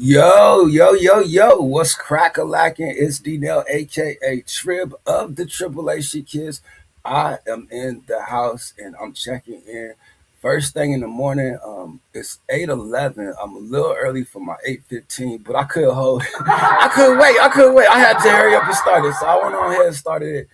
Yo, what's crack-a-lacking? It's D-Nell, aka Trib of the Tribulation Kids. I am in the house and I'm checking in. First thing in the morning, it's 8:11. I'm a little early for my 8:15, but I could hold I couldn't wait. I had to hurry up and start it. So I went on ahead and started it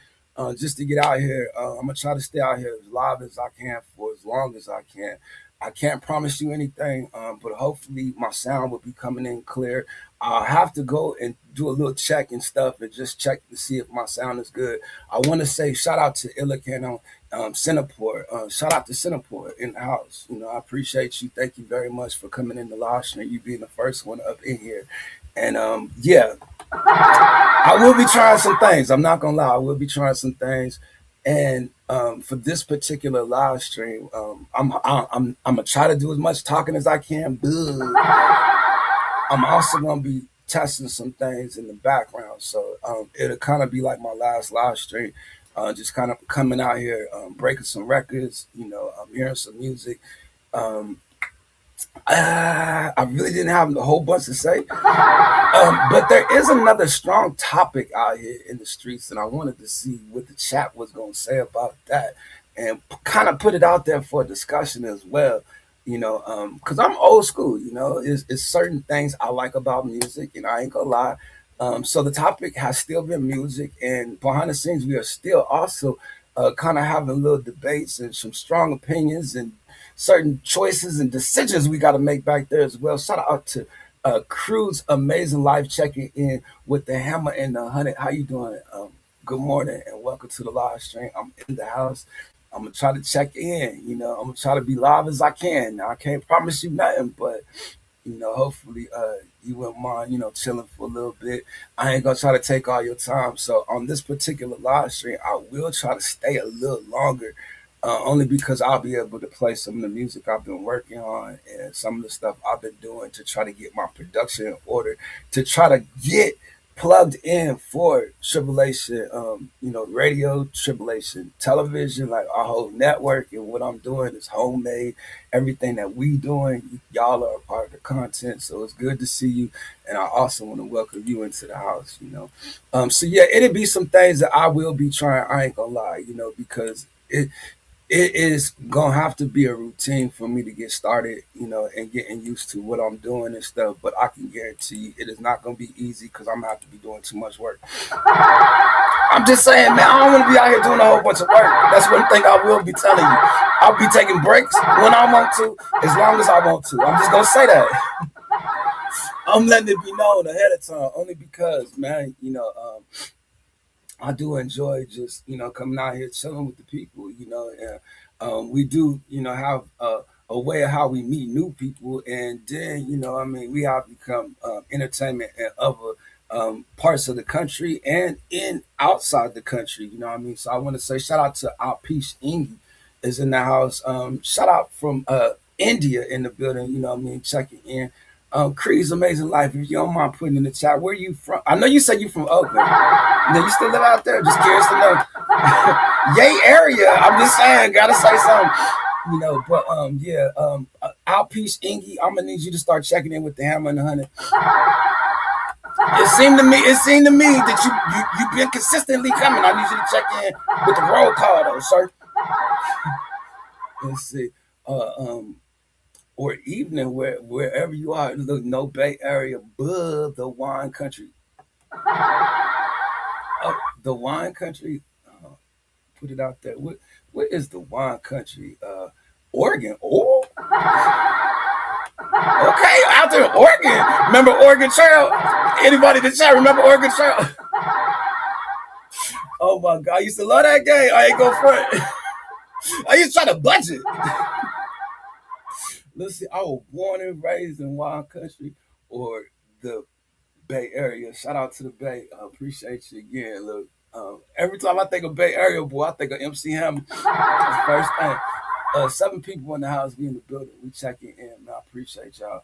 just to get out here. I'm gonna try to stay out here as live as I can for as long as I can. I can't promise you anything, but hopefully my sound will be coming in clear. I'll have to go and do a little check and stuff and just check to see if my sound is good. I want to say shout out to Illican on Singapore. Shout out to Singapore in the house. I appreciate you. Thank you very much for coming in the live stream. You being the first one up in here. And yeah, I will be trying some things. I'm not gonna lie. I will be trying some things. And for this particular live stream, I'm gonna try to do as much talking as I can. But I'm also gonna be testing some things in the background, so it'll kind of be like my last live stream. Just kind of coming out here, breaking some records. I'm hearing some music. Um, I really didn't have a whole bunch to say, but there is another strong topic out here in the streets, and I wanted to see what the chat was going to say about that, and kind of put it out there for discussion as well. Because I'm old school. It's certain things I like about music, and I ain't gonna lie. So the topic has still been music, and behind the scenes, we are still also kind of having little debates and some strong opinions and certain choices and decisions we got to make back there as well. Shout out to Crew's Amazing Life checking in with the hammer and the honey. How you doing? Good morning and welcome to the live stream. I'm in the house. I'm gonna try to check in. I'm gonna try to be live as I can. Now, I can't promise you nothing, but hopefully you wouldn't mind, chilling for a little bit. I ain't gonna try to take all your time. So on this particular live stream, I will try to stay a little longer, only because I'll be able to play some of the music I've been working on and some of the stuff I've been doing to try to get my production in order, to try to get plugged in for Tribulation, radio, Tribulation television, like our whole network. And what I'm doing is homemade. Everything that we doing, y'all are a part of the content. So it's good to see you. And I also want to welcome you into the house. So yeah, it'll be some things that I will be trying. I ain't gonna lie, because it is gonna have to be a routine for me to get started, and getting used to what I'm doing and stuff. But I can guarantee you, it is not gonna be easy because I'm gonna have to be doing too much work. I'm just saying, man, I don't want to be out here doing a whole bunch of work. That's one thing I will be telling you. I'll be taking breaks when I want to, as long as I want to. I'm just gonna say that. I'm letting it be known ahead of time, only because, man, I do enjoy just coming out here chilling with the people, and we do have a way of how we meet new people, and then we have become entertainment in other parts of the country and in outside the country. So I want to say shout out to our Peace Ingy is in the house. Shout out from India in the building. Checking in. Creed's Amazing Life. If you don't mind putting in the chat, where you from? I know you said you from Oakland. You still live out there? Just curious to know. Yay area. I'm just saying, gotta say something. But yeah, Outpiece Ingy, I'm gonna need you to start checking in with the hammer and the honey. It seemed to me that you've been consistently coming. I need you to check in with the roll call though, sir. Let's see. Or evening, wherever you are, look, no Bay Area, but the wine country. The wine country. Put it out there. What is the wine country? Oregon. Oh, okay, out there in Oregon. Remember Oregon Trail? Anybody in the chat remember Oregon Trail? Oh my God, I used to love that game. I ain't go front. I used to try to budget. Let's see, I was born and raised in wine country or the Bay Area. Shout out to the Bay. I appreciate you again. Look, every time I think of Bay Area, boy, I think of MC Hammer. That's the first thing. 7 people in the house, we in the building. We checking in. Man, I appreciate y'all.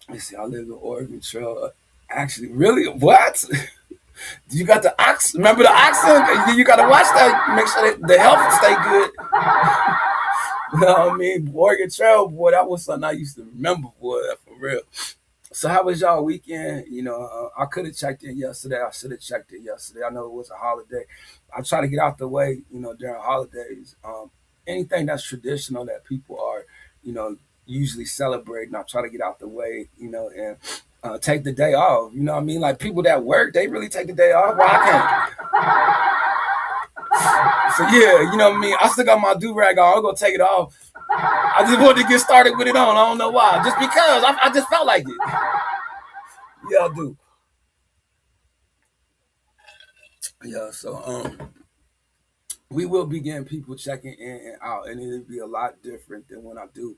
Let's see, I live in Oregon Trail. Actually, really? What? You got the ox? Remember the oxen? You got to watch that. Make sure that the health stay good. You know what I mean? Oregon Trail, boy, that was something I used to remember, boy, for real. So how was y'all weekend? I could have checked in yesterday. I should have checked in yesterday. I know it was a holiday. I try to get out the way, during holidays. Anything that's traditional that people are, you know, usually celebrating, I try to get out the way, and take the day off. You know what I mean? Like people that work, they really take the day off. Well, I can't. So yeah, you know what I mean? I still got my do rag on. I'm gonna take it off. I just wanted to get started with it on. I don't know why. Just because I just felt like it. Yeah, I do. Yeah, so we will be getting people checking in and out, and it'll be a lot different than when I do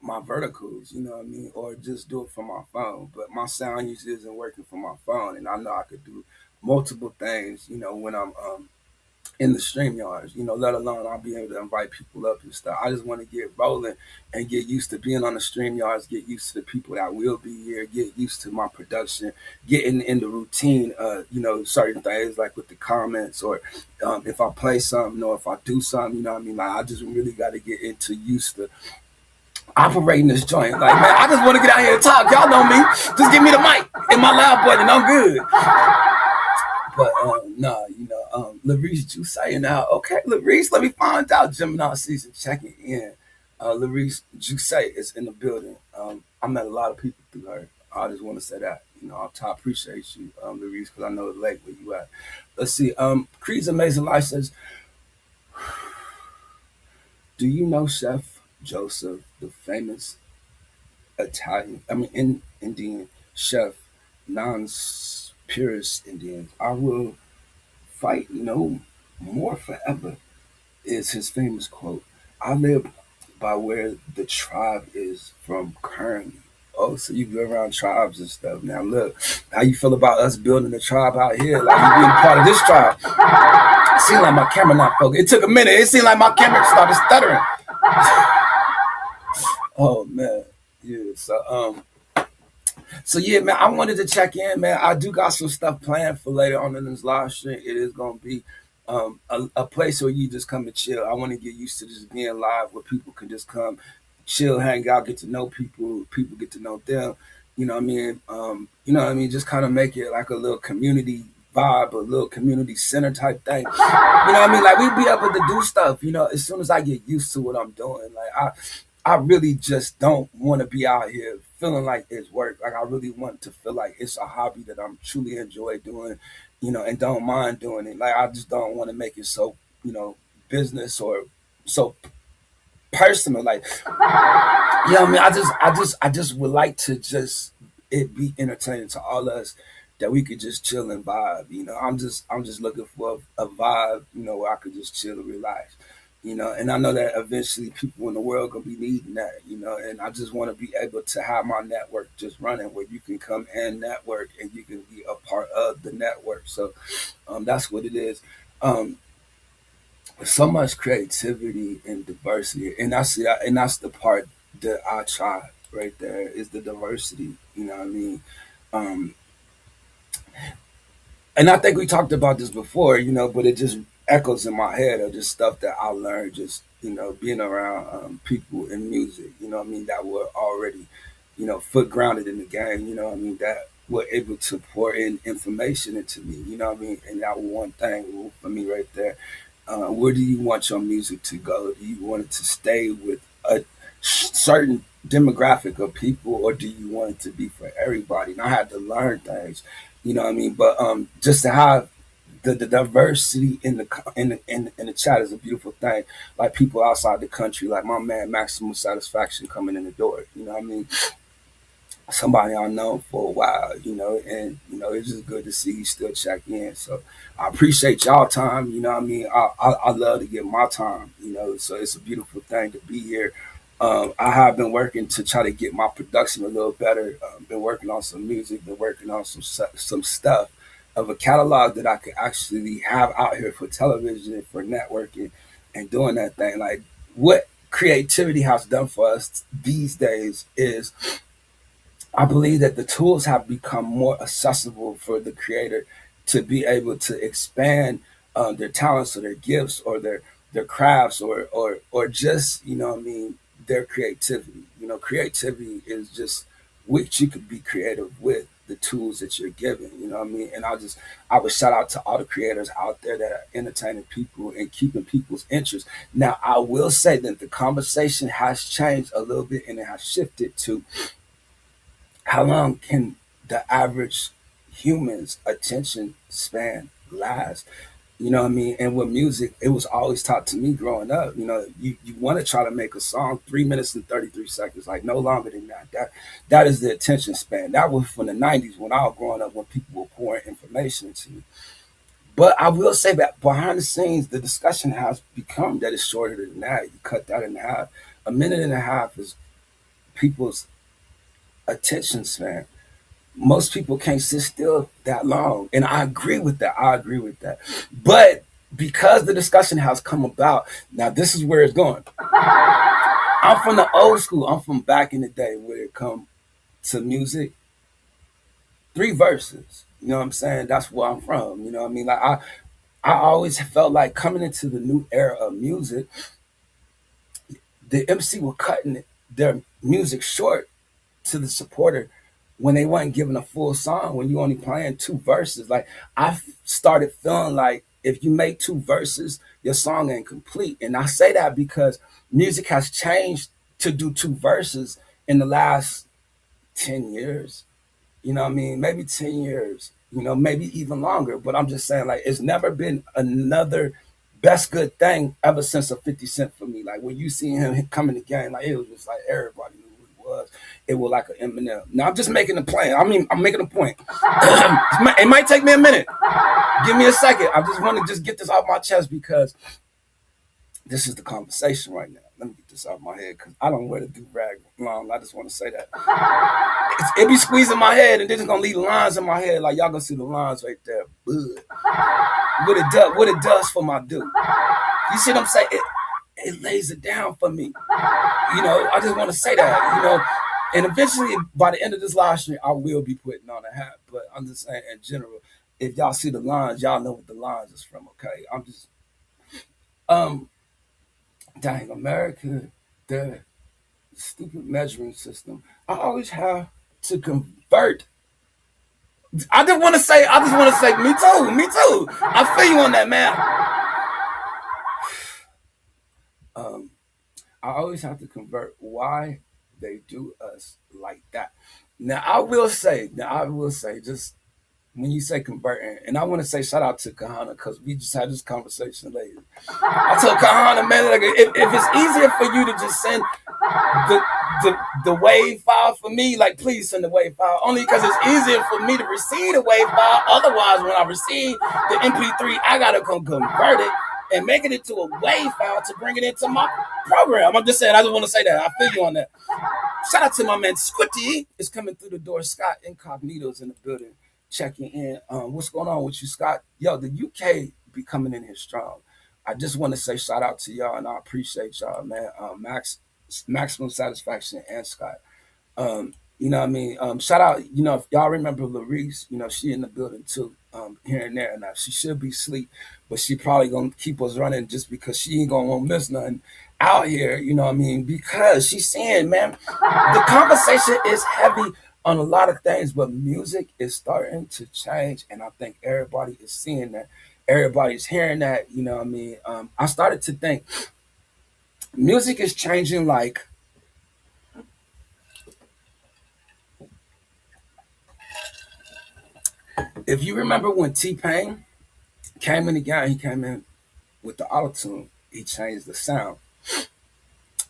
my verticals, you know what I mean, or just do it from my phone. But my sound usually isn't working from my phone, and I know I could do multiple things, when I'm in the stream yards, let alone I'll be able to invite people up and stuff. I just want to get rolling and get used to being on the stream yards, get used to the people that will be here, get used to my production, getting in the routine, certain things like with the comments or if I play something or if I do something, you know what I mean? Like I just really got to get into used to operating this joint. Like, man, I just want to get out here and talk. Y'all know me. Just give me the mic and my loud button. I'm good. But no, Larice Juice saying now, okay, Larice, let me find out. Gemini season checking in. Larice Juice is in the building. I met a lot of people through her. I just want to say that. I appreciate you, Larice, because I know it's late where you at. Let's see. Creed's Amazing Life says, do you know Chef Joseph, the famous Indian chef, non-purist Indian? I will fight no more forever is his famous quote. I live by where the tribe is from currently. Oh, so you go around tribes and stuff. Now look, how you feel about us building a tribe out here? Like you being part of this tribe. It seemed like my camera not focused. It took a minute. It seemed like my camera started stuttering. Oh man. Yeah. So yeah, man, I wanted to check in, man. I do got some stuff planned for later on in this live stream. It is gonna be a place where you just come and chill. I want to get used to just being live where people can just come, chill, hang out, get to know people. People get to know them. You know what I mean? Just kind of make it like a little community vibe, a little community center type thing. You know what I mean? Like we be able to do stuff. As soon as I get used to what I'm doing, like I really just don't want to be out here feeling like it's work. Like I really want to feel like it's a hobby that I'm truly enjoy doing, and don't mind doing it. Like I just don't want to make it so, business or so personal. Like, I mean, I just would like to just it be entertaining to all of us that we could just chill and vibe. I'm just looking for a vibe, where I could just chill and relax. And I know that eventually people in the world gonna be needing that, and I just want to be able to have my network just running where you can come and network and you can be a part of the network. So that's what it is. Um, so much creativity and diversity, and that's the part that I try right there is the diversity. You know what I mean? Um, and I think we talked about this before, but it just echoes in my head of just stuff that I learned just, being around people in music, what I mean, that were already, foot grounded in the game, what I mean, that were able to pour in information into me, what I mean, and that was one thing for me right there. Where do you want your music to go? Do you want it to stay with a certain demographic of people, or do you want it to be for everybody? And I had to learn things, what I mean. But just to have the diversity in the chat is a beautiful thing. Like people outside the country, like my man Maximum Satisfaction coming in the door. You know what I mean? Somebody I know for a while, and it's just good to see you still check in. So I appreciate y'all time, what I mean. I love to get my time, so it's a beautiful thing to be here. I have been working to try to get my production a little better. Been working on some music, been working on some stuff of a catalog that I could actually have out here for television and for networking and doing that thing. Like what creativity has done for us these days is I believe that the tools have become more accessible for the creator to be able to expand their talents or their gifts or their crafts or just, what I mean, their creativity. Creativity is just which you could be creative with the tools that you're given. You know what I mean? And I would shout out to all the creators out there that are entertaining people and keeping people's interest. Now, I will say that the conversation has changed a little bit and it has shifted to how long can the average human's attention span last? You know what I mean? And with music, it was always taught to me growing up. You know, you want to try to make a song 3 minutes and 33 seconds, like no longer than that. That is the attention span. That was from the '90s when I was growing up, when people were pouring information into me. But I will say that behind the scenes, the discussion has become that it's shorter than that. You cut that in half. A minute and a half is people's attention span. Most people can't sit still that long. And I agree with that. I agree with that. But because the discussion has come about, now this is where it's going. I'm from the old school. I'm from back in the day where it come to music, 3 verses. You know what I'm saying? That's where I'm from. You know what I mean? Like I always felt like coming into the new era of music, the MC were cutting their music short to the supporter when they wasn't giving a full song, when you only playing 2 verses. Like started feeling like if you make 2 verses, your song ain't complete. And I say that because music has changed to do 2 verses in the last 10 years. You know what I mean? Maybe 10 years, you know, maybe even longer. But I'm just saying, like, it's never been another best good thing ever since a 50 Cent for me. Like, when you see him come in the game, like, it was just like everybody knew who he was. It was like an Eminem. Now, I'm just making a plan. I mean, I'm making a point. It might take me a minute. Give me a second. I just want to just get this off my chest because this is the conversation right now. Let me get this out of my head because I don't wear the do rag long. I just want to say that. It be squeezing my head and then it's gonna leave lines in my head. Like y'all gonna see the lines right there. Bud. What it does for my dude. You see what I'm saying? It lays it down for me. You know, I just want to say that, you know. And eventually by the end of this live stream, I will be putting on a hat. But I'm just saying in general, if y'all see the lines, y'all know what the lines is from, okay? I'm just um dang America, the stupid measuring system. I always have to convert. I just want to say, me too. I feel you on that, man. Um, I always have to convert why they do us like that. Now I will say, just when you say converting, and I want to say shout out to Kahana because we just had this conversation later. I told Kahana, man, like, if it's easier for you to just send the the wave file for me, like please send the wave file. Only because it's easier for me to receive the wave file. Otherwise, when I receive the MP3, I gotta convert it and make it into a wave file to bring it into my program. I'm just saying, I just want to say that. I feel you on that. Shout out to my man Squitty is coming through the door. Scott Incognito's in the building, checking in. What's going on with you, Scott? Yo, the UK be coming in here strong. I just want to say shout out to y'all and I appreciate y'all, man. Maximum Satisfaction and Scott. You know what I mean? Shout out, you know, if y'all remember Larice, you know, she in the building too, here and there. Now she should be asleep, but she probably gonna keep us running just because she ain't gonna want to miss nothing out here, you know what I mean? Because she's saying, man, the conversation is heavy on a lot of things, but music is starting to change, and I think everybody is seeing that. Everybody's hearing that, you know what I mean? I started to think music is changing like if you remember when T-Pain came in the game, he came in with the auto tune. He changed the sound.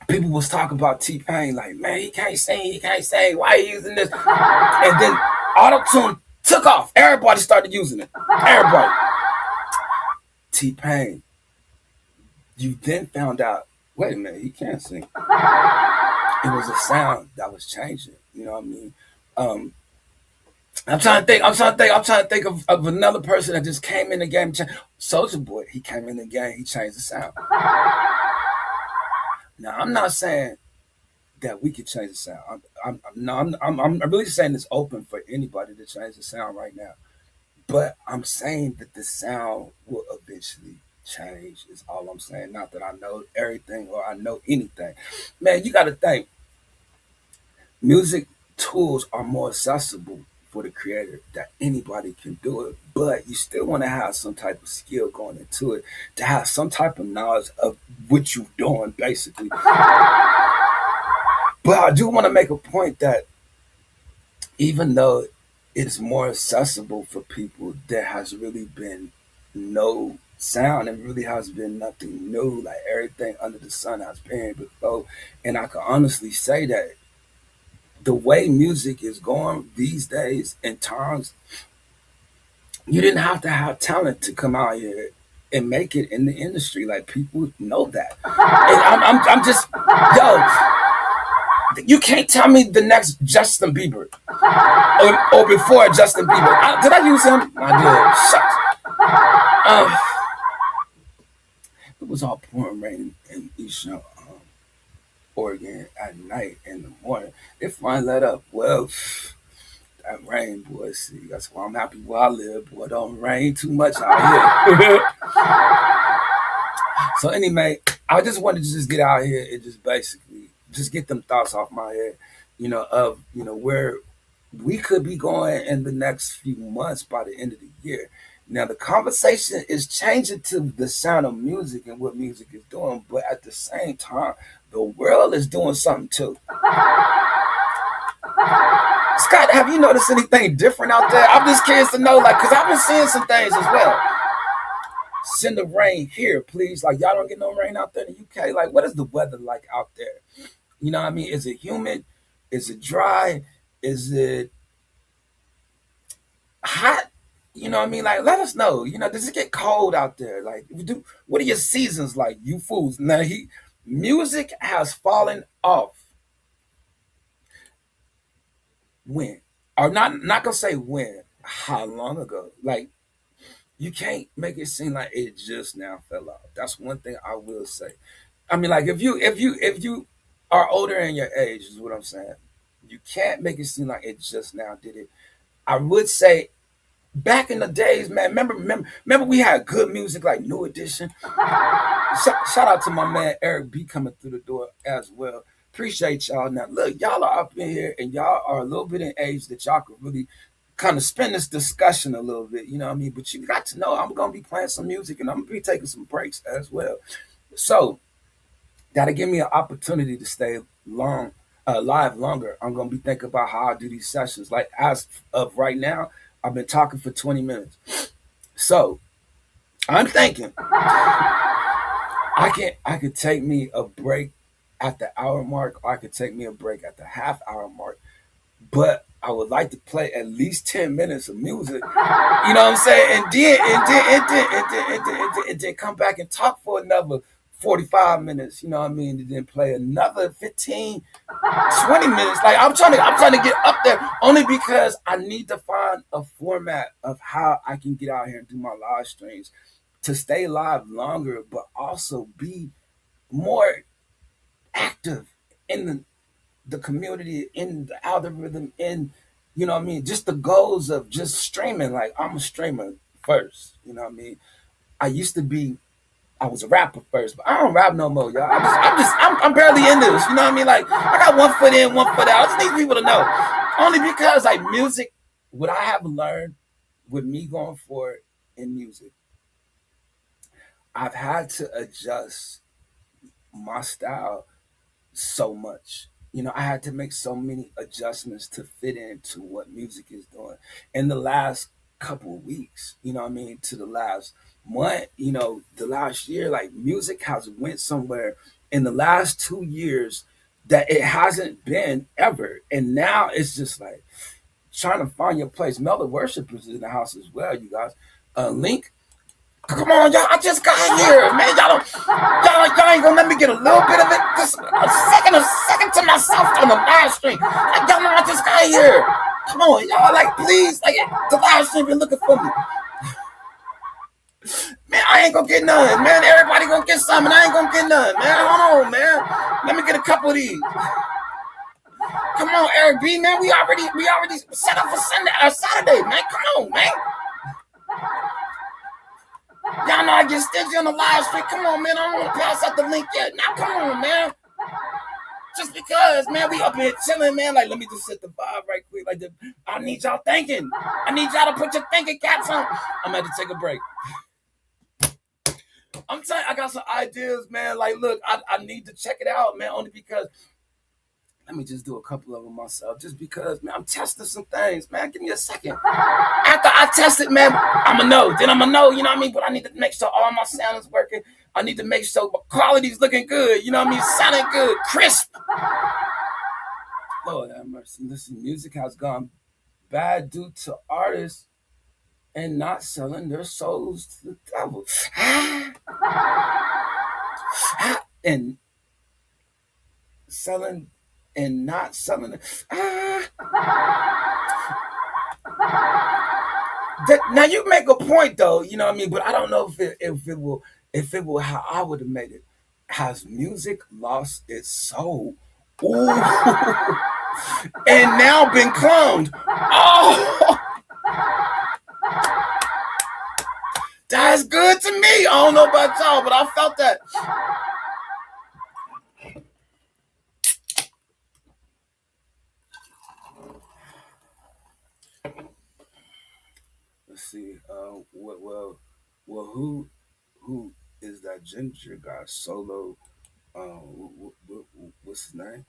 People was talking about T-Pain like, man, he can't sing, he can't sing. Why are you using this? And then auto tune took off. Everybody started using it. Everybody. T-Pain. You then found out, wait a minute, he can't sing. It was a sound that was changing. You know what I mean? Um, I'm trying to think of another person that just came in the game. Soldier Boy, he came in the game, he changed the sound. Now I'm not saying that we could change the sound. I'm really saying it's open for anybody to change the sound right now. But I'm saying that the sound will eventually change. Is all I'm saying. Not that I know everything or I know anything. Man, you got to think music tools are more accessible for the creator that anybody can do it, but you still want to have some type of skill going into it, to have some type of knowledge of what you're doing, basically. But I do want to make a point that even though it's more accessible for people, there has really been no sound and really has been nothing new. Like everything under the sun has been before. And I can honestly say that the way music is going these days in times, you didn't have to have talent to come out here and make it in the industry. Like people know that. And I'm just, yo, you can't tell me the next Justin Bieber or before Justin Bieber. Did I use him? I did. Shucks. It was all pouring rain in Eastern Oregon at night and the morning. It finally let up. Well, that rain, boy. See, that's why I'm happy where I live. Boy, don't rain too much out here. So anyway, I just wanted to just get out here and just basically just get them thoughts off my head, of where we could be going in the next few months by the end of the year. Now the conversation is changing to the sound of music and what music is doing, but at the same time, the world is doing something too. Scott, have you noticed anything different out there? I'm just curious to know, like, because I've been seeing some things as well. Send the rain here, please. Like, y'all don't get no rain out there in the UK. Like, what is the weather like out there? You know what I mean? Is it humid? Is it dry? Is it hot? You know what I mean? Like, let us know. Does it get cold out there? Like, what are your seasons like, you fools? Now, music has fallen off. When? Or not gonna say when. How long ago? Like, you can't make it seem like it just now fell off. That's one thing I will say. I mean, like if you are older in your age, is what I'm saying. You can't make it seem like it just now did it. I would say back in the days, man. Remember we had good music like New Edition. Shout out to my man Eric B coming through the door as well. Appreciate y'all. Now look, y'all are up in here and y'all are a little bit in age that y'all could really kind of spin this discussion a little bit. You know what I mean? But you got to know I'm gonna be playing some music and I'm gonna be taking some breaks as well. So that'll give me an opportunity to stay live longer. I'm gonna be thinking about how I do these sessions. Like as of right now, I've been talking for 20 minutes. So I'm thinking I could take me a break at the hour mark, or I could take me a break at the half hour mark. But I would like to play at least 10 minutes of music. You know what I'm saying? And then come back and talk for another 45 minutes, you know what I mean? And then play another 15, 20 minutes. Like I'm trying to get up there only because I need to find a format of how I can get out here and do my live streams to stay live longer, but also be more active in the community, in the algorithm, in what I mean, just the goals of just streaming. Like I'm a streamer first, you know what I mean. I was a rapper first, but I don't rap no more, y'all. I'm barely in this, you know what I mean. Like I got one foot in, one foot out. I just need people to know, only because like music, what I have learned with me going forward in music, I've had to adjust my style so much. I had to make so many adjustments to fit into what music is doing in the last couple of weeks. You know what I mean? To the last month, the last year, like music has went somewhere in the last 2 years that it hasn't been ever. And now it's just like trying to find your place. Melda Worship is in the house as well, you guys. Link, come on, y'all! I just got here, man. Y'all ain't gonna let me get a little bit of it. Just a second to myself on the live stream. Like, y'all know I just got here. Come on, y'all! Like, please, like the live stream been looking for me. Man, I ain't gonna get none, man. Everybody gonna get some, and I ain't gonna get none, man. Hold on, man. Let me get a couple of these. Come on, Eric B, man. We already set up for Saturday, man. Come on, man. Y'all know I get stingy on the live stream. Come on, man. I don't want to pass out the link yet. Now, come on, man. Just because, man, we up here chilling, man. Like, let me just set the vibe Like I need y'all thinking. I need y'all to put your thinking caps on. I'm gonna have to take a break. I'm telling you, I got some ideas, man. Like, look, I need to check it out, man, only because let me just do a couple of them myself, just because, man, I'm testing some things, man. Give me a second. After I test it, man, I'ma know. Then I'ma know, you know what I mean? But I need to make sure all my sound is working. I need to make sure my quality's looking good, you know what I mean? Sounding good, crisp. Lord have mercy. Listen, music has gone bad due to artists and not selling their souls to the devil. And selling and not selling it. Now you make a point though, you know what I mean, but I don't know if it will how I would have made it. Has music lost its soul? Ooh. And now been cloned. Oh, that's good to me. I don't know about y'all, but I felt that. Let's see. Who is that ginger guy solo? What's his name?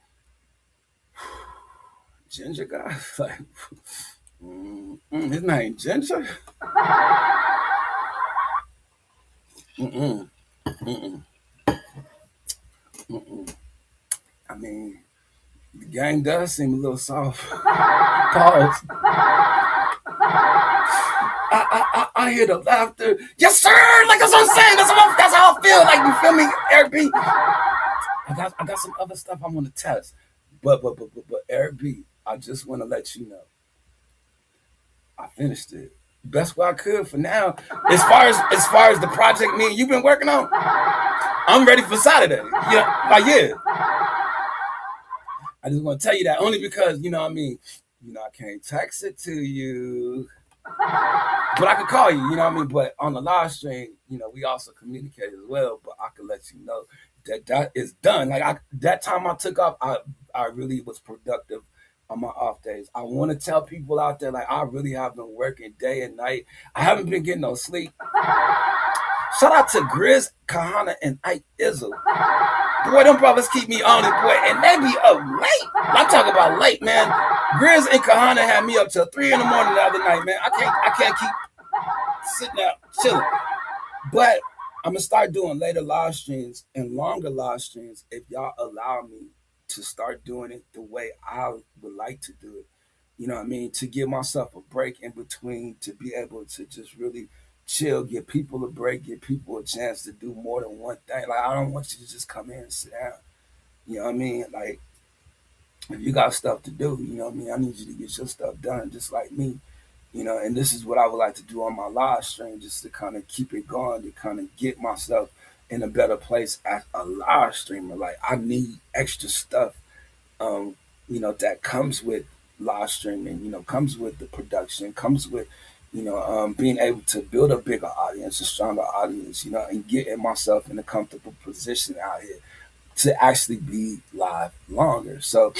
Ginger guy. Like, his name Ginger. Mm-mm, mm-mm, mm-mm. I mean, the game does seem a little soft. Pause. I hear the laughter. Yes, sir. Like that's what I'm saying. That's how I feel. Like you feel me, Eric B. I got some other stuff I want to test, but Eric B. I just want to let you know I finished it best way I could for now. As far as the project me and you've been working on, I'm ready for Saturday. Yeah, like yeah. I just want to tell you that only because you know what I mean. You know I can't text it to you. But I could call you, you know what I mean? But on the live stream, you know, we also communicate as well. But I could let you know that is done. Like that time I took off, I really was productive on my off days. I want to tell people out there, like I really have been working day and night. I haven't been getting no sleep. Shout out to Grizz, Kahana, and Ike Izzle. Boy, them brothers keep me on it, boy, and they be up late. I'm talking about late, man. Grizz and Kahana had me up till 3 in the morning the other night, man. I can't keep sitting out chilling. But I'm gonna start doing later live streams and longer live streams if y'all allow me to start doing it the way I would like to do it. You know what I mean? To give myself a break in between, to be able to just really chill, give people a break, give people a chance to do more than one thing. Like I don't want you to just come in and sit down. You know what I mean? Like if you got stuff to do, you know what I mean? I need you to get your stuff done just like me. You know, and this is what I would like to do on my live stream, just to kind of keep it going, to kind of get myself in a better place as a live streamer. Like I need extra stuff, um, that comes with live streaming, comes with the production, comes with, being able to build a bigger audience, a stronger audience, and getting myself in a comfortable position out here to actually be live longer. So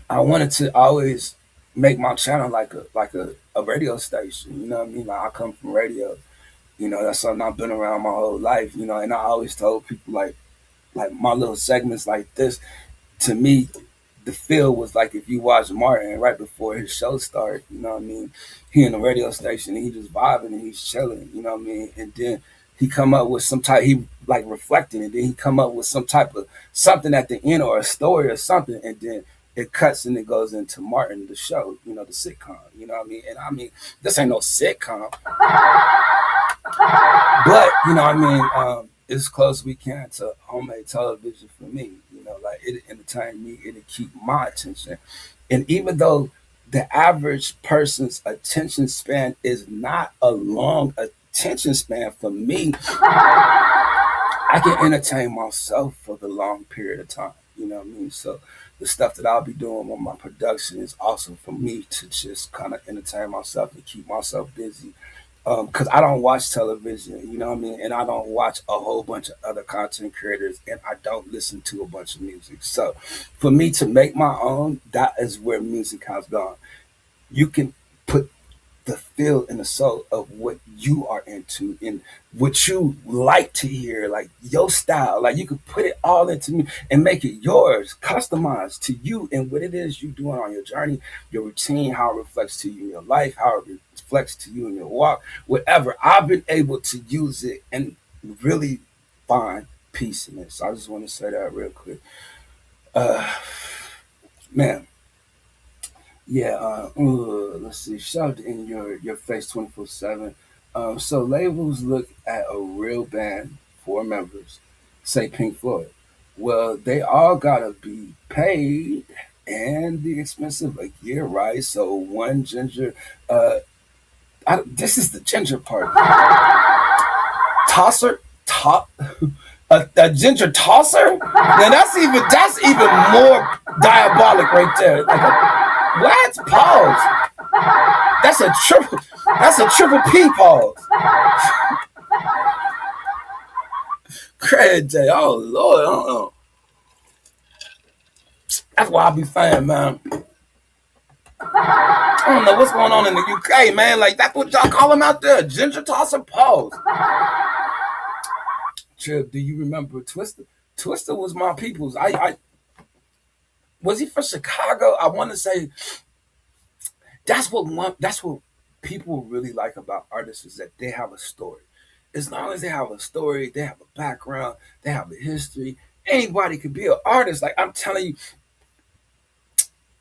I wanted to always make my channel like a radio station. You know what I mean? Like I come from radio. That's something I've been around my whole life. And I always told people like my little segments like this. To me, the feel was like if you watch Martin right before his show started. You know what I mean? He in the radio station and he just vibing and he's chilling. You know what I mean? And then he come up with some type. He like reflecting, and then he come up with some type of something at the end or a story or something, and then it cuts and it goes into Martin the show. The sitcom. You know what I mean? And I mean this ain't no sitcom, but as close as we can to homemade television for me. Like it entertain me, it'll keep my attention. And even though the average person's attention span is not a long attention span for me, I can entertain myself for the long period of time. You know what I mean? So the stuff that I'll be doing on my production is also for me to just kind of entertain myself and keep myself busy because I don't watch television, you know what I mean, and I don't watch a whole bunch of other content creators, and I don't listen to a bunch of music. So, for me to make my own, that is where music has gone. You can put the feel and the soul of what you are into and what you like to hear, like your style. Like you could put it all into me and make it yours, customized to you and what it is you doing on your journey, your routine, how it reflects to you in your life, how it reflects to you in your walk, whatever. I've been able to use it and really find peace in it. So I just want to say that real quick. Uh, Man, yeah, let's see. Shoved in your face 24/7. So labels look at a real band, four members, say Pink Floyd. Well, they all gotta be paid and be expensive. Like yeah, right. So one ginger. Uh, this is the ginger part. Tosser, top. A ginger tosser? Now that's even more diabolic right there. Like a what? Pause. That's a triple. That's a triple P pause. Craig J. Oh Lord. That's why I be saying, man. I don't know what's going on in the UK, man. Like that's what y'all call them out there. Ginger tosser pause. Trip, do you remember Twister? Twister was my people's. I was he from Chicago? I want to say that's what people really like about artists is that they have a story. As long as they have a story, they have a background, they have a history. Anybody could be an artist. Like I'm telling you,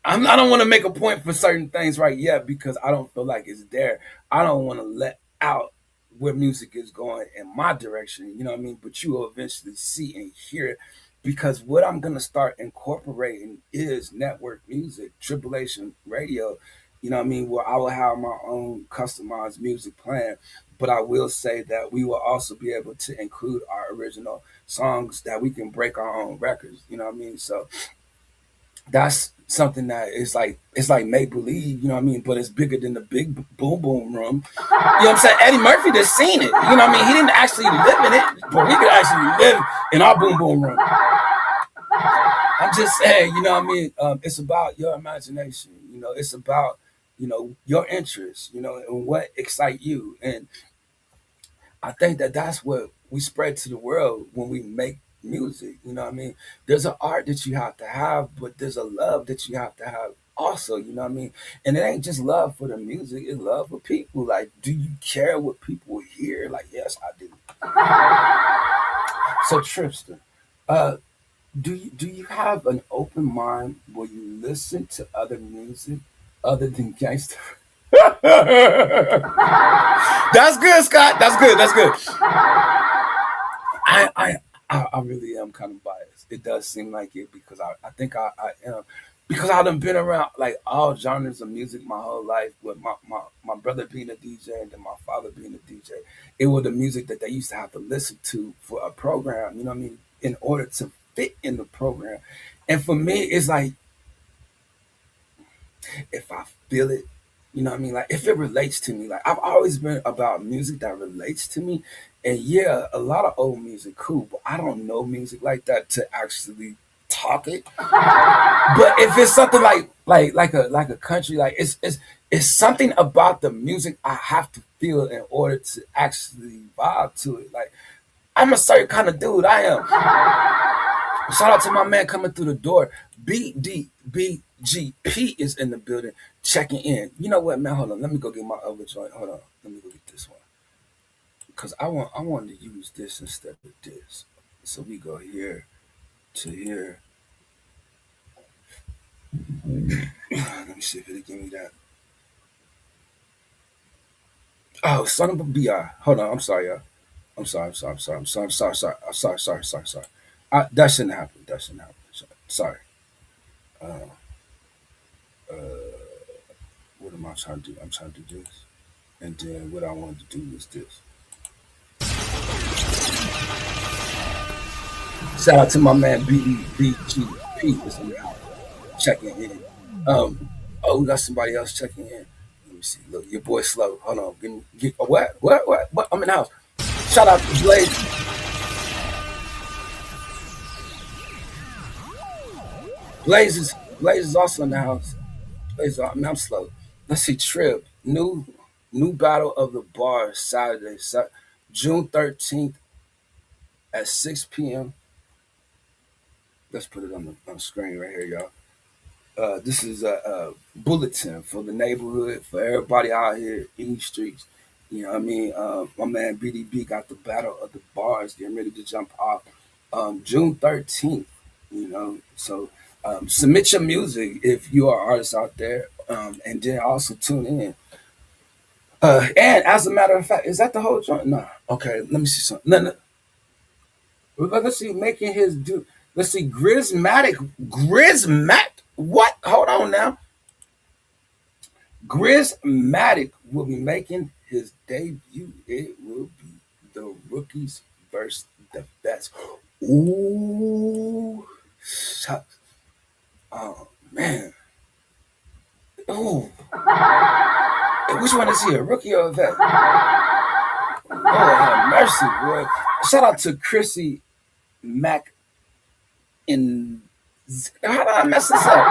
I don't want to make a point for certain things right yet because I don't feel like it's there. I don't want to let out where music is going in my direction. You know what I mean? But you will eventually see and hear it because what I'm gonna start incorporating is network music, Tribulation radio. You know what I mean? Where I will have my own customized music plan. But I will say that we will also be able to include our original songs that we can break our own records. You know what I mean? So that's something that is like it's like make believe, you know what I mean? But it's bigger than the big boom boom room. You know what I'm saying? Eddie Murphy just seen it. You know what I mean? He didn't actually live in it, but we could actually live in our boom boom room. I'm just saying, you know what I mean? It's about your imagination. You know, it's about your interests. You know, and what excite you. And I think that that's what we spread to the world when we make music. You know what I mean? There's an art that you have to have, but there's a love that you have to have also. You know what I mean? And it ain't just love for the music; it's love for people. Like, do you care what people hear? Like, yes, I do. So, Tripster, uh, do you have an open mind where you listen to other music other than gangster? That's good, Scott. That's good. That's good. I I I really am kind of biased. It does seem like it because I think I am because I done been around like all genres of music my whole life with my brother being a DJ and then my father being a DJ. It was the music that they used to have to listen to for a program, you know what I mean, in order to fit in the program. And for me, it's like if I feel it, you know what I mean? Like if it relates to me, like I've always been about music that relates to me. And yeah, a lot of old music, cool, but I don't know music like that to actually talk it. But if it's something like a country, like it's something about the music I have to feel in order to actually vibe to it. Like I'm a certain kind of dude. I am. Shout out to my man coming through the door. BDBGP is in the building checking in. You know what, man? Hold on. Let me go get my other joint. Hold on. Let me go get this one. Because I wanted to use this instead of this. So we go here to here. Let me see if it'll give me that. Oh, son of a BI. Hold on. I'm sorry, y'all. I'm sorry. I'm sorry. I'm sorry. I'm sorry. I'm sorry. Sorry. I'm sorry. Sorry. Sorry. Sorry. That shouldn't happen. That shouldn't happen. Sorry. Uh, what am I trying to do? I'm trying to do this. And then what I wanted to do was this. Shout out to my man BBGP is in the house checking in. Oh, we got somebody else checking in. Let me see. Look, your boy slow. Hold on. What? I'm in the house. Shout out to Blaze. Blaze is also in the house. Blaze, I mean, I'm slow. Let's see. Trip. New battle of the bar Saturday, June 13th at 6 p.m. Let's put it on the screen right here, y'all. This is a bulletin for the neighborhood, for everybody out here in these streets. You know what I mean? My man BDB got the battle of the bars getting ready to jump off June 13th. You know, so submit your music if you are artists out there, and then also tune in. And as a matter of fact, is that the whole joint? No. Okay, let me see something. No, no. Let's see, making his do. Let's see, Grismatic. What? Hold on now. Grismatic will be making his debut. It will be the rookies versus the vets. Ooh, shucks. Oh man. Ooh. Which one is he? A rookie or a vet? Oh, have mercy, boy. Shout out to Chrissy Mac in. How did I mess this up?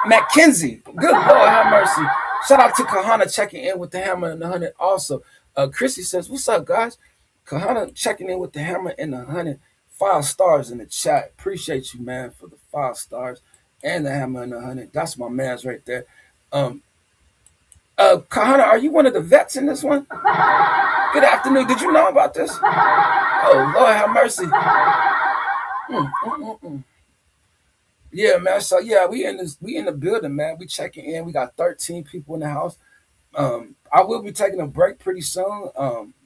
Mackenzie. Good Lord, have mercy. Shout out to Kahana checking in with the hammer and the 100. Also, Chrissy says, "What's up, guys?" Kahana checking in with the hammer and the 100. 5 stars in the chat. Appreciate you, man, for the 5 stars and the hammer and the 100. That's my man's right there. Um, Kahana, are you one of the vets in this one? Good afternoon. Did you know about this? Oh Lord, have mercy. Mm. Yeah, man. So yeah, we in the building, man. We checking in. We got 13 people in the house. I will be taking a break pretty soon.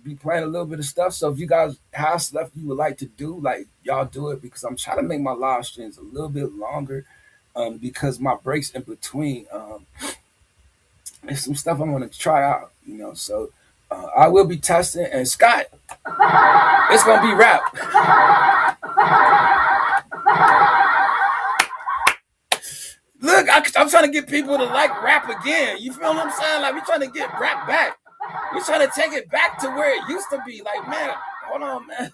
Be playing a little bit of stuff. So if you guys have stuff you would like to do, like y'all do it, because I'm trying to make my live streams a little bit longer. Because my breaks in between, there's some stuff I want to try out, you know. So I will be testing. And Scott, it's gonna be rap. Look, I'm trying to get people to like rap again. You feel what I'm saying? Like, we trying to get rap back. We trying to take it back to where it used to be. Like, man, hold on, man.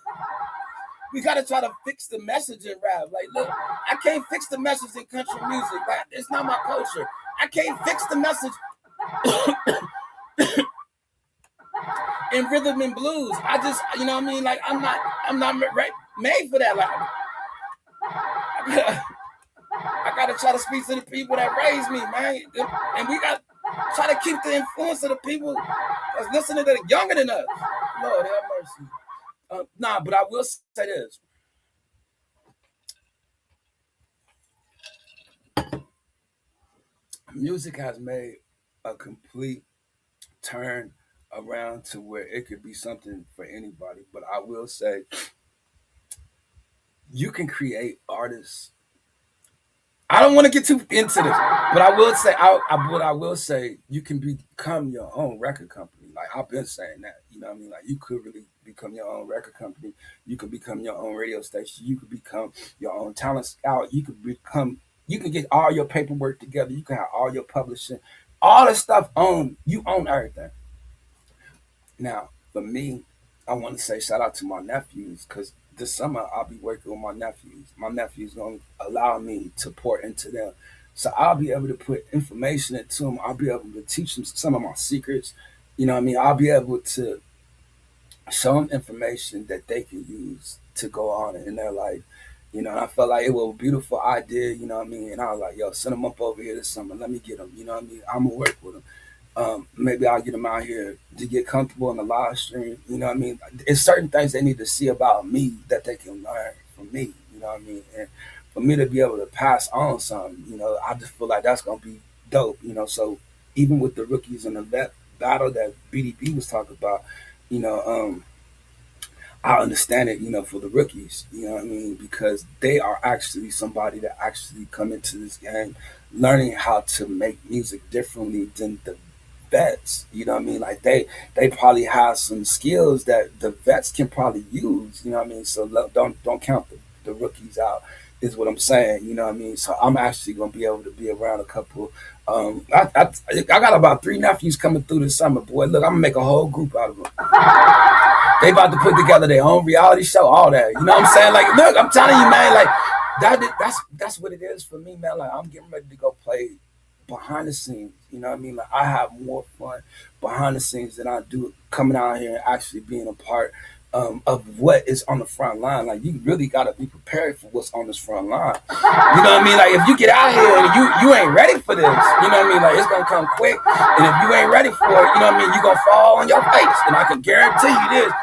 We got to try to fix the message in rap. Like, look, I can't fix the message in country music. Like, it's not my culture. I can't fix the message in rhythm and blues. I just, you know what I mean? Like, I'm not right, made for that. Like, I gotta try to speak to the people that raised me, man. And we got to try to keep the influence of the people that's listening that are younger than us. Lord have mercy. Nah, but I will say this. Music has made a complete turn around to where it could be something for anybody. But I will say, you can create artists. I don't want to get too into this, but I will say, what I will say, you can become your own record company. Like, I've been saying that, you know what I mean? Like, you could really become your own record company. You could become your own radio station. You could become your own talent scout. You can get all your paperwork together. You can have all your publishing, all the stuff you own everything. Now, for me, I want to say shout out to my nephews, because this summer I'll be working with my nephews. My nephews gonna allow me to pour into them, so I'll be able to put information into them. I'll be able to teach them some of my secrets. You know what I mean? I'll be able to show them information that they can use to go on in their life. You know, and I felt like it was a beautiful idea. You know what I mean? And I was like, yo, send them up over here this summer. Let me get them. You know what I mean? I'm gonna work with them. Maybe I'll get them out here to get comfortable in the live stream. You know what I mean? It's certain things they need to see about me that they can learn from me. You know what I mean? And for me to be able to pass on something, you know, I just feel like that's gonna be dope. You know, so even with the rookies and the vet battle that BDB was talking about, you know, I understand it, you know, for the rookies, you know what I mean? Because they are actually somebody that actually come into this game learning how to make music differently than the vets. You know what I mean? Like, they probably have some skills that the vets can probably use. You know what I mean? So don't count the rookies out. is what I'm saying. You know what I mean? So I'm actually gonna be able to be around a couple. I got about 3 nephews coming through this summer, boy. Look, I'm gonna make a whole group out of them. They about to put together their own reality show, all that. You know what I'm saying? Like, look, I'm telling you, man. Like, that's what it is for me, man. Like, I'm getting ready to go play behind the scenes. You know what I mean? Like, I have more fun behind the scenes than I do coming out here and actually being a part of what is on the front line. Like, you really got to be prepared for what's on this front line. You know what I mean? Like, if you get out here and you ain't ready for this, you know what I mean? Like, it's gonna come quick, and if you ain't ready for it, you know what I mean? You gonna fall on your face, and I can guarantee you this.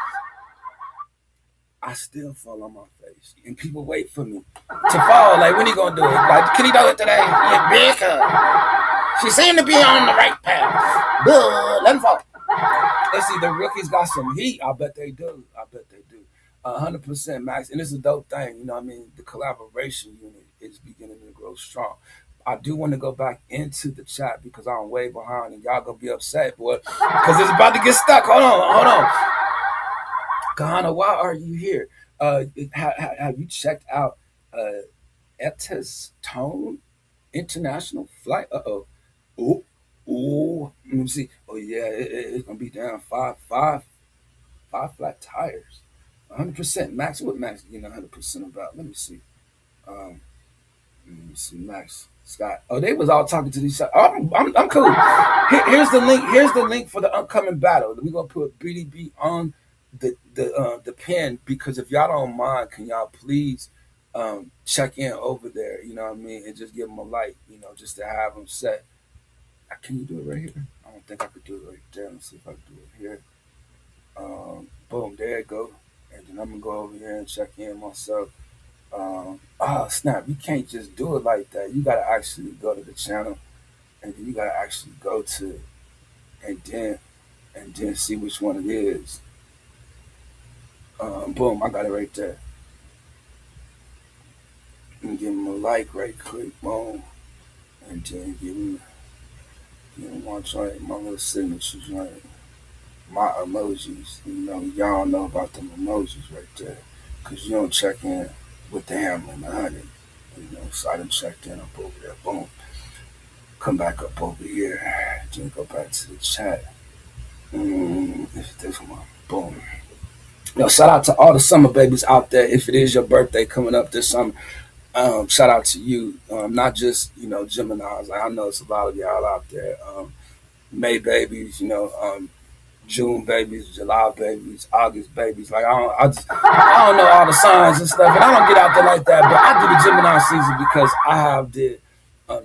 I still fall on my face, and people wait for me to fall. Like, when he gonna do it? Like, can he do it today? Yeah, big. She seemed to be on the right path. Let him fall. Let's see, the rookies got some heat. I bet they do. I bet they do. 100% Max, and it's a dope thing. You know what I mean? The collaboration unit is beginning to grow strong. I do want to go back into the chat because I'm way behind and y'all gonna be upset, boy, because it's about to get stuck. Hold on. Kahana, why are you here? Have you checked out Etis Tone International Flight? Oh, oh. Let me see. Oh yeah, it's gonna be down five flat tires. 100% Max. What Max getting 100% about? Let me see. Um, Let me see, Max Scott. Oh, they was all talking to these. Oh, I'm cool. Here's the link. Here's the link for the upcoming battle. We're gonna put BDB on the pin because if y'all don't mind, can y'all please check in over there? You know what I mean, and just give them a like. You know, just to have them set. Can you do it right here? I don't think I could do it right there. Let's see if I can do it here. Boom, there it go. And then I'm gonna go over here and check in myself. Snap! You can't just do it like that. You gotta actually go to the channel, and then you gotta actually go to, and then see which one it is. Boom! I got it right there. And give him a like right quick. Boom! And then give him one joint, my little signature joint, my emojis. You know, y'all know about them emojis right there, cause you don't check in with the Hamlin 100. You know, so I done checked in up over there. Boom. Come back up over here. Then go back to the chat. This one. Boom. Shout out to all the summer babies out there. If it is your birthday coming up this summer, shout out to you. Not just Gemini's. Like, I know it's a lot of y'all out there. May babies, June babies, July babies, August babies. Like, I don't know all the signs and stuff, and I don't get out there like that. But I do the Gemini season because I have did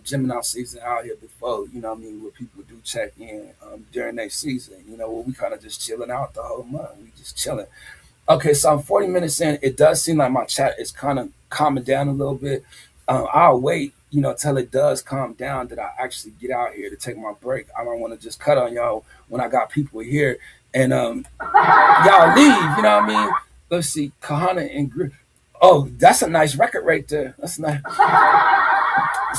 Gemini season out here before. You know what I mean? Where people do check in during their season. You know, where we kind of just chilling out the whole month. We just chilling. Okay, so I'm 40 minutes in. It does seem like my chat is kind of calming down a little bit. I'll wait, till it does calm down that I actually get out here to take my break. I don't want to just cut on y'all when I got people here and y'all leave. You know what I mean? Let's see, Kahana and Oh, that's a nice record right there. That's nice.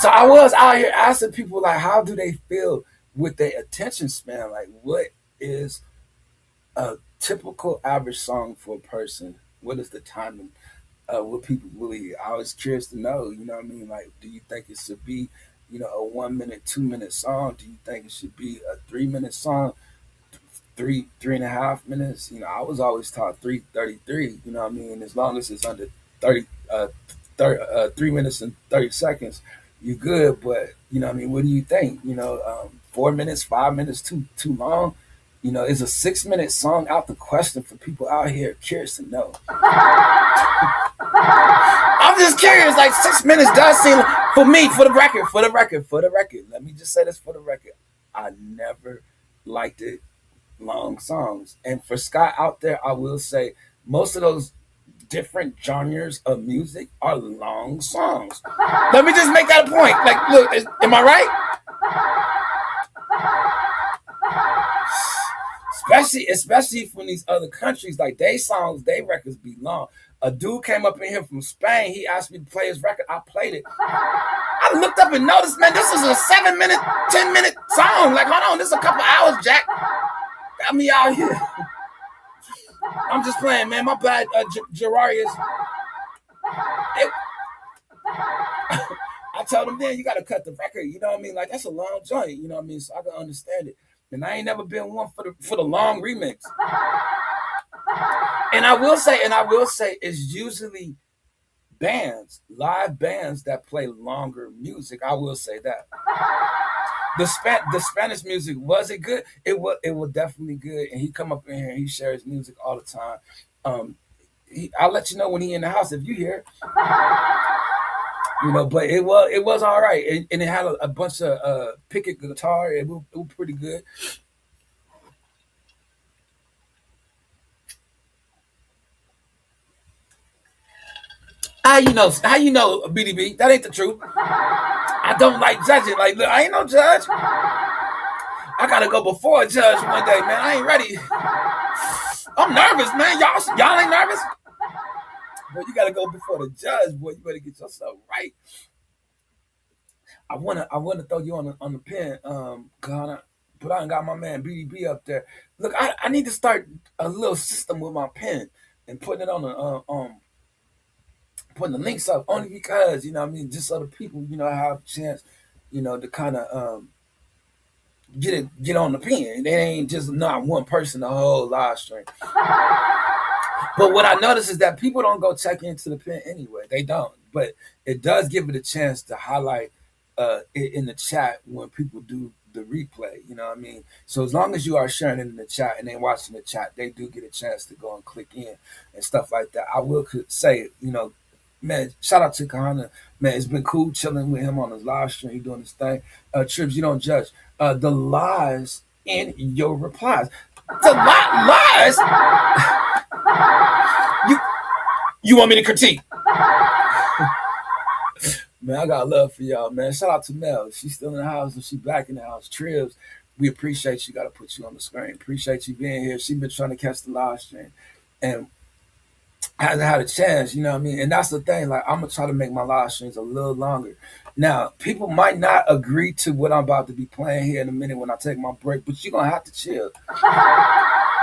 So I was out here asking people like, how do they feel with their attention span? Like, what is a typical average song for a person? What is the timing? What people really? I was curious to know. You know what I mean? Like, do you think it should be, a 1 minute, 2 minute song? Do you think it should be a 3 minute song? Three and a half minutes. I was always taught 3:33. You know what I mean? As long as it's under 30, 3 minutes and 30 seconds, you good. But what I mean? What do you think? 4 minutes, 5 minutes, too long. Is a 6 minute song out the question for people out here curious to know? I'm just curious. Like, 6 minutes does seem for me. For the record. Let me just say this for the record. I never liked it long songs. And for Scott out there, I will say most of those different genres of music are long songs. Let me just make that a point. Like, look, am I right? Especially from these other countries, like they songs, they records be long. A dude came up in here from Spain. He asked me to play his record. I played it. I looked up and noticed, man, this is a 7 minute, 10 minute song. Like, hold on, this is a couple hours, Jack. Got me out here. I'm just playing, man. My bad, Gerarius. I told him then you got to cut the record. You know what I mean? Like that's a long joint. You know what I mean? So I can understand it. And I ain't never been one for the long remix. And I will say, it's usually live bands that play longer music. I will say that. The Spanish music, was it good? It was definitely good. And he come up in here and he shares music all the time. I'll let you know when he in the house if you hear. You know, but it was all right, and it had a bunch of picket guitar. It was pretty good. How you know, BDB? That ain't the truth. I don't like judging. Like, look, I ain't no judge. I gotta go before a judge one day, man. I ain't ready. I'm nervous, man. Y'all ain't nervous? But you gotta go before the judge, boy. You better get yourself right. I wanna throw you on the pen, Ghana, but I got my man BDB up there. Look, I need to start a little system with my pen and putting it on the putting the links up only because you know what I mean, just so the people have a chance, to kind of get on the pen. It ain't just not one person the whole live stream. But what I notice is that people don't go check into the pen anyway. They don't. But it does give it a chance to highlight it in the chat when people do the replay. You know what I mean? So as long as you are sharing it in the chat and they watching the chat, they do get a chance to go and click in and stuff like that. I will say, man, shout out to Kahana. Man, it's been cool chilling with him on his live stream. He doing his thing. Tribs, you don't judge. The lies in your replies. The lies? You want me to critique? Man, I got love for y'all, man. Shout out to Mel. She's still in the house and she's back in the house. Tribs, we appreciate you. Got to put you on the screen. Appreciate you being here. She's been trying to catch the live stream. And hasn't had a chance, you know what I mean? And that's the thing. Like, I'm going to try to make my live streams a little longer. Now, people might not agree to what I'm about to be playing here in a minute when I take my break, but you're going to have to chill.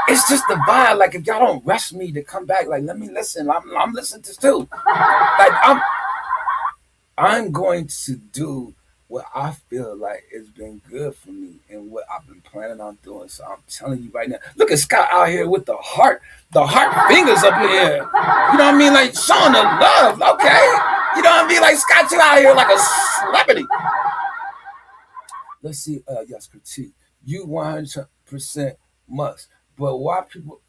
It's just the vibe. Like, if y'all don't rush me to come back, like, let me listen. I'm listening to this too. Like, I'm going to do what I feel like has been good for me and what I've been planning on doing. So I'm telling you right now, look at Scott out here with the heart fingers up in here. You know what I mean? Like showing the love, okay? You know what I mean? Like Scott, you out here like a celebrity. Let's see, yes, critique. You 100% must. But why people,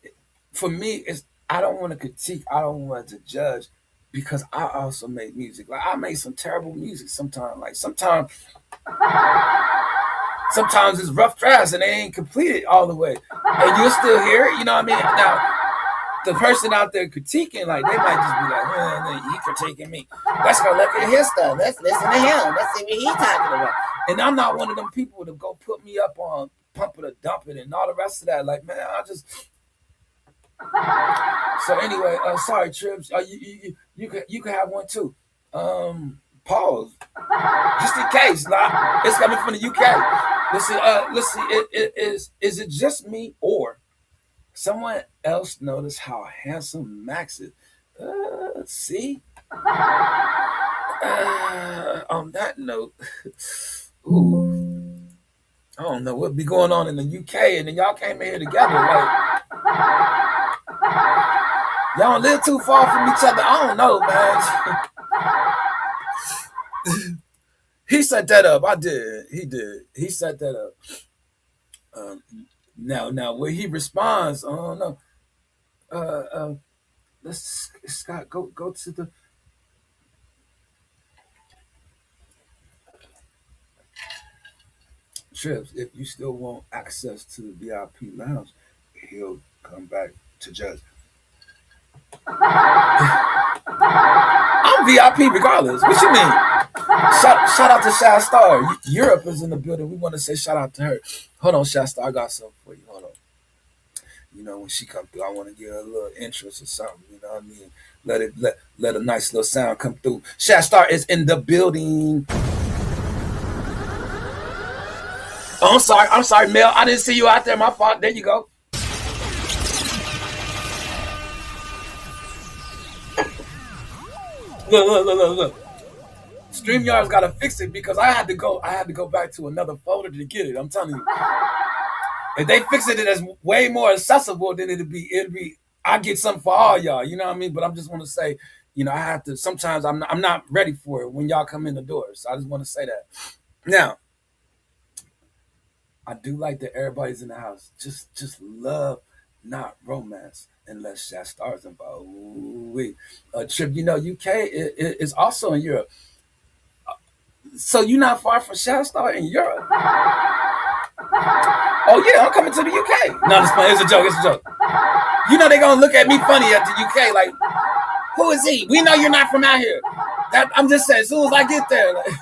for me, it's I don't want to critique, I don't want to judge. Because I also make music. Like I make some terrible music sometimes. Like sometimes it's rough drafts and they ain't completed all the way. And you'll still hear it, you know what I mean? Now, the person out there critiquing, like they might just be like, he critiquing me. Let's go look at his stuff. Let's listen to him. Let's see what he's talking about. And I'm not one of them people to go put me up on Pump It or Dump It and all the rest of that. Like, man, I just... So anyway, sorry, Tribs. You can have one too. Pause. Just in case. Nah, it's coming from the UK. Let's see. Is it just me or someone else noticed how handsome Max is? See. On that note, ooh, I don't know what be going on in the UK, and then y'all came in here together. Like, y'all don't live too far from each other. I don't know, man. He set that up. I did. He did. He set that up. Now, where he responds, I don't know. Let's Scott go to the. Trips, if you still want access to the VIP lounge, he'll come back to judge. I'm VIP regardless. What you mean? Shout out to Shy Star. Europe is in the building. We want to say shout out to her. Hold on, Shy Star. I got something for you. Hold on. You know, when she come through, I want to give her a little interest or something. You know what I mean? Let a nice little sound come through. Shy Star is in the building. Oh, I'm sorry, Mel. I didn't see you out there. My fault. There you go. Look. StreamYard's got to fix it because I had to go back to another folder to get it. I'm telling you, if they fix it as way more accessible, then it'd be. I get something for all y'all. You know what I mean? But I just want to say, I have to. Sometimes I'm not ready for it when y'all come in the door. So I just want to say that. Now, I do like that everybody's in the house. Just love, not romance, unless that stars involved. Ooh-wee. Trip, UK is also in Europe. So you're not far from Shastar in Europe. Oh yeah, I'm coming to the UK. No, it's funny. It's a joke. It's a joke. They're gonna look at me funny at the UK. Like, who is he? We know you're not from out here. I'm just saying. As soon as I get there, like,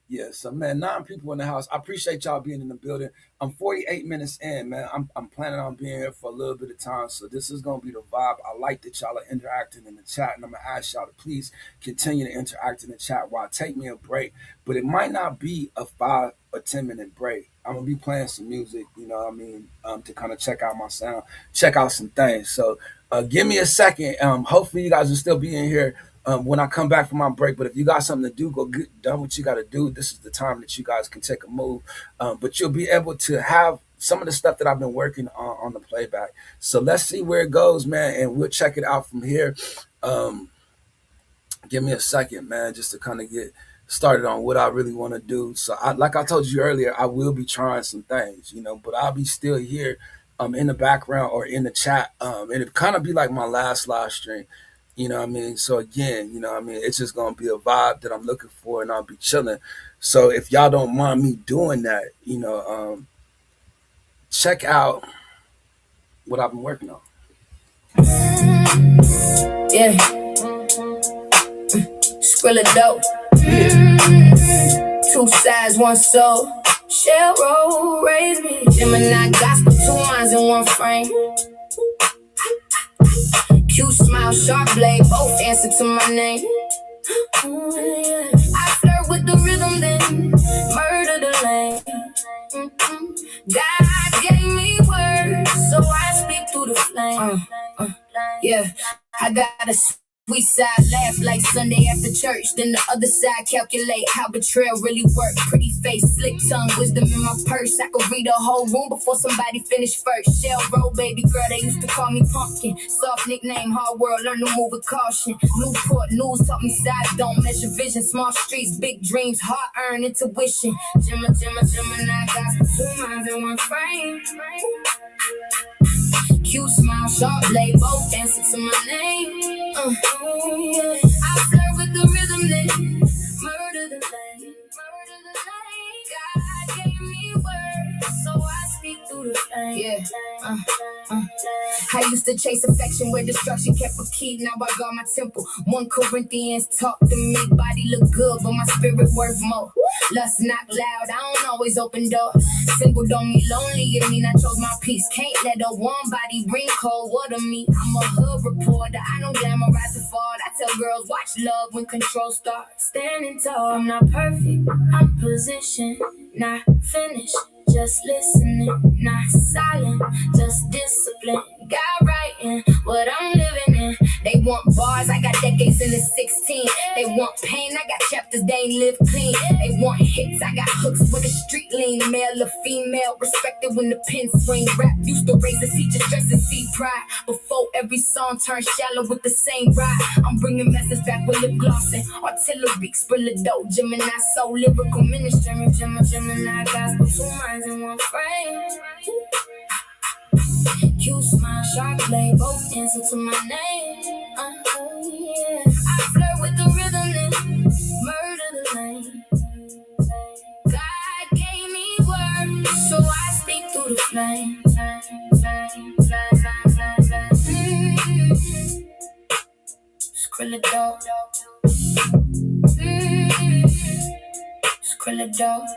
yeah, so man, 9 people in the house. I appreciate y'all being in the building. I'm 48 minutes in, man. I'm planning on being here for a little bit of time. So this is gonna be the vibe. I like that y'all are interacting in the chat, and I'm gonna ask y'all to please continue to interact in the chat while I take me a break. But it might not be a 5 or 10 minute break. I'm gonna be playing some music, to kind of check out my sound, check out some things. So give me a second. Hopefully you guys will still be in here when I come back from my break. But if you got something to do, go get done what you got to do. This is the time that you guys can take a move. But you'll be able to have some of the stuff that I've been working on the playback. So let's see where it goes, man, and we'll check it out from here. Give me a second, man, just to kind of get started on what I really want to do. So, like I told you earlier, I will be trying some things, but I'll be still here in the background or in the chat. And it kind of be like my last live stream. You know what I mean? So again, it's just gonna be a vibe that I'm looking for, and I'll be chilling. So if y'all don't mind me doing that, check out what I've been working on. Yeah, Skrilla dope. Yeah. 2 sides, 1 soul. Shell roll, raise me. Gemini gospel, 2 minds in 1 frame. Cute smile, sharp blade, both answer to my name. I flirt with the rhythm, then murder the lane. God gave me words, so I speak through the flame. Yeah, I got a sweet side laugh like Sunday after church. Then the other side calculate how betrayal really works. Pretty face, slick tongue, wisdom in my purse. I could read a whole room before somebody finished first. Shell roll, baby girl, they used to call me Pumpkin. Soft nickname, hard world, learn to move with caution. Newport news taught me size don't measure vision. Small streets, big dreams, hard-earned intuition. Gemini, got 2 minds in 1 frame. Cute smile, sharp blade, both answer to my name. I flirt with the rhythm, then murder the lane. God gave me words, so I speak through the flame. Yeah. I used to chase affection where destruction kept a key. Now I got my temple. 1 Corinthians talk to me. Body look good, but my spirit worth more. Lust not loud, I don't always open doors. Single don't mean lonely, it mean I chose my peace. Can't let a warm body bring cold water me. I'm a hood reporter, I don't glamorize the fall. I tell girls watch love when control starts. Standing tall, I'm not perfect, I'm positioned, not finished. Just listening, not silent, just discipline. God writing what I'm living in. They want bars, I got decades in the 16. They want pain, I got chapters they ain't live clean. They want hits, I got hooks with a street lean. Male or female, respected when the pen swing. Rap used to raise the seat, just stress and see pride. Before every song turned shallow with the same ride. I'm bringing messages back with lip glossing. Artillery, Skrilla dope, Gemini soul, lyrical ministry. Gemini gospel, 2 minds in 1 frame. Cute smile, sharp blade, both answer to my name. Yeah. I flirt with the rhythm, then murder the lane. God gave me words, so I speak through the flame. Skrilla dope. Skrilla dope.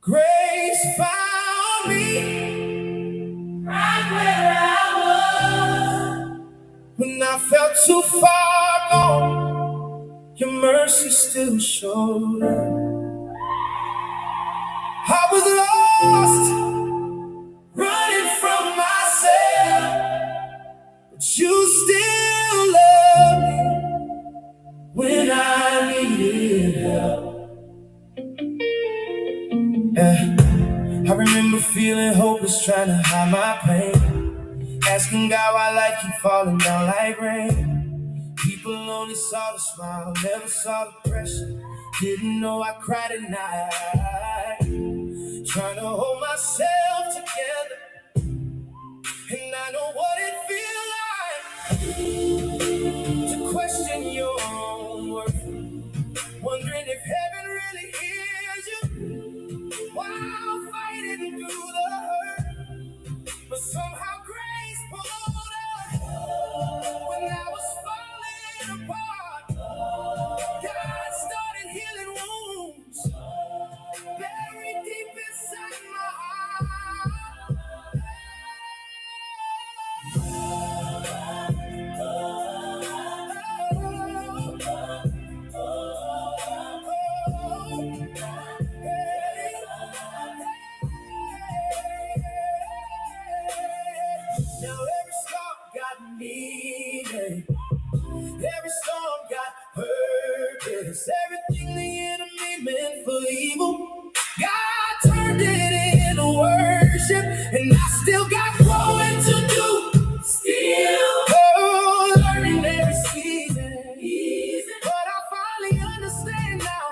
Grace found me right where I felt too far gone, your mercy still showed up. I was lost, running from myself, but you still loved me when I needed help. I remember feeling hopeless, trying to hide my pain, asking God why life keep falling down like rain. People only saw the smile, never saw the pressure. Didn't know I cried at night, trying to hold myself together. And I know what it feels like to question your own worth, wondering if heaven really hears you while fighting through the hurt. But somehow grace pulled up when I was falling apart. God started healing wounds buried deep inside my heart. Now every scar got meaning, every storm got purpose, everything the enemy meant for evil, God turned it into worship, and I still got growing to do. Still learning every season, but I finally understand now.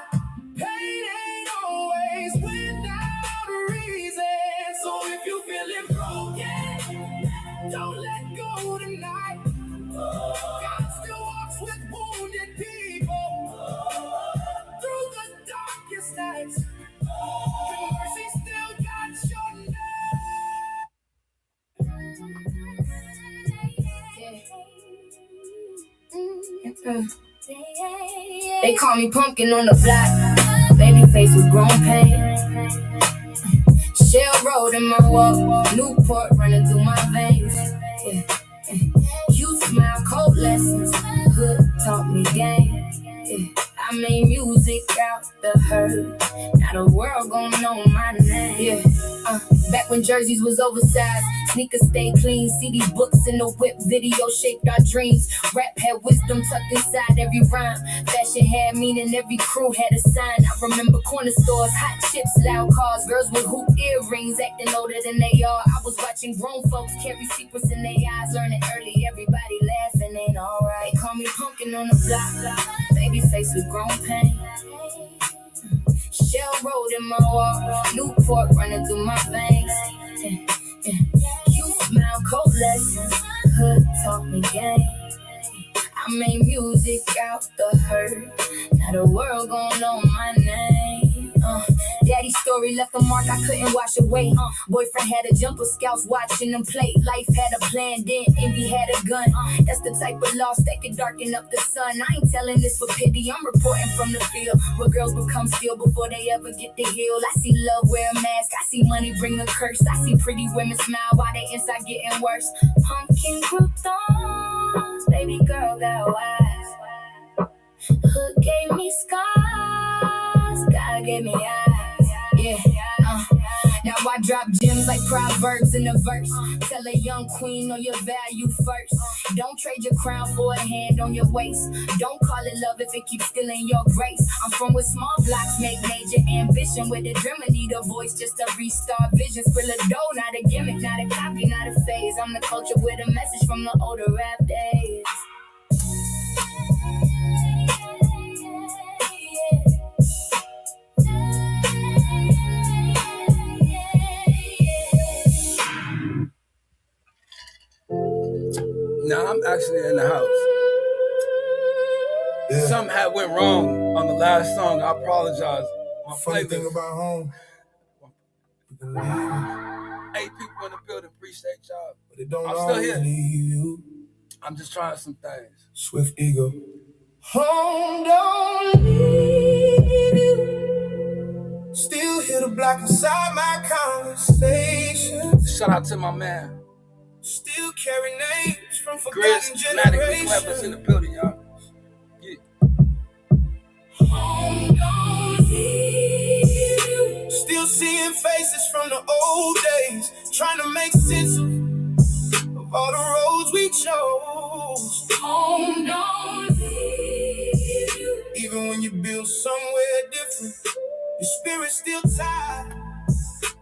Pain ain't always without a reason. So if you feeling broken, don't let go tonight. God still walks with wounded people through the darkest nights. Your mercy still got your name. They call me pumpkin on the block, baby face with grown pain. Shell road in my walk, Newport running through my veins. You smile, cold lessons, hood taught me game. I made music out the hurt, now the world gon' know my name. Back when jerseys was oversized, sneakers stay clean, CD books in the whip, video shaped our dreams. Rap had wisdom tucked inside every rhyme. Fashion had meaning, every crew had a sign. I remember corner stores, hot chips, loud cars, girls with hoop earrings, acting older than they are. I was watching grown folks carry secrets in their eyes, learning early, everybody laughing ain't alright. They call me pumpkin on the block, baby face with grown pain. Shell road in my walk, Newport running through my veins. You smile, cold lessons, hood taught me game. I made music out the hurt, now the world gon' know my name. Daddy's story left a mark I couldn't wash away. Boyfriend had a jumper, scouts watching him play. Life had a plan, then envy had a gun. That's the type of loss that could darken up the sun. I ain't telling this for pity, I'm reporting from the field, where girls become still before they ever get the heal. I see love wear a mask, I see money bring a curse. I see pretty women smile while they inside getting worse. Pumpkin grew thorns, baby girl got wise. Hood gave me scars, God gave me eyes. Now I drop gems like proverbs in a verse. Tell a young queen know your value first. Don't trade your crown for a hand on your waist. Don't call it love if it keeps stealing your grace. I'm from where small blocks make major ambition, where the dreamer need a voice just to restart vision. Spill a dough, not a gimmick, not a copy, not a phase. I'm the culture with a message from the older rap days. Now I'm actually in the house. Yeah. Something had went wrong on the last song. I apologize. My funny thing about home, you can leave. 8 people in the building. Appreciate y'all. But it don't I'm still here. Leave you. I'm just trying some things. Swift ego. Home don't leave you. Still hear the block inside my conversation. Shout out to my man. Still carry names from Chris, forgotten Matic, Clever's in the generations. building, y'all. Yeah. Still seeing faces from the old days, trying to make sense of all the roads we chose. Home don't leave you. Even when you build somewhere different, your spirit's still tied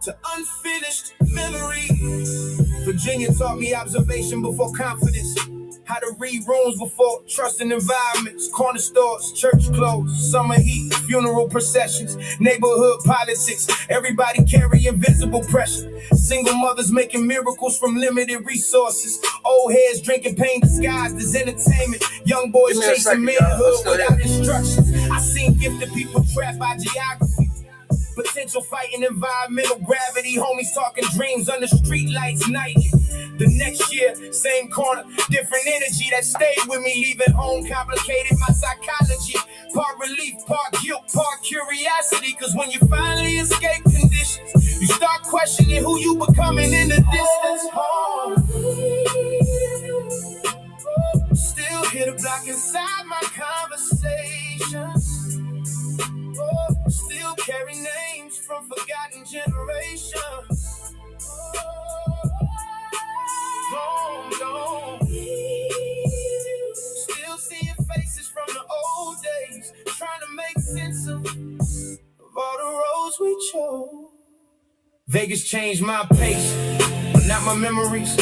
to unfinished memories. Virginia taught me observation before confidence. How to read rooms before trusting environments. Corner stores, church clothes, summer heat, funeral processions, neighborhood politics. Everybody carry invisible pressure. Single mothers making miracles from limited resources. Old heads drinking pain disguised as entertainment. Young boys chasing manhood without instructions. I seen gifted people trapped by geography. Potential fighting environmental gravity. Homies talking dreams under street lights nightly. The next year, same corner, different energy that stayed with me. Leaving home complicated my psychology. Part relief, part guilt, part curiosity. Cause when you finally escape conditions, you start questioning who you becoming in the distance. Still hear the block inside my conversations. Still carry names from forgotten generations. Home don't leave you. Still seeing faces from the old days, trying to make sense of all the roads we chose. Vegas changed my pace, but not my memories.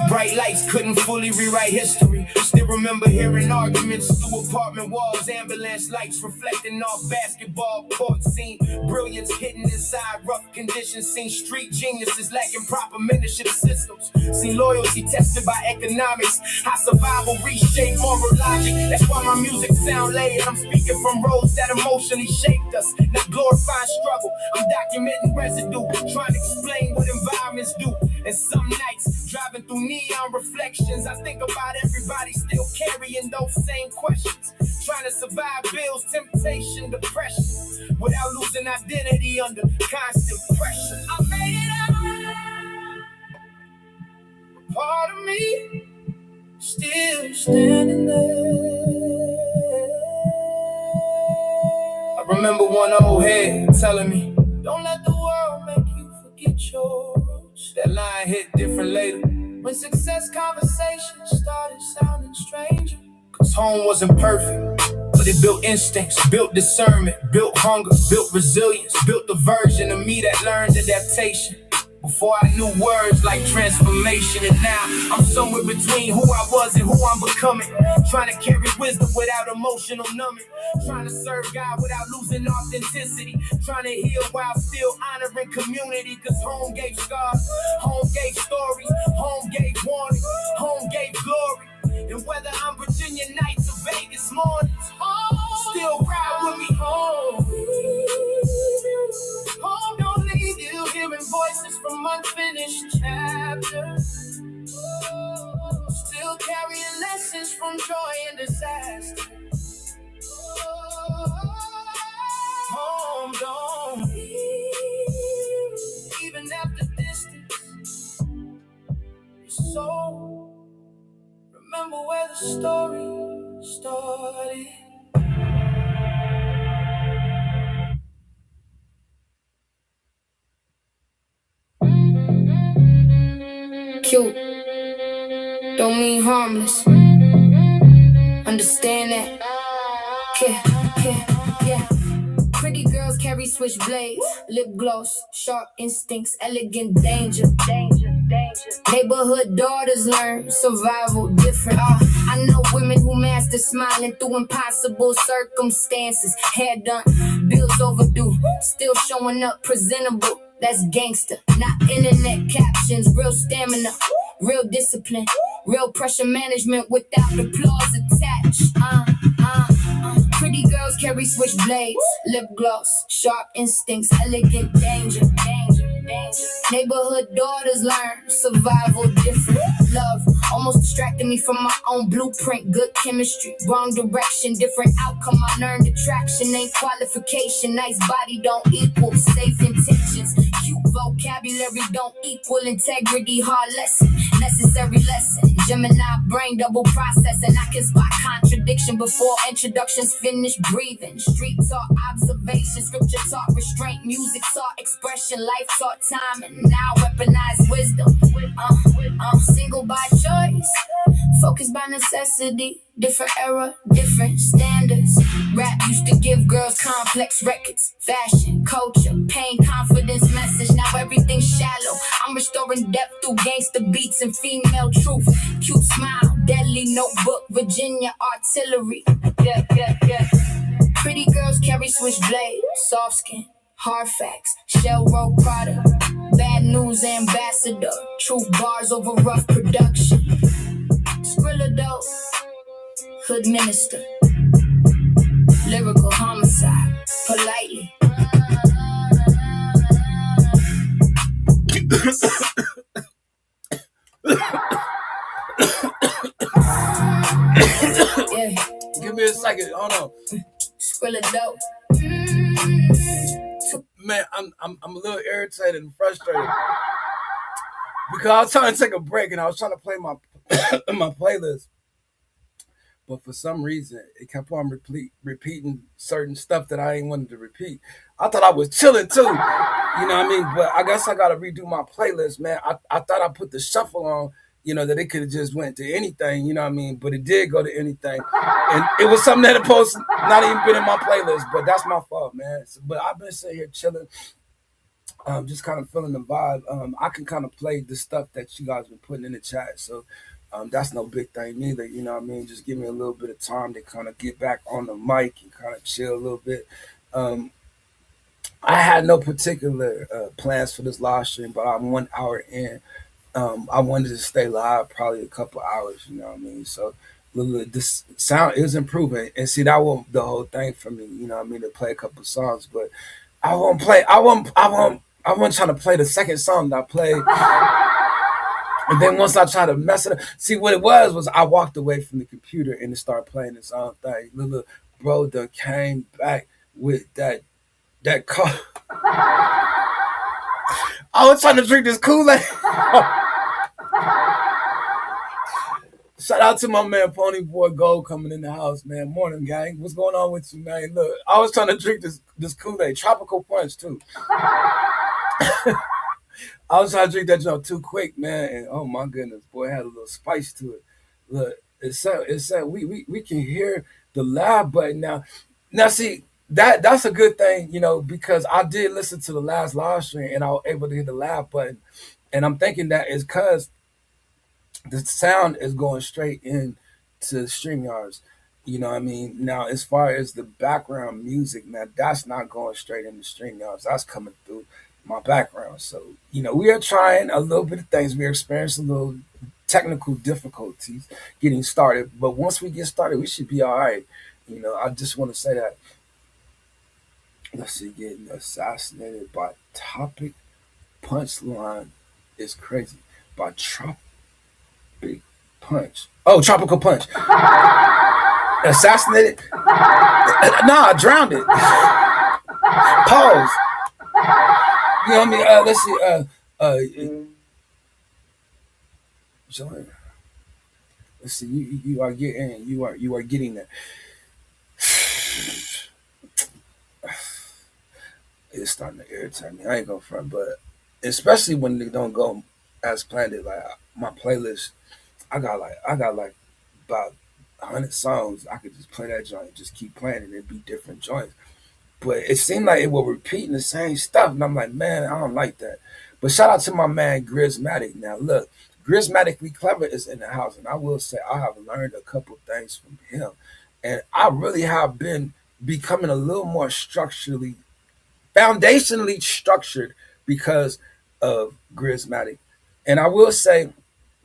Bright lights couldn't fully rewrite history. Still remember hearing arguments through apartment walls. Ambulance lights reflecting off basketball court scene. Brilliance hidden inside rough conditions. Seen street geniuses lacking proper mentorship systems. Seen loyalty tested by economics. How survival reshaped moral logic. That's why my music sound layered. I'm speaking from roads that emotionally shaped us. Not glorifying struggle, I'm documenting residue. Trying to explain what environments do. And some nights, driving through neon reflections, I think about everybody still carrying those same questions. Trying to survive bills, temptation, depression, without losing identity under constant pressure. I made it out. Part of me still standing there. I remember one old head telling me, don't let the world make you forget your roots. That line hit different later, when success conversations started sounding stranger. Cause home wasn't perfect, but it built instincts, built discernment, built hunger, built resilience, built the version of me that learned adaptation. Before I knew words like transformation, and now I'm somewhere between who I was and who I'm becoming. Trying to carry wisdom without emotional numbing. Trying to serve God without losing authenticity. Trying to heal while still honoring community. Cause home gave scars, home gave stories, home gave warnings, home gave glory. And whether I'm Virginia nights or Vegas mornings, still ride with me home. Home don't leave you hearing voices from unfinished chapters. Still carrying lessons from joy and disaster. Home don't leave, even after distance. Your soul, remember where the story started. Cute, don't mean harmless. Understand that? Yeah. Pretty girls carry switchblades, lip gloss, sharp instincts, elegant danger. Neighborhood daughters learn survival different. I know women who master smiling through impossible circumstances. Hair done, bills overdue, still showing up presentable. That's gangster, not internet captions. Real stamina, real discipline, real pressure management without applause attached. Pretty girls carry switchblades, lip gloss, sharp instincts, elegant danger. Neighborhood daughters learn survival different. Love almost distracted me from my own blueprint. Good chemistry, wrong direction, different outcome. I learned attraction ain't qualification. Nice body don't equal safe intentions. Cute Vocabulary don't equal integrity. Hard lesson, necessary lesson. Gemini brain double processing. I can spot contradiction before introductions finish breathing. Street talk, observation, scripture taught restraint, music taught expression, life taught time, and now weaponized wisdom. Single by choice, focused by necessity. Different era, different standards. Rap used to give girls complex records. Fashion, culture, pain, confidence, message. Now everything's shallow. I'm restoring depth through gangster beats and female truth. Cute smile, deadly notebook, Virginia artillery. Yeah, yeah, yeah. Pretty girls carry switchblade, soft skin, hard facts, shell roll product. Bad news ambassador, truth bars over rough production. Skrilla dope, hood minister, lyrical homicide, politely. Yeah. Give me a second. Hold on. Skrilla dope. Man, I'm a little irritated and frustrated because I was trying to take a break and I was trying to play my my playlist, but for some reason it kept on repeating certain stuff that I ain't wanted to repeat. I thought I was chilling too, you know what I mean? But I guess I got to redo my playlist, man. I thought I put the shuffle on, that it could have just went to anything, you know what I mean? But it did go to anything, and it was something that supposed not even been in my playlist. But that's my fault, man. But I've been sitting here chilling, just kind of feeling the vibe. I can kind of play the stuff that you guys been putting in the chat, so that's no big thing neither. You know what I mean? Just give me a little bit of time to kind of get back on the mic and kind of chill a little bit. Um, I had no particular plans for this live stream, but I'm 1 hour in. I wanted to stay live probably a couple hours. You know what I mean? So this sound is improving, and see that was the whole thing for me. You know what I mean? To play a couple songs, but I won't play. I wasn't trying to play the second song that I played. And then once I tried to mess it up, see what it was I walked away from the computer and it started playing its own thing. Little bro done came back with that car. I was trying to drink this Kool-Aid. Shout out to my man Pony Boy Gold coming in the house, man. Morning, gang. What's going on with you, man? Look, I was trying to drink this Kool-Aid, tropical punch too. I was trying to drink that junk too quick, man, and oh my goodness, boy, it had a little spice to it. Look, it said we can hear the live button now. Now see that's a good thing, because I did listen to the last live stream and I was able to hear the live button, and I'm thinking that is because the sound is going straight in to StreamYards. You know what I mean? Now, as far as the background music, now that's not going straight into StreamYards. That's coming through my background. So, we are trying a little bit of things. We're experiencing a little technical difficulties getting started. But once we get started, we should be all right. I just want to say that. Let's see, getting assassinated by topic punchline is crazy. By Big Punch. Oh, Tropical Punch. Assassinated? Nah, I drowned it. Pause. You know what I mean? Let's see. Join. Let's see. You are getting that. It's starting to irritate me. I ain't gonna front, but especially when they don't go as planned. Like my playlist, I got like about 100 songs. I could just play that joint, just keep playing, and it'd be different joints. But it seemed like it was repeating the same stuff, and I'm like, man, I don't like that. But shout out to my man Grismatic. Now look, Grismatically Clever is in the house, and I will say I have learned a couple things from him, and I really have been becoming a little more foundationally structured because of Grismatic. And I will say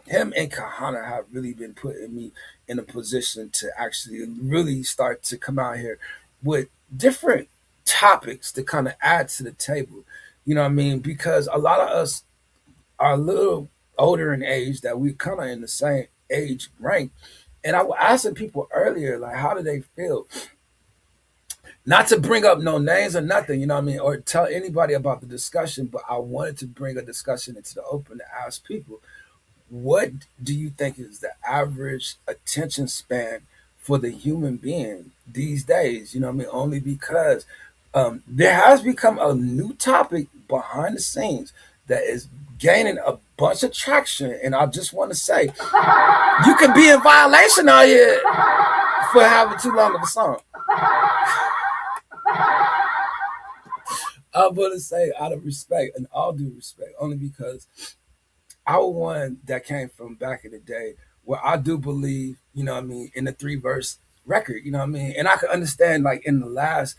him and Kahana have really been putting me in a position to actually really start to come out here with different topics to kind of add to the table. You know what I mean? Because a lot of us are a little older in age that we kind of in the same age rank. And I was asking people earlier, like, how do they feel? Not to bring up no names or nothing, you know what I mean, or tell anybody about the discussion, but I wanted to bring a discussion into the open to ask people, what do you think is the average attention span for the human being these days? You know what I mean? Only because there has become a new topic behind the scenes that is gaining a bunch of traction. And I just want to say, you could be in violation out here for having too long of a song. I'm going to say, out of respect and all due respect, only because our one that came from back in the day, where I do believe, you know what I mean, in the three verse record, you know what I mean? And I can understand, like, in the last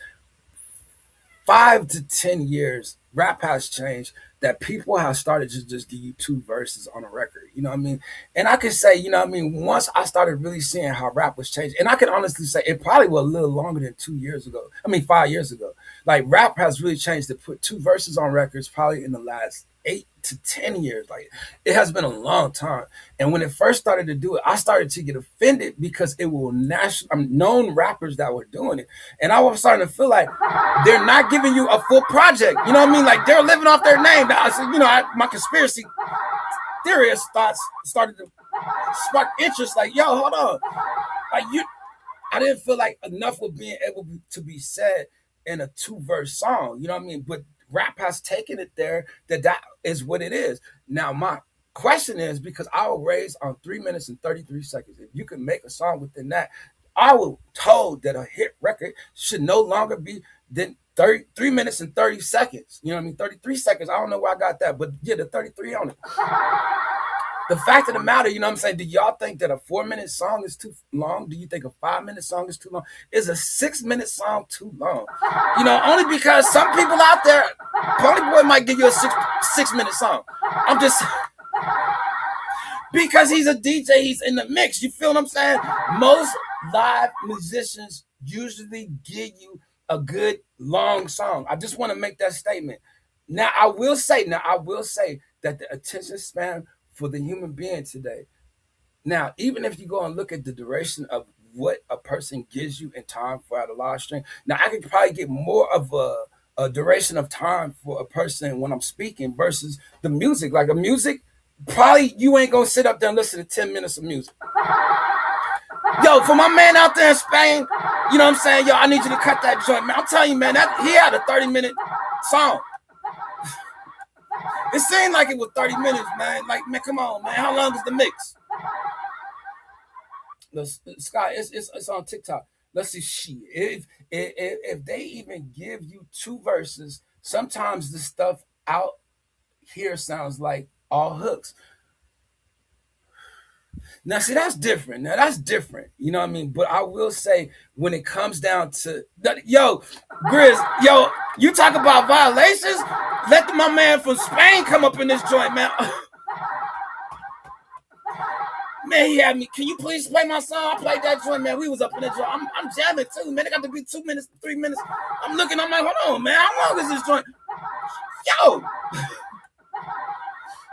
5 to 10 years, rap has changed. That people have started to just give you two verses on a record. You know what I mean? And I can say, you know what I mean, once I started really seeing how rap was changing, and I can honestly say it probably was a little longer than 2 years ago. I mean, 5 years ago. Like rap has really changed to put two verses on records probably in the last 8 to 10 years. Like it has been a long time. And when it first started to do it, I started to get offended because it will known rappers that were doing it. And I was starting to feel like they're not giving you a full project. You know what I mean? Like they're living off their name. I said, my conspiracy theorist thoughts started to spark interest. Like, yo, hold on. Like I didn't feel like enough was being able to be said in a two-verse song. You know what I mean? But rap has taken it there that is what it is. Now my question is, because I was raised on 3 minutes and 33 seconds. If you can make a song within that, I was told that a hit record should no longer be than 3 minutes and 30 seconds. You know what I mean? 33 seconds. I don't know where I got that, but yeah, the 33 on it. The fact of the matter, you know what I'm saying? Do y'all think that a 4 minute song is too long? Do you think a 5 minute song is too long? Is a 6 minute song too long? You know, only because some people out there, Pony Boy might give you a six minute song. I'm just because he's a DJ, he's in the mix. You feel what I'm saying? Most live musicians usually give you a good long song. I just want to make that statement. Now I will say that the attention span for the human being today. Now, even if you go and look at the duration of what a person gives you in time for a live stream, now I could probably get more of a duration of time for a person when I'm speaking versus the music. Like a music, probably you ain't gonna sit up there and listen to 10 minutes of music. Yo, for my man out there in Spain, you know what I'm saying? Yo, I need you to cut that joint, man. I'm telling you, man, that he had a 30-minute song. It seemed like it was 30 minutes, man. Like, man, come on, man. How long is the mix? Scott, it's on TikTok. Let's see, if they even give you two verses, sometimes the stuff out here sounds like all hooks. Now, see, that's different. Now, that's different. You know what I mean? But I will say, when it comes down to, yo, Grizz, yo, you talk about violations? Let my man from Spain come up in this joint, man. Man, he had me. Can you please play my song? I played that joint, man. We was up in that joint. I'm jamming too, man. It got to be 2 minutes, 3 minutes. I'm looking. I'm like, hold on, man. How long is this joint? Yo.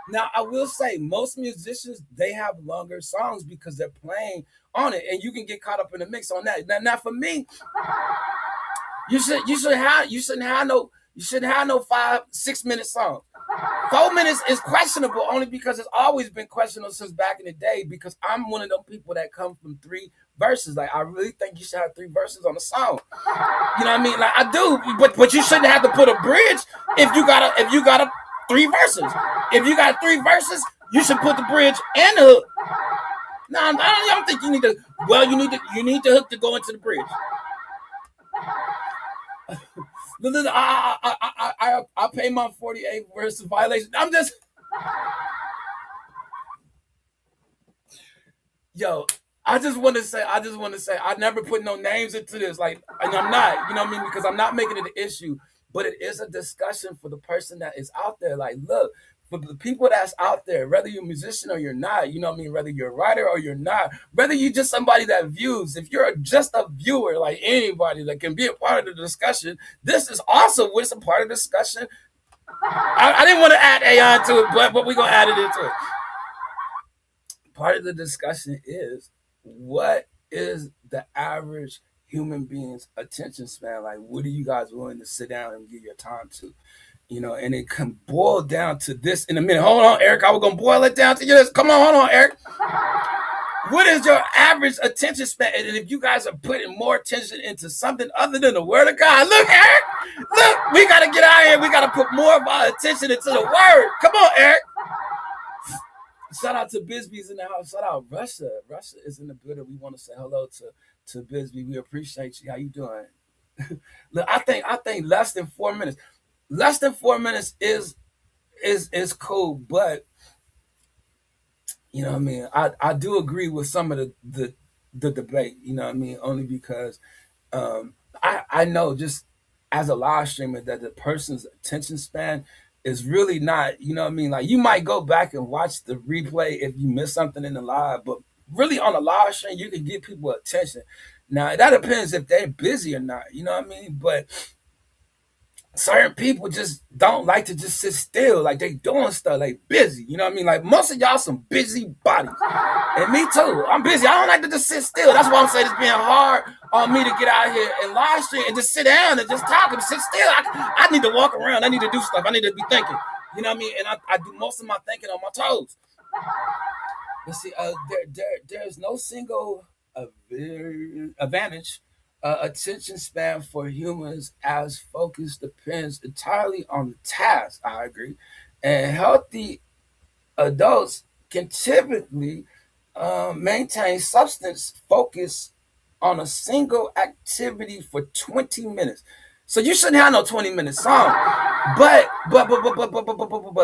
Now, I will say, most musicians, they have longer songs because they're playing on it, and you can get caught up in the mix on that. Now for me, you shouldn't have no 5-6 minute song. 4 minutes is questionable only because it's always been questionable since back in the day, because I'm one of them people that come from three verses. Like I really think you should have three verses on a song. You know what I mean? Like I do, but you shouldn't have to put a bridge if you got a three verses. If you got three verses, you should put the bridge and the hook. No, I don't think you need to. Well, you need the hook to go into the bridge. I pay my 48 versus violation. I'm just, yo. I just want to say, I never put no names into this. Like, and I'm not, you know what I mean? Because I'm not making it an issue, but it is a discussion for the person that is out there. Like, look, for the people that's out there, whether you're a musician or you're not, you know what I mean? Whether you're a writer or you're not, whether you're just somebody that views, if you're just a viewer, like anybody that can be a part of the discussion, this is also what's a part of the discussion. I didn't want to add AI to it, but we're going to add it into it. Part of the discussion is, what is the average human beings' attention span. Like, what are you guys willing to sit down and give your time to? And it can boil down to this in a minute. Hold on, Eric. I was gonna boil it down to this. Come on, hold on, Eric. What is your average attention span? And if you guys are putting more attention into something other than the word of God, look, Eric, look, we gotta get out of here. We gotta put more of our attention into the word. Come on, Eric. Shout out to Bisbee's in the house. Shout out Russia. Russia is in the building. We want to say hello to Bisbee. We appreciate you. How you doing? Look, I think less than 4 minutes is cool, but you know what I mean. I do agree with some of the debate. You know what I mean, only because I know just as a live streamer that the person's attention span is really not. You know what I mean. Like, you might go back and watch the replay if you miss something in the live, but really on a live stream you can get people attention. Now that depends if they're busy or not. You know what I mean, but certain people just don't like to just sit still. Like, they doing stuff, like busy. You know what I mean? Like, most of y'all some busy bodies. And me too. I'm busy. I don't like to just sit still. That's why I'm saying it's being hard on me to get out here and live stream and just sit down and just talk and sit still. I need to walk around. I need to do stuff. I need to be thinking. You know what I mean? And I do most of my thinking on my toes. But see, there's no single advantage. Attention span for humans as focus depends entirely on the task. I agree, and healthy adults can typically maintain substance focus on a single activity for 20 minutes. So you shouldn't have no 20-minute song. But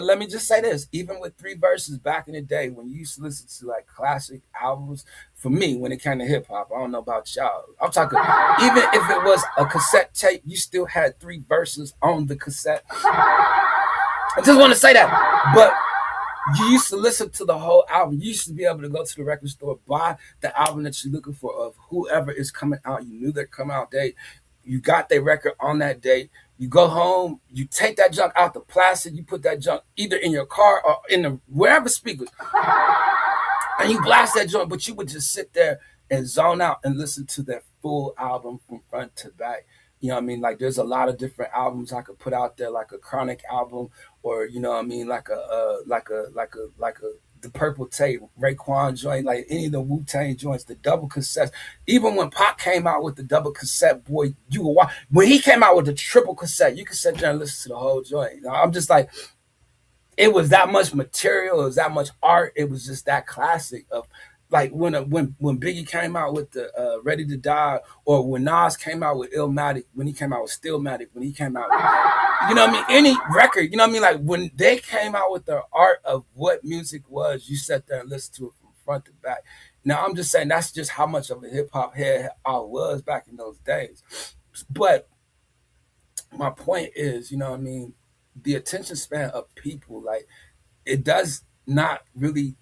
let me just say this. Even with 3 verses back in the day, when you used to listen to like classic albums, for me, when it came to hip hop, I don't know about y'all. I'm talking, even if it was a cassette tape, you still had 3 verses on the cassette. I just want to say that. But you used to listen to the whole album. You used to be able to go to the record store, buy the album that you're looking for of whoever is coming out. You knew they're coming out date. You got their record on that date. You go home, you take that junk out the plastic, you put that junk either in your car or in the wherever speakers, and you blast that joint, but you would just sit there and zone out and listen to that full album from front to back. You know what I mean? Like, there's a lot of different albums I could put out there, like a Chronic album, or you know what I mean, like a the Purple Tape, Raekwon joint, like any of the Wu Tang joints, the double cassettes. Even when Pac came out with the double cassette, boy, you were when he came out with the triple cassette, you could sit there and listen to the whole joint. I'm just like, it was that much material, it was that much art, it was just that classic of like when Biggie came out with the Ready to Die, or when Nas came out with Illmatic, when he came out with Stillmatic, when he came out with, you know what I mean, any record, you know what I mean, like when they came out with the art of what music was, you sat there and listened to it from front to back. Now I'm just saying that's just how much of a hip hop head I was back in those days. But my point is, you know what I mean, the attention span of people, like, it does not really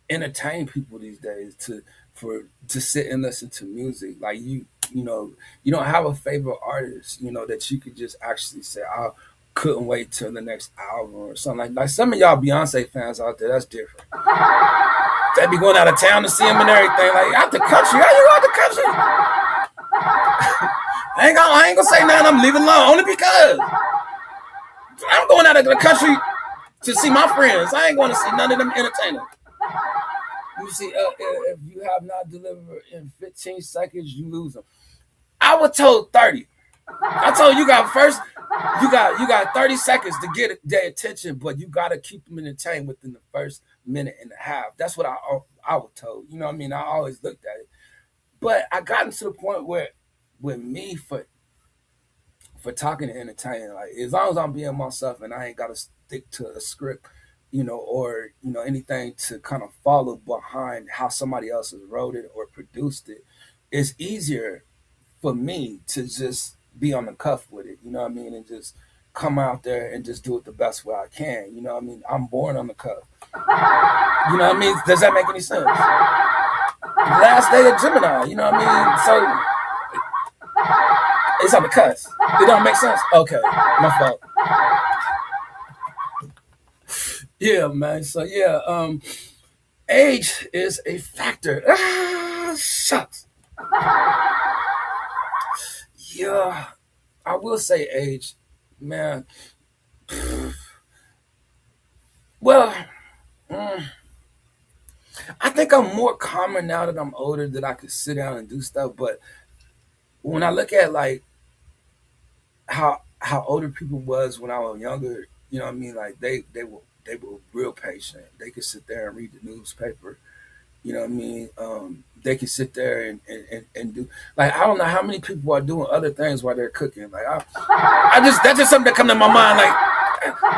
entertain people these days to sit and listen to music. Like, you don't have a favorite artist, that you could just actually say, I couldn't wait till the next album or something. Like some of y'all Beyonce fans out there, that's different. They be going out of town to see him and everything. Like, out the country, how you out the country? I ain't gonna say nothing. I'm leaving alone only because I'm going out of the country to see my friends. I ain't going to see none of them entertainers. You see, if you have not delivered in 15 seconds, you lose them. I was told 30. I told you got 30 seconds to get their attention, but you got to keep them entertained within the first minute and a half. That's what I was told. You know what I mean? I always looked at it, but I gotten to the point where, with me, for talking and entertaining, like, as long as I'm being myself and I ain't got to stick to a script, or anything to kind of follow behind how somebody else has wrote it or produced it, it's easier for me to just be on the cuff with it, you know what I mean, and just come out there and just do it the best way I can, you know what I mean. I'm born on the cuff, you know what I mean. Does that make any sense? Last day of Gemini, you know what I mean. So it's on the cuss. It don't make sense. Okay, my fault. Yeah, man. So yeah, age is a factor. Shucks. Yeah, I will say age, man. Well, mm, I think I'm more calmer now that I'm older that I could sit down and do stuff. But when I look at like how older people was when I was younger, you know what I mean? Like they were real patient. They could sit there and read the newspaper. You know what I mean? They could sit there and do like I don't know how many people are doing other things while they're cooking. Like I just that's just something that come to my mind. Like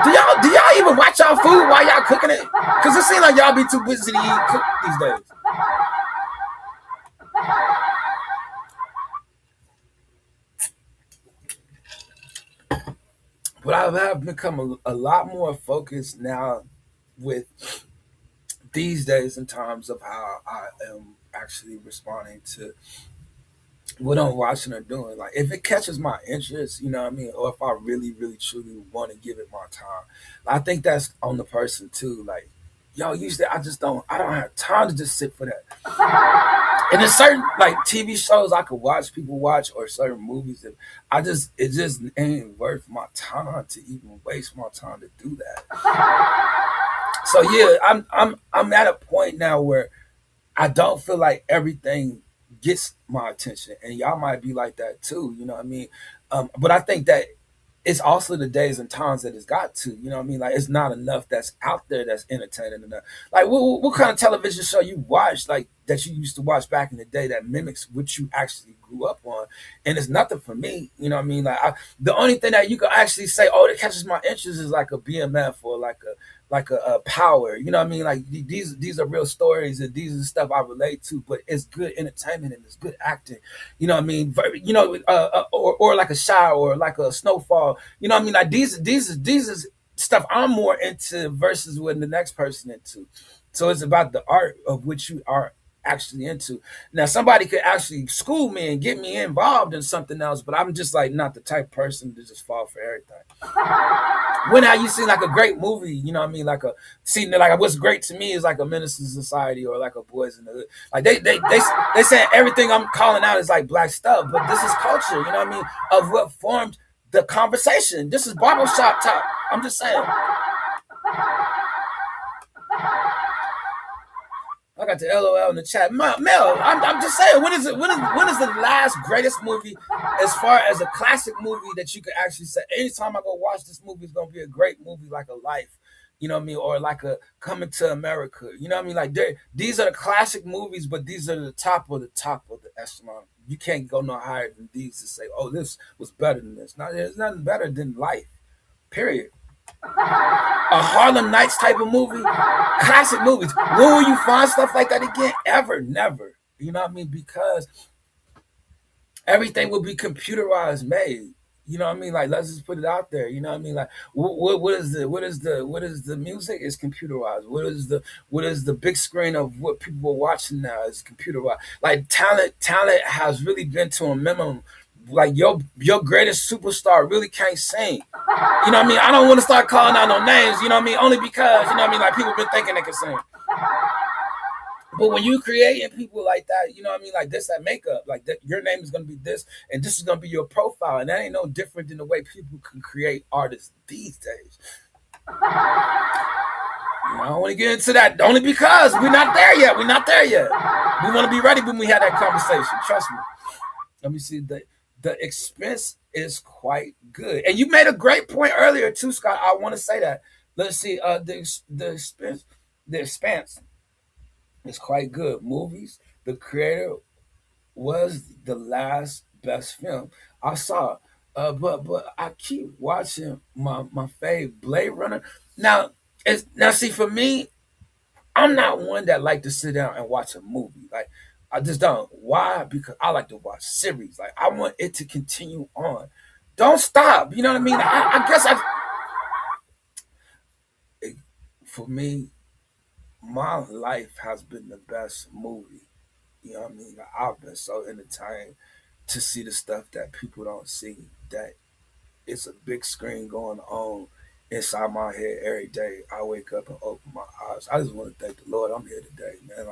do y'all even watch y'all food while y'all cooking it? Because it seems like y'all be too busy to eat cook these days. But I have become a lot more focused now with these days in terms of how I am actually responding to what I'm watching or doing. Like if it catches my interest, you know what I mean, or if I really, really, truly want to give it my time, I think that's on the person too. Like, yo, usually I don't have time to just sit for that. And there's certain like TV shows I could watch, people watch, or certain movies that it just ain't worth my time to even waste my time to do that. So yeah, I'm at a point now where I don't feel like everything gets my attention, and y'all might be like that too. You know what I mean? But I think that it's also the days and times that it's got to. You know what I mean? Like it's not enough that's out there that's entertaining enough. Like what kind of television show you watch like that you used to watch back in the day that mimics what you actually grew up on? And it's nothing for me. You know what I mean? Like the only thing that you can actually say, oh, that catches my interest is like a BMF or like a power. You know what I mean? Like these are real stories and these are stuff I relate to. But it's good entertainment and it's good acting. You know what I mean? Or like a shower or like a snowfall. You know what I mean? Like these is stuff I'm more into versus what the next person into. So it's about the art of which you are actually into. Now somebody could actually school me and get me involved in something else, but I'm just like not the type person to just fall for everything. When have you seen like a great movie? You know what I mean? Like a scene that like what's great to me is like a Minister Society or like a Boys in the Hood. Like they saying everything I'm calling out is like black stuff, but this is culture. You know what I mean? Of what formed the conversation. This is barbershop talk. I'm just saying. I got the LOL in the chat. Mel, I'm just saying. When is the last greatest movie as far as a classic movie that you could actually say? Anytime I go watch this movie, it's gonna be a great movie like a Life. You know what I mean, or like a Coming to America. You know what I mean, like these are the classic movies, but these are the top of the echelon. You can't go no higher than these to say, oh, this was better than this. No, there's nothing better than Life. Period. A Harlem Nights type of movie, classic movies. When will you find stuff like that again? Ever, never. You know what I mean? Because everything will be computerized made. You know what I mean? Like let's just put it out there. You know what I mean? Like what is the music is computerized. What is the big screen of what people are watching now is computerized. Like talent has really been to a minimum. Like your greatest superstar really can't sing. You know what I mean? I don't want to start calling out no names, you know what I mean? Only because, you know what I mean, like people been thinking they can sing. But when you creating people like that, you know what I mean, like this that makeup, like that your name is gonna be this and this is gonna be your profile. And that ain't no different than the way people can create artists these days. I don't want to get into that only because we're not there yet. We're not there yet. We want to be ready when we have that conversation. Trust me. Let me see the expense is quite good. And you made a great point earlier too, Scott. I want to say that. Let's see. The expense is quite good. Movies. The creator was the last best film I saw. But I keep watching my fave Blade Runner. Now now see for me, I'm not one that like to sit down and watch a movie. Like I just don't. Why? Because I like to watch series. Like I want it to continue on. Don't stop. You know what I mean? I guess for me, my life has been the best movie. You know what I mean? Like, I've been so entertained to see the stuff that people don't see. That it's a big screen going on inside my head every day. I wake up and open my eyes. I just want to thank the Lord I'm here today, man.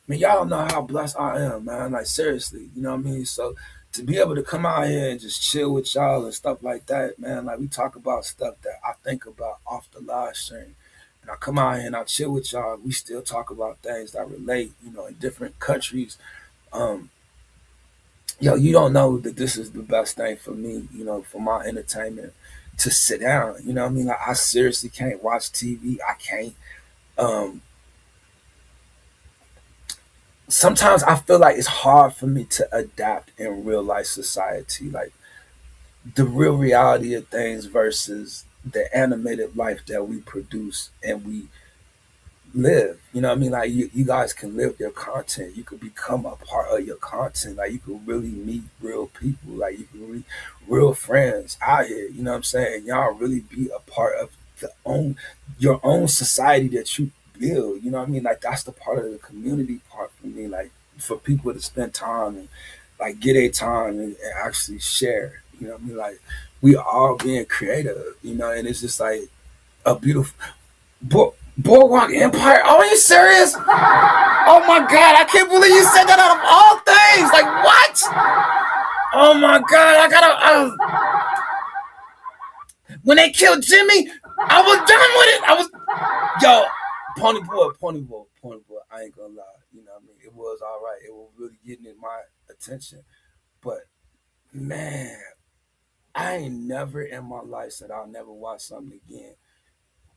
mean, y'all don't know how blessed I am, man. Like seriously, you know what I mean? So to be able to come out here and just chill with y'all and stuff like that, man, like we talk about stuff that I think about off the live stream. And I come out here and I chill with y'all. We still talk about things that relate, in different countries. Um, you don't know that this is the best thing for me, for my entertainment to sit down. You know what I mean? Like I seriously can't watch TV. I can't. Um, Sometimes I feel like it's hard for me to adapt in real life society, like the real reality of things versus the animated life that we produce and we live. You know what I mean? Like you guys can live your content. You could become a part of your content. Like you could really meet real people. Like you can meet real friends out here. You know what I'm saying? Y'all really be a part of your own society that you build. You know what I mean? Like that's the part of the community part for me. Like for people to spend time and like get a time and actually share. You know what I mean? Like we all being creative. And it's just like a beautiful Boardwalk Empire. Oh, are you serious? Oh my god, I can't believe you said that out of all things. Like what? Oh my god, I gotta. When they killed Jimmy, I was done with it. I was yo, Pony Boy. I ain't gonna lie. You know what I mean? It was all right. It was really getting in my attention. But man, I ain't never in my life said I'll never watch something again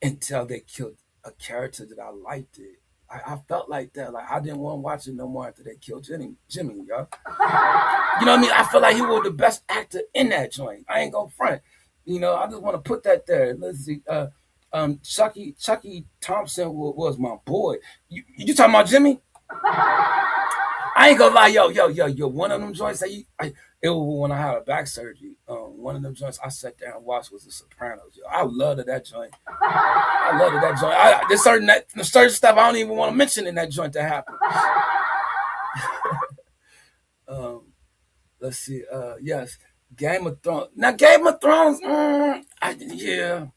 until they killed a character that I liked it. I felt like that. Like I didn't want to watch it no more after they killed Jimmy, yo. You know what I mean? I feel like he was the best actor in that joint. I ain't gonna front. I just want to put that there. Let's see. Chucky Thompson was my boy. You talking about Jimmy? I ain't gonna lie, yo. One of them joints it was when I had a back surgery. One of them joints I sat there and watched was The Sopranos. Yo, I loved that joint. I loved that joint. There's certain stuff I don't even want to mention in that joint that happened. um, let's see. Yes, Game of Thrones. Now Game of Thrones. Yeah.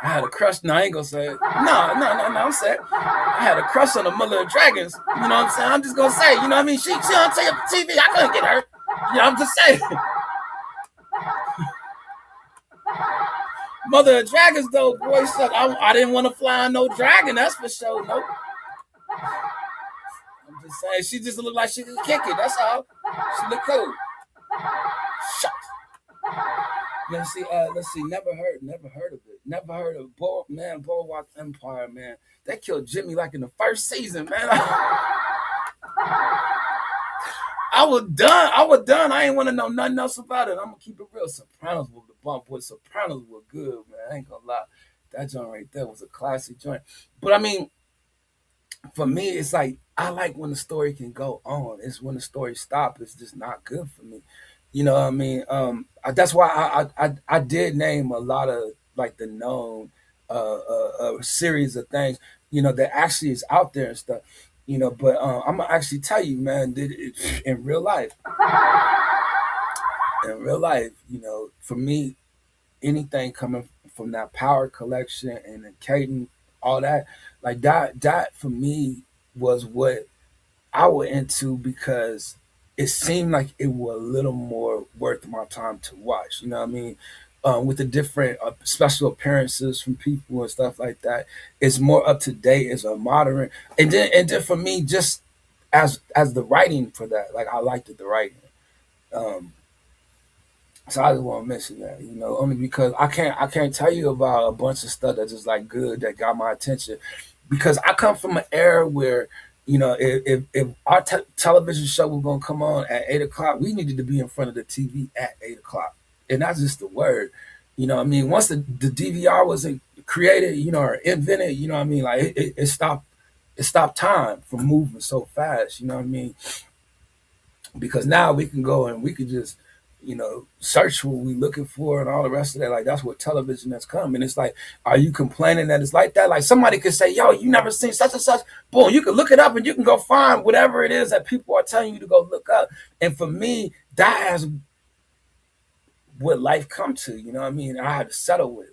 I had a crush. No, I ain't gonna say it. No. I'm saying I had a crush on the Mother of Dragons. You know what I'm saying? I'm just gonna say. You know what I mean? She on TV. I couldn't get her. I'm just saying. Mother of Dragons though, boy, suck. I didn't want to fly on no dragon. That's for sure. Nope. I'm just saying. She just looked like she could kick it. That's all. She looked cool. Shucks. Let's see. Never heard of it. Never heard of Boardwalk Empire, man. They killed Jimmy like in the first season, man. I was done. I ain't want to know nothing else about it. I'm gonna keep it real. Sopranos were the bump. Boy, Sopranos were good, man. I ain't gonna lie. That joint right there was a classic joint. But I mean, for me, it's like I like when the story can go on. It's when the story stops. It's just not good for me. You know what I mean? That's why I did name a lot of like the known series of things. That actually is out there and stuff. But I'm gonna actually tell you, man, that in real life, for me, anything coming from that Power Collection and the Caden, all that, like that for me was what I went into because it seemed like it was a little more worth my time to watch. You know what I mean? With the different special appearances from people and stuff like that, it's more up to date. It's a modern, and then for me, just as the writing for that, like I liked the writing. Um, so I just want to mention that, only because I can't tell you about a bunch of stuff that's just like good that got my attention, because I come from an era where if our television show was gonna come on at 8 o'clock, we needed to be in front of the TV at 8 o'clock, and that's just the word. I mean, once the DVR was created, or invented, you know what I mean, like it stopped time from moving so fast. You know what I mean? Because now we can go and we can just search what we're looking for and all the rest of that. Like that's what television has come. And it's like, are you complaining that it's like that? Like somebody could say, yo, you never seen such and such. Boom, you can look it up and you can go find whatever it is that people are telling you to go look up. And for me, that has what life come to. You know what I mean? I had to settle with,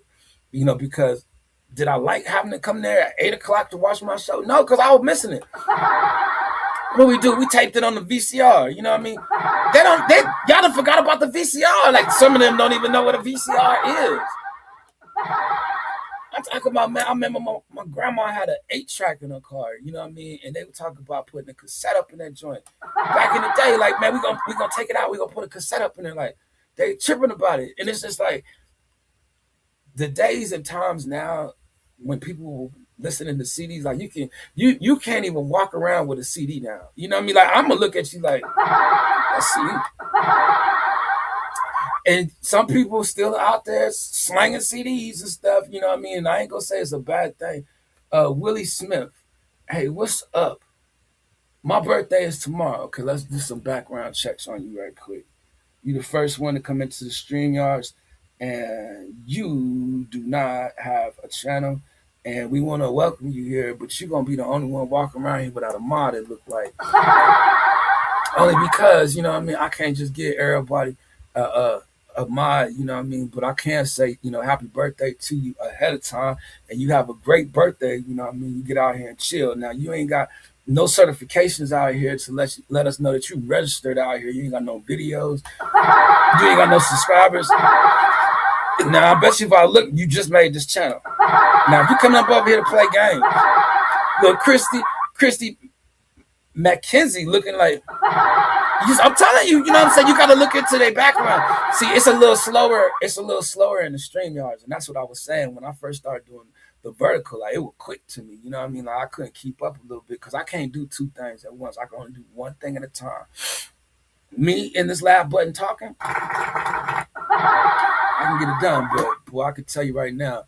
because Did I like having to come there at 8 o'clock to watch my show? No, because I was missing it. What we do? We taped it on the VCR. You know what I mean? Y'all done forgot about the VCR. Like some of them don't even know what a VCR is. I'm talking about, man. I remember my grandma had an 8 track in her car. You know what I mean? And they would talk about putting a cassette up in that joint. Back in the day, like, man, we gonna take it out. We gonna put a cassette up in there. Like they tripping about it, and it's just like the days and times now when people listening to CDs, like you can't even walk around with a CD now. You know what I mean? Like I'm gonna look at you like, let's see. And some people still out there slanging CDs and stuff. You know what I mean? And I ain't gonna say it's a bad thing. Willie Smith, hey, what's up? My birthday is tomorrow. Okay, let's do some background checks on you right quick. You the first one to come into the stream yards, and you do not have a channel. And we want to welcome you here, but you're gonna be the only one walking around here without a mod. It look like only because you know what I mean. I can't just get everybody a mod, you know what I mean. But I can say happy birthday to you ahead of time, and you have a great birthday. You know what I mean. You get out here and chill. Now you ain't got no certifications out here to let us know that you registered out here. You ain't got no videos. You ain't got no subscribers. Now I bet you if I look, you just made this channel. Now if you coming up over here to play games, look, Christy McKenzie looking like. I'm telling you, you know what I'm saying. You got to look into their background. See, it's a little slower. It's a little slower in the stream yards, and that's what I was saying when I first started doing the vertical. Like it was quick to me, you know what I mean. Like I couldn't keep up a little bit because I can't do two things at once. I can only do one thing at a time. Me in this lab button talking, I can get it done. But boy, I can tell you right now,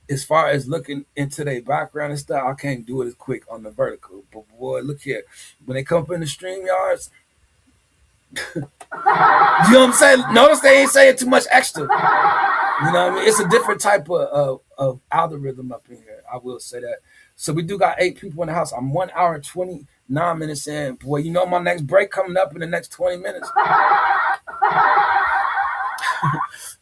as far as looking into their background and stuff, I can't do it as quick on the vertical. But boy, look here, when they come up in the stream yards. You know what I'm saying? Notice they ain't saying too much extra. You know what I mean? It's a different type of algorithm up in here. I will say that. So we do got 8 people in the house. I'm 1 hour and 29 minutes in. Boy, you know my next break coming up in the next 20 minutes.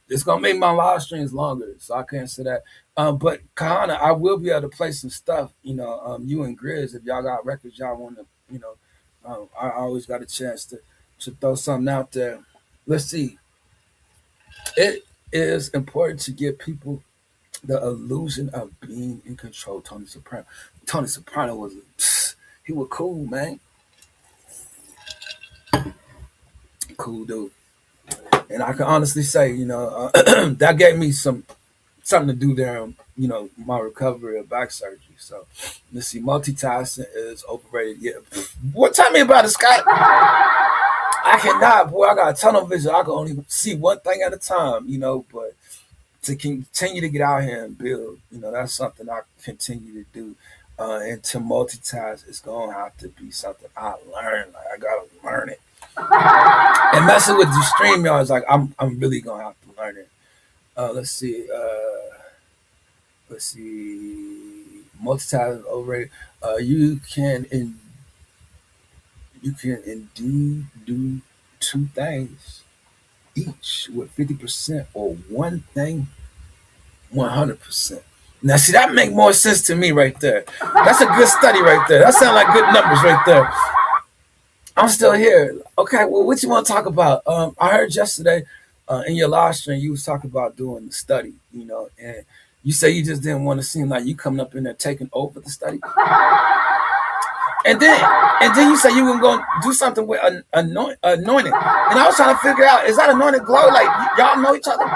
It's gonna make my live streams longer, so I can't say that. But Kahana, I will be able to play some stuff. You and Grizz, if y'all got records y'all want to, I always got a chance to throw something out there. Let's see. It is important to give people the illusion of being in control. Tony Soprano. Tony Soprano he was cool, man. Cool dude. And I can honestly say, that gave me something to do there. My recovery of back surgery. So let's see. Multitasking is overrated. Yeah. What? Tell me about it, Scott. I cannot, boy. I got tunnel vision. I can only see one thing at a time, but to continue to get out here and build, that's something I continue to do. And to multitask, it's going to have to be something I learn. Like, I got to learn it. And messing with the stream yards, like, I'm really going to have to learn it. Let's see. Multitasking overrated. You can indeed do two things each with 50% or one thing 100%. Now, see, that make more sense to me right there. That's a good study right there. That sounds like good numbers right there. I'm still here. Okay, well, what you want to talk about? I heard yesterday in your live stream you was talking about doing the study, and you say you just didn't want to seem like you coming up in there taking over the study. And then you say you were going to do something with anointing. And I was trying to figure out, is that anointed glow? Like, y'all know each other?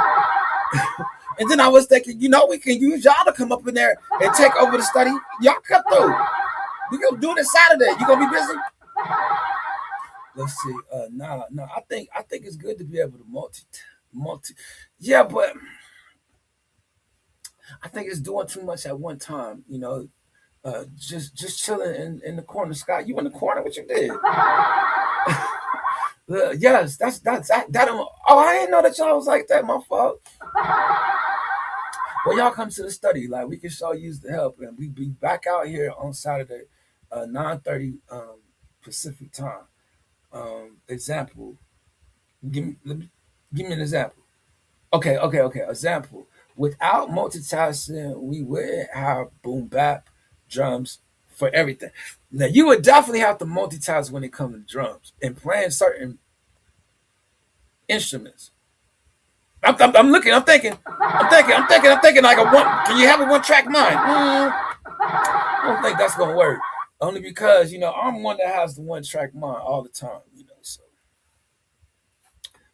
And then I was thinking, we can use y'all to come up in there and take over the study. Y'all cut through. We gonna do it this Saturday. You gonna be busy? Let's see. No. I think it's good to be able to multi. Yeah, but I think it's doing too much at one time. Just chilling in the corner. Scott, you in the corner? What you did? Yes, that's that. Oh, I didn't know that y'all was like that. My fault. Well, y'all come to the study. Like we can show use the help, and we be back out here on Saturday, 9:30 Pacific time. Example. Give me an example. Okay. Example. Without multitasking, we wouldn't have boom bap drums for everything. Now you would definitely have to multitask when it comes to drums and playing certain instruments. I'm looking. I'm thinking like a one. Can you have a one track mind? I don't think that's gonna work. Only because I'm one that has the one track mind all the time. So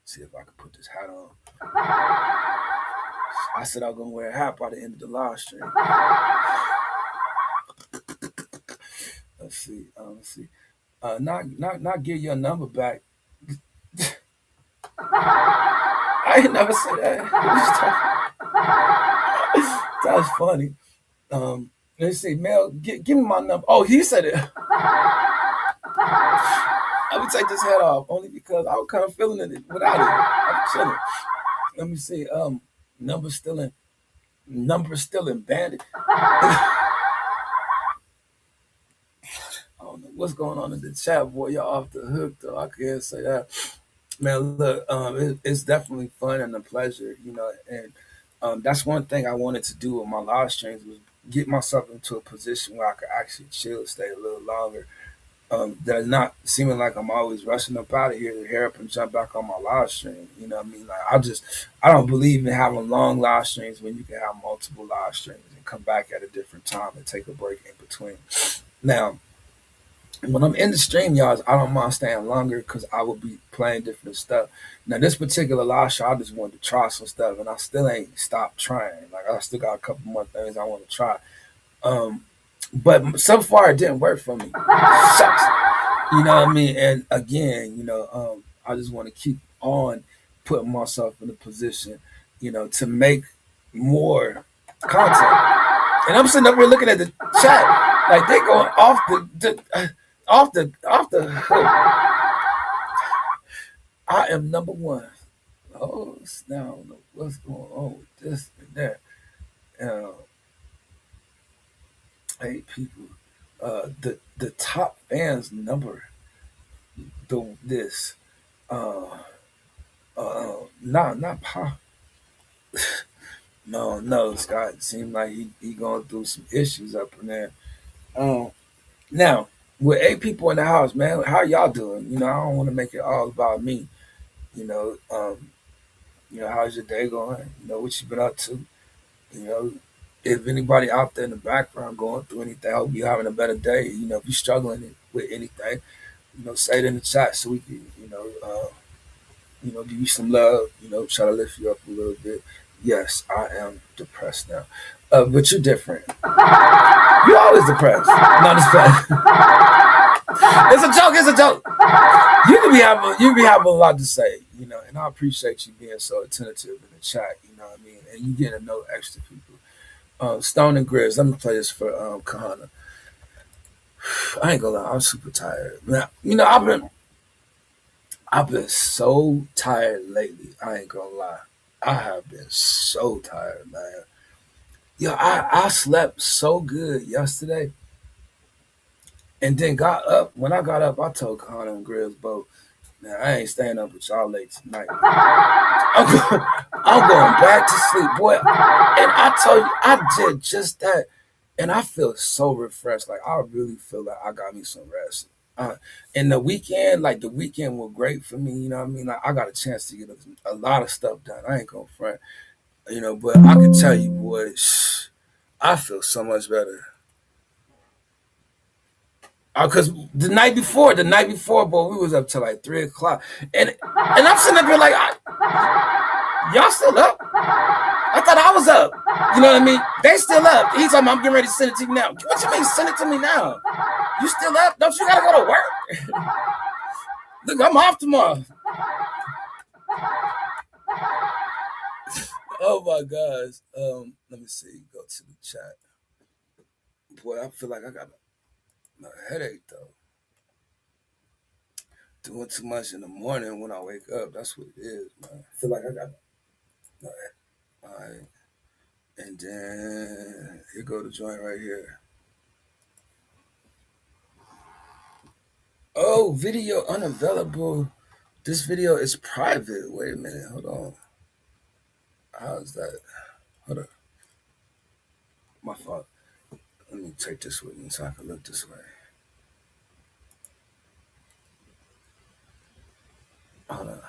see if I can put this hat on. I said I was gonna wear a hat by the end of the live stream. Let's see. Let's see. Not give your number back. I ain't never said that. That's funny. Let's see, Mel, give me my number. Oh, he said it. I would take this head off only because I was kind of feeling it without it. I'm chilling. Let me see. Number still in number still in bandit. I don't know what's going on in the chat, boy. Y'all off the hook though. I can't say that. Man, look, it's definitely fun and a pleasure, and that's one thing I wanted to do with my live streams was get myself into a position where I could actually chill, stay a little longer. That's not seeming like I'm always rushing up out of here to hurry up and jump back on my live stream. You know what I mean? Like I don't believe in having long live streams when you can have multiple live streams and come back at a different time and take a break in between. Now, when I'm in the stream, y'all, I don't mind staying longer because I will be playing different stuff. Now, this particular live show, I just wanted to try some stuff, and I still ain't stopped trying. Like I still got a couple more things I want to try. Um, but so far, it didn't work for me. Shucks. You know what I mean? And again, I just want to keep on putting myself in a position, to make more content. And I'm sitting up here looking at the chat, like they going off the hook. I am number one. Oh, now I don't know what's going on with this and that. Uh, 8 people. The top fans number this. Uh, not pop. No, Scott. It seemed like he going through some issues up in there. Um, Now, with 8 people in the house, man, how y'all doing? I don't want to make it all about me. You know, um, how's your day going? What you been up to? You know, if anybody out there in the background going through anything, I hope you having a better day. If you're struggling with anything, say it in the chat so we can, give you some love. Try to lift you up a little bit. Yes, I am depressed now, but you're different. You're always depressed. Not as It's a joke. It's a joke. You be having a lot to say, and I appreciate you being so attentive in the chat. You know what I mean, and you getting to know extra people. Stone and Grizz. Let me play this for Kahana. I ain't gonna lie, I'm super tired. Now, I've been so tired lately. I ain't gonna lie. I have been so tired, man. Yo, I slept so good yesterday, and then got up. When I got up, I told Connor and Grizz both, man, I ain't staying up with y'all late tonight. I'm going back to sleep, boy. And I told you, I did just that. And I feel so refreshed. Like, I really feel like I got me some rest. And the weekend was great for me. You know what I mean? Like, I got a chance to get a lot of stuff done. I ain't going to front. But I can tell you, boy, I feel so much better. Because the night before, boy, we was up till like 3 o'clock, and I'm sitting up here like, y'all still up? I thought I was up. You know what I mean? They still up. He's like, I'm getting ready to send it to you now. What you mean, send it to me now? You still up? Don't you gotta go to work? Look, I'm off tomorrow. Oh my gosh. Let me see. Go to the chat. Boy, I feel like I got a headache though. Doing too much in the morning when I wake up. That's what it is, man. I feel like I got. All right. And then here go the joint right here. Oh, video unavailable. This video is private. Wait a minute. Hold on. How's that? Hold up. My fault. Let me take this with me so I can look this way. Hold up.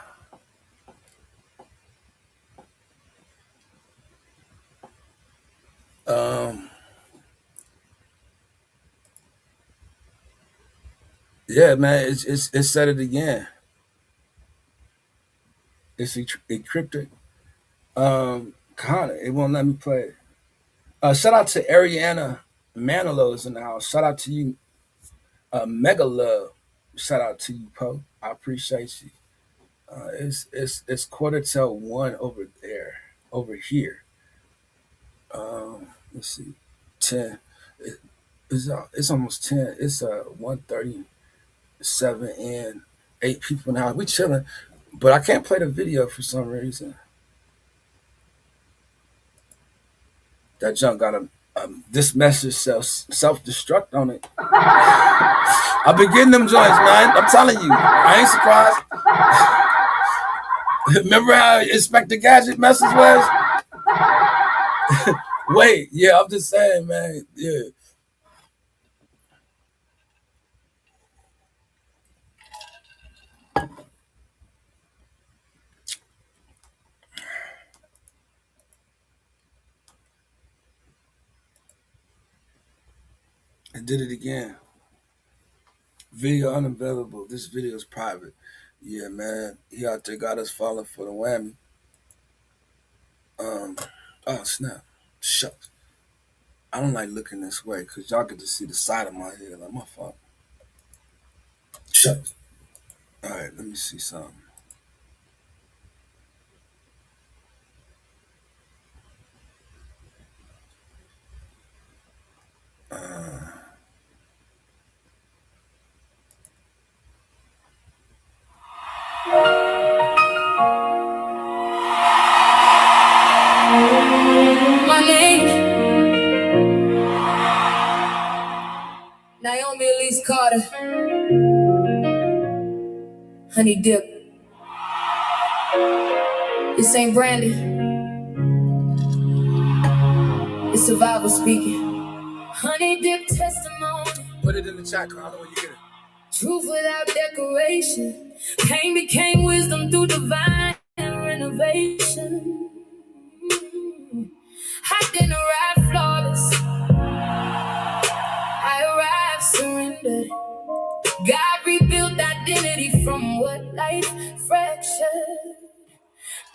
Yeah, man, it said it again. It's encrypted. Connor, it won't let me play it. Shout out to Ariana Manilow in the house. Shout out to you, Mega Love. Shout out to you, Poe. I appreciate you. It's quarter till one over there, over here. Let's see, 10. It, it's almost 10. It's 1:37 and 8 people now. We chilling, but I can't play the video for some reason. That junk got this message self destruct on it. I've been getting them joints, man. I'm telling you, I ain't surprised. Remember how Inspector Gadget message was? Wait, yeah, I'm just saying, man. Yeah. I did it again. Video unavailable. This video is private. Yeah, man. He out there got us falling for the whammy. Um, oh snap. Shucks. I don't like looking this way because y'all get to see the side of my head. Like my fault. Shucks. All right, let me see something. Uh, My name, Naomi Elise Carter, Honey Dip. This ain't Brandon, it's survival speaking. Honey Dip testimony. Put it in the chat, Carla, when you get it. Truth without decoration. Pain became wisdom through divine renovation. I didn't arrive flawless. I arrived surrendered. God rebuilt identity from what life fractured.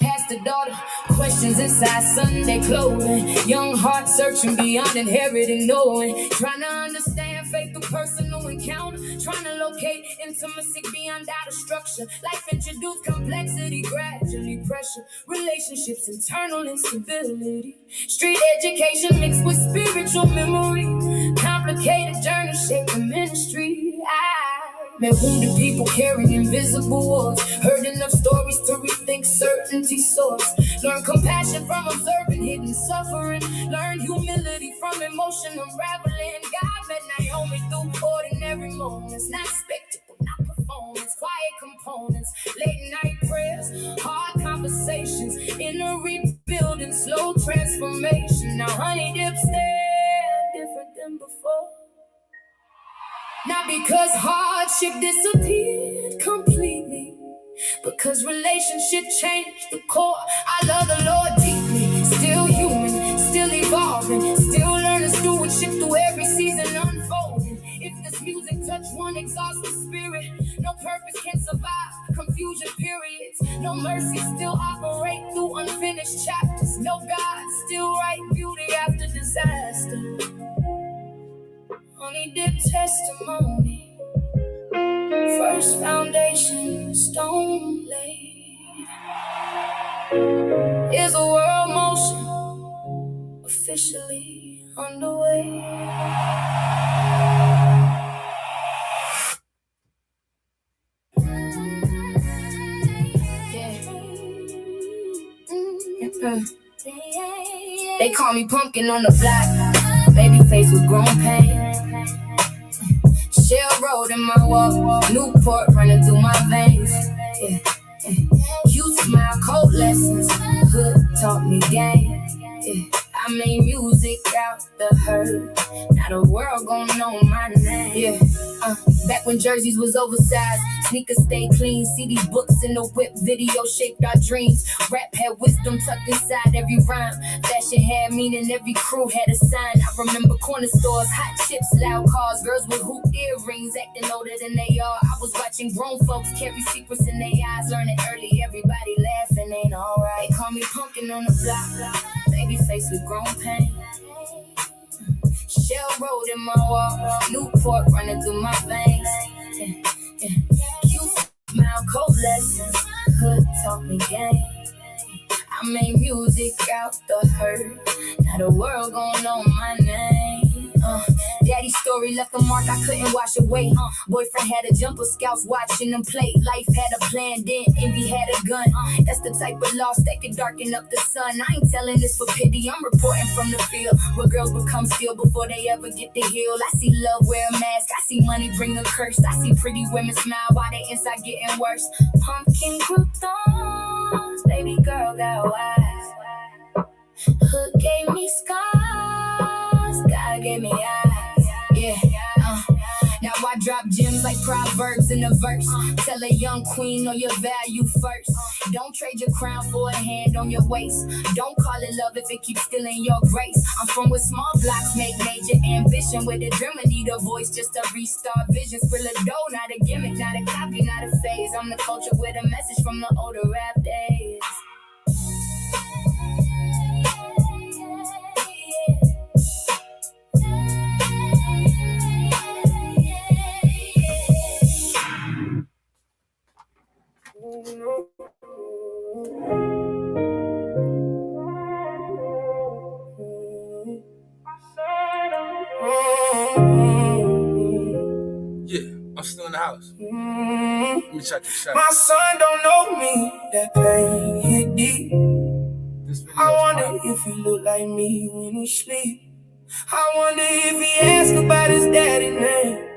Pastor daughter, questions inside Sunday clothing. Young heart searching beyond inherited knowing. Trying to understand faith through personal encounter. Trying to locate intimacy beyond outer structure. Life introduced complexity, gradually pressure. Relationships, internal instability. Street education mixed with spiritual memory. Complicated journey shaping ministry. I met wounded people carrying invisible wars. Heard enough stories to rethink certainty source. Learn compassion from observing hidden suffering. Learn humility from emotion unraveling. God met Naomi through ordinary moments. Not spectacle, not performance. Quiet components. Late night prayers. Hard conversations. Inner rebuilding. Slow transformation. Now Honey Dip stand different than before. Not because hardship disappeared completely, because relationship changed the core. I love the Lord deeply, still human, still evolving, still learning stewardship through every season unfolding. If this music touch one exhausted spirit, no purpose can survive confusion periods. No mercy still operate through unfinished chapters. No God still write beauty after disaster. Honey Dip testimony, first foundation stone laid. Is a world motion officially underway? They call me pumpkin on the block, baby face with grown pain. Shell road in my walk, Newport running through my veins. Yeah. You smile, cold lessons, hood taught me game. Yeah. I made music out the hurt. Now the world gon' know my name. Yeah. Back when jerseys was oversized, sneakers stay clean. CD books in the whip, video shaped our dreams. Rap had wisdom tucked inside every rhyme. Fashion had meaning, every crew had a sign. I remember corner stores, hot chips, loud cars, girls with hoop earrings, acting older than they are. I was watching grown folks carry secrets in their eyes, learning early, everybody laughing ain't alright. They call me pumpkin on the block, baby face with grown pain. Shell road in my wall, Newport running through my veins. Cute smile, cold lessons, hood taught me game. I made music out the hurt. Now the world gon' know my name. Daddy's story left a mark I couldn't wash away. Boyfriend had a jumper, scouts watching them play. Life had a plan, then envy had a gun. That's the type of loss that could darken up the sun. I ain't telling this for pity, I'm reporting from the field where girls become steel before they ever get the heal. I see love wear a mask, I see money bring a curse. I see pretty women smile while they inside getting worse. Pumpkin grew thorns, baby girl got wise. Hood gave me scars, God gave me eyes. Yeah, now I drop gems like proverbs in a verse. Tell a young queen know your value first. Don't trade your crown for a hand on your waist. Don't call it love if it keeps stealing your grace. I'm from where small blocks make major ambition, where the dreamer need a voice just to restart vision. Spill a dough, not a gimmick, not a copy, not a phase. I'm the culture with a message from the older rap days. I'm still in the house. Let me check the shot. My son don't know me, that pain hit deep. I wonder if he look like me when he sleep. I wonder if he ask about his daddy name.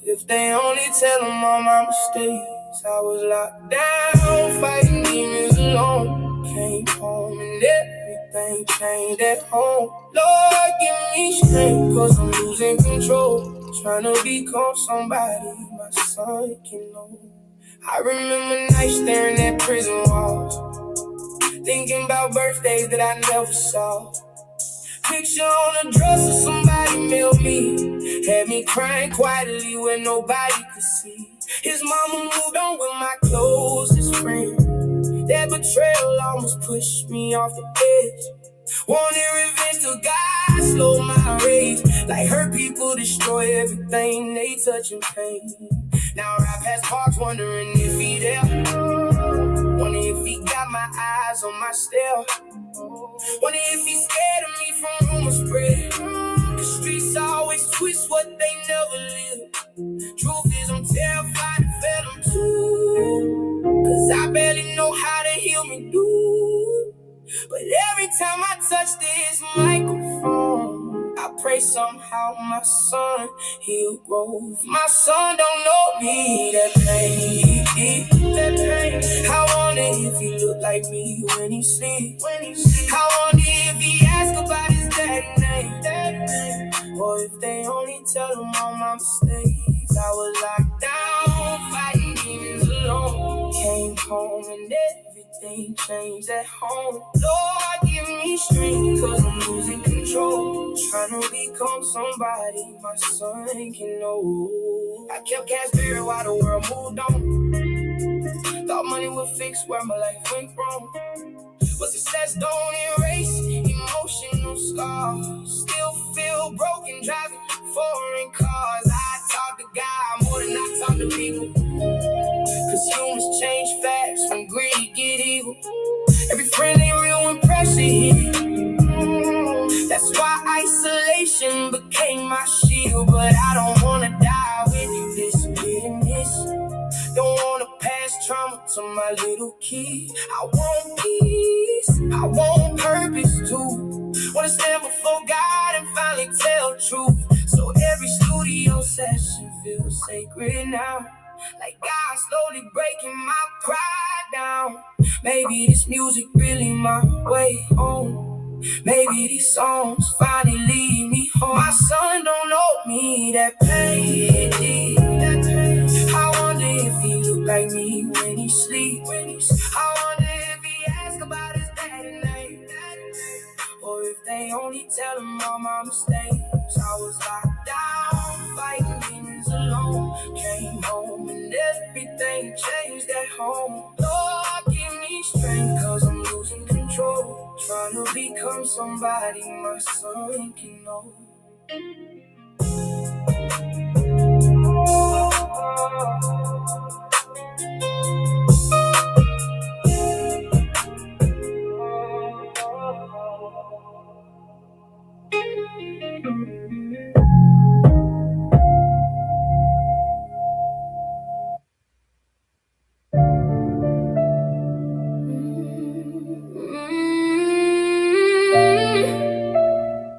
If they only tell him all my mistakes. I was locked down, fighting demons alone. Came home and everything changed at home. Lord, give me strength, cause I'm losing control. Trying to become somebody my son can know. I remember nights staring at prison walls, thinking about birthdays that I never saw. Picture on a dresser somebody mailed me, had me crying quietly where nobody could see. His mama moved on with my closest friend. That betrayal almost pushed me off the edge. Wanted revenge till God slowed my rage. Like hurt people destroy everything they touch in pain. Now I pass parks wondering if he there. Wonder if he got my eyes on my stare. Wonder if he's scared of me from rumors spread. The streets always twist what they never live. Truth is I'm terrified to fail them too. Cause I barely know how to heal me, dude. But every time I touch this microphone, I pray somehow my son, he'll grow. My son don't know me, that pain, that pain. I wonder if he look like me when he sleep. I wonder if he ask about his daddy name. Or if they only tell him all my mistakes. I was locked down, fighting demons alone. Came home and everything changed at home. Lord, give me strength, cause I'm losing control. Trying to become somebody my son can know. I kept cash buried while the world moved on. Thought money would fix where my life went wrong. But success don't erase emotional scars. Still feel broken driving foreign cars. I talk to God more than I talk to people. Cause humans change fast when greed get evil. Every friend ain't real when pressure hit. That's why isolation became my shield. But I don't wanna die with this bitterness. Don't wanna pass trauma to my little kid. I want peace, I want purpose too. Wanna stand before God and finally tell truth. So every studio session feels sacred now. Like God slowly breaking my pride down. Maybe this music really my way home. Maybe these songs finally lead me home. My son don't know me, that pain, that pain. I wonder if he look like me when he sleep. I wonder if he ask about his daddy name, or if they only tell him all my mistakes. I was locked down, fighting demons alone. Came home and everything changed at home. Lord, give me strength, cause I'm losing control. Trying to become somebody my son can know.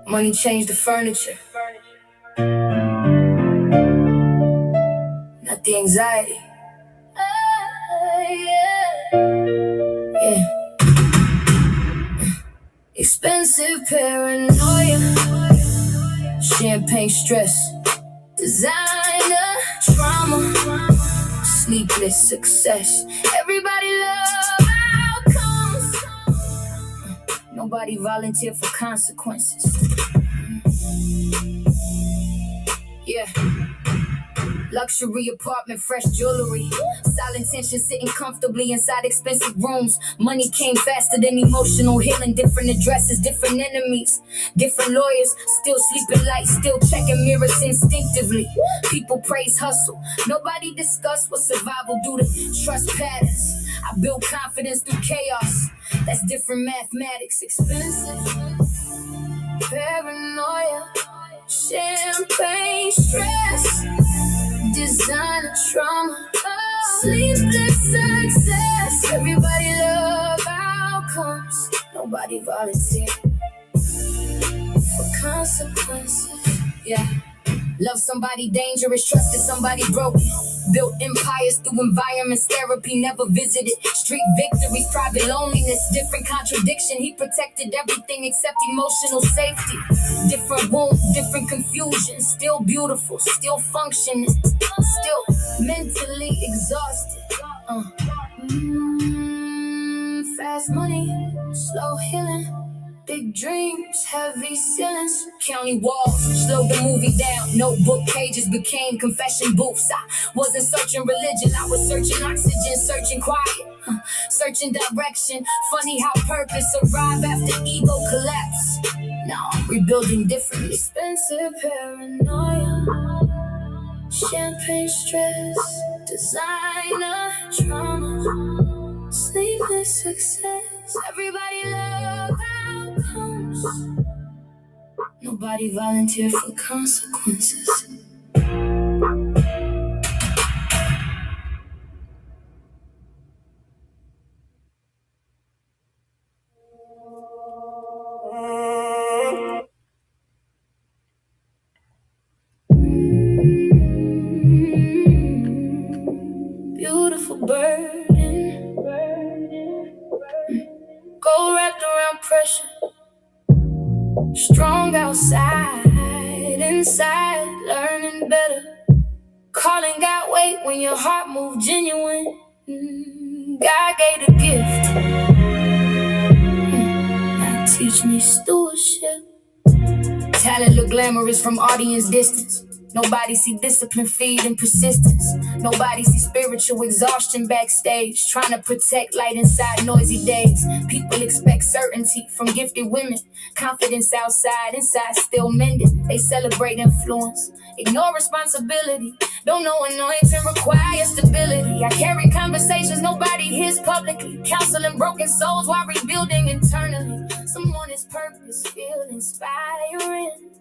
Money changed the furniture, not the anxiety. Yeah. Expensive paranoia, champagne stress, designer trauma, sleepless success. Everybody love outcomes. Nobody volunteer for consequences. Yeah. Luxury apartment, fresh jewelry. Silent tension, sitting comfortably inside expensive rooms. Money came faster than emotional healing. Different addresses, different enemies, different lawyers. Still sleeping light, still checking mirrors instinctively. People praise hustle. Nobody discuss what survival do to trust patterns. I build confidence through chaos. That's different mathematics. Expensive paranoia, champagne stress, designer trauma, sleepless success. Everybody love outcomes. Nobody volunteer for consequences. Yeah. Love somebody dangerous, trusted somebody broken. Built empires through environments, therapy never visited. Street victories, private loneliness, different contradiction. He protected everything except emotional safety. Different wounds, different confusion. Still beautiful, still functioning, still mentally exhausted. Fast money, slow healing. Big dreams, heavy ceilings, county walls, slowed the movie down. Notebook pages became confession booths. I wasn't searching religion, I was searching oxygen, searching quiet, searching direction. Funny how purpose arrived after ego collapse. Now I'm rebuilding differently. Expensive paranoia, champagne stress, designer trauma, sleepless success. Everybody love outcomes. Nobody volunteer for consequences. Beautiful burden, gold wrapped around pressure. Strong outside, inside, learning better. Calling God, wait when your heart moves genuine. God gave the gift. Now teach me stewardship. Talent look glamorous from audience distance. Nobody see discipline, feed, and persistence. Nobody see spiritual exhaustion backstage. Trying to protect light inside noisy days. People expect certainty from gifted women. Confidence outside, inside still mending. They celebrate influence, ignore responsibility. Don't know anointing requires stability. I carry conversations nobody hears publicly. Counseling broken souls while rebuilding internally. Someone is purpose feel inspiring.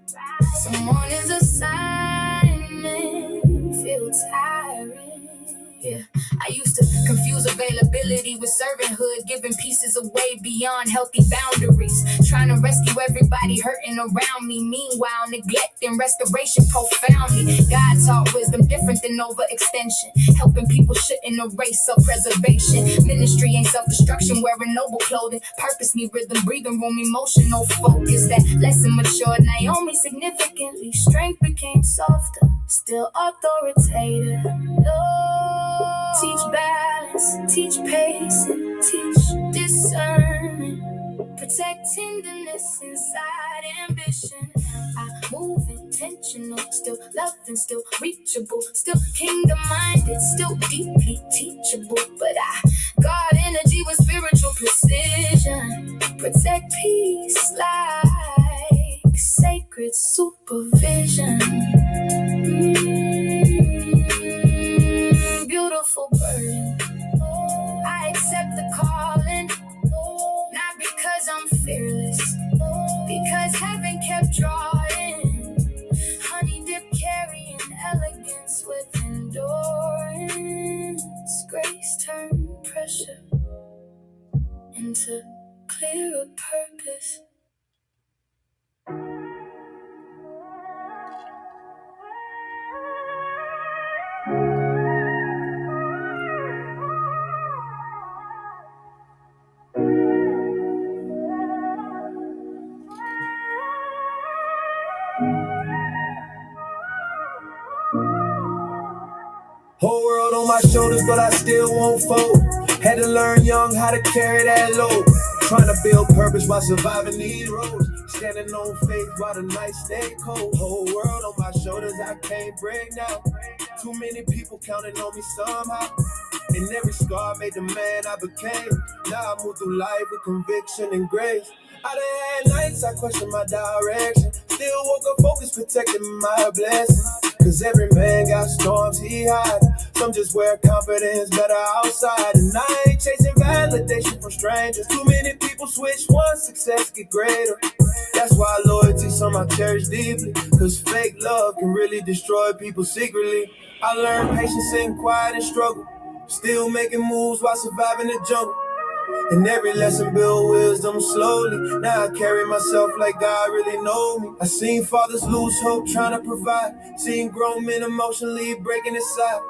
Someone is assignment feel tiring. Yeah, I used to confuse availability Civility with servanthood, giving pieces away beyond healthy boundaries. Trying to rescue everybody hurting around me. Meanwhile, neglecting restoration profoundly. God taught wisdom different than overextension. Helping people shouldn't erase self-preservation. Ministry ain't self-destruction, wearing noble clothing. Purpose need rhythm, breathing room, emotional focus. That lesson matured Naomi significantly. Strength became softer, still authoritative. Lord, teach balance, teach patience, teach discernment. Protect tenderness inside ambition. I move intentional, still loving, still reachable, still kingdom-minded, still deeply teachable. But I guard energy with spiritual precision. Protect peace like sacred supervision. Beautiful burden. I accept the calling, not because I'm fearless, because heaven kept drawing. Honey dip carrying elegance with endurance. Grace turned pressure into clearer purpose. Whole world on my shoulders, but I still won't fold. Had to learn young how to carry that load. Trying to build purpose while surviving these roads. Standing on faith while the nights stay cold. Whole world on my shoulders, I can't break now. Too many people counting on me somehow. And every scar made the man I became. Now I move through life with conviction and grace. I done had nights I question my direction. Still woke up focused, protecting my blessings. Cause every man got storms he hides. Some just wear confidence better outside. And I ain't chasing validation from strangers. Too many people switch once success get greater. That's why loyalty some I cherish deeply. Cause fake love can really destroy people secretly. I learned patience in quiet and struggle. Still making moves while surviving the jungle. And every lesson build wisdom slowly. Now I carry myself like God really know me. I seen fathers lose hope trying to provide. Seen grown men emotionally breaking inside.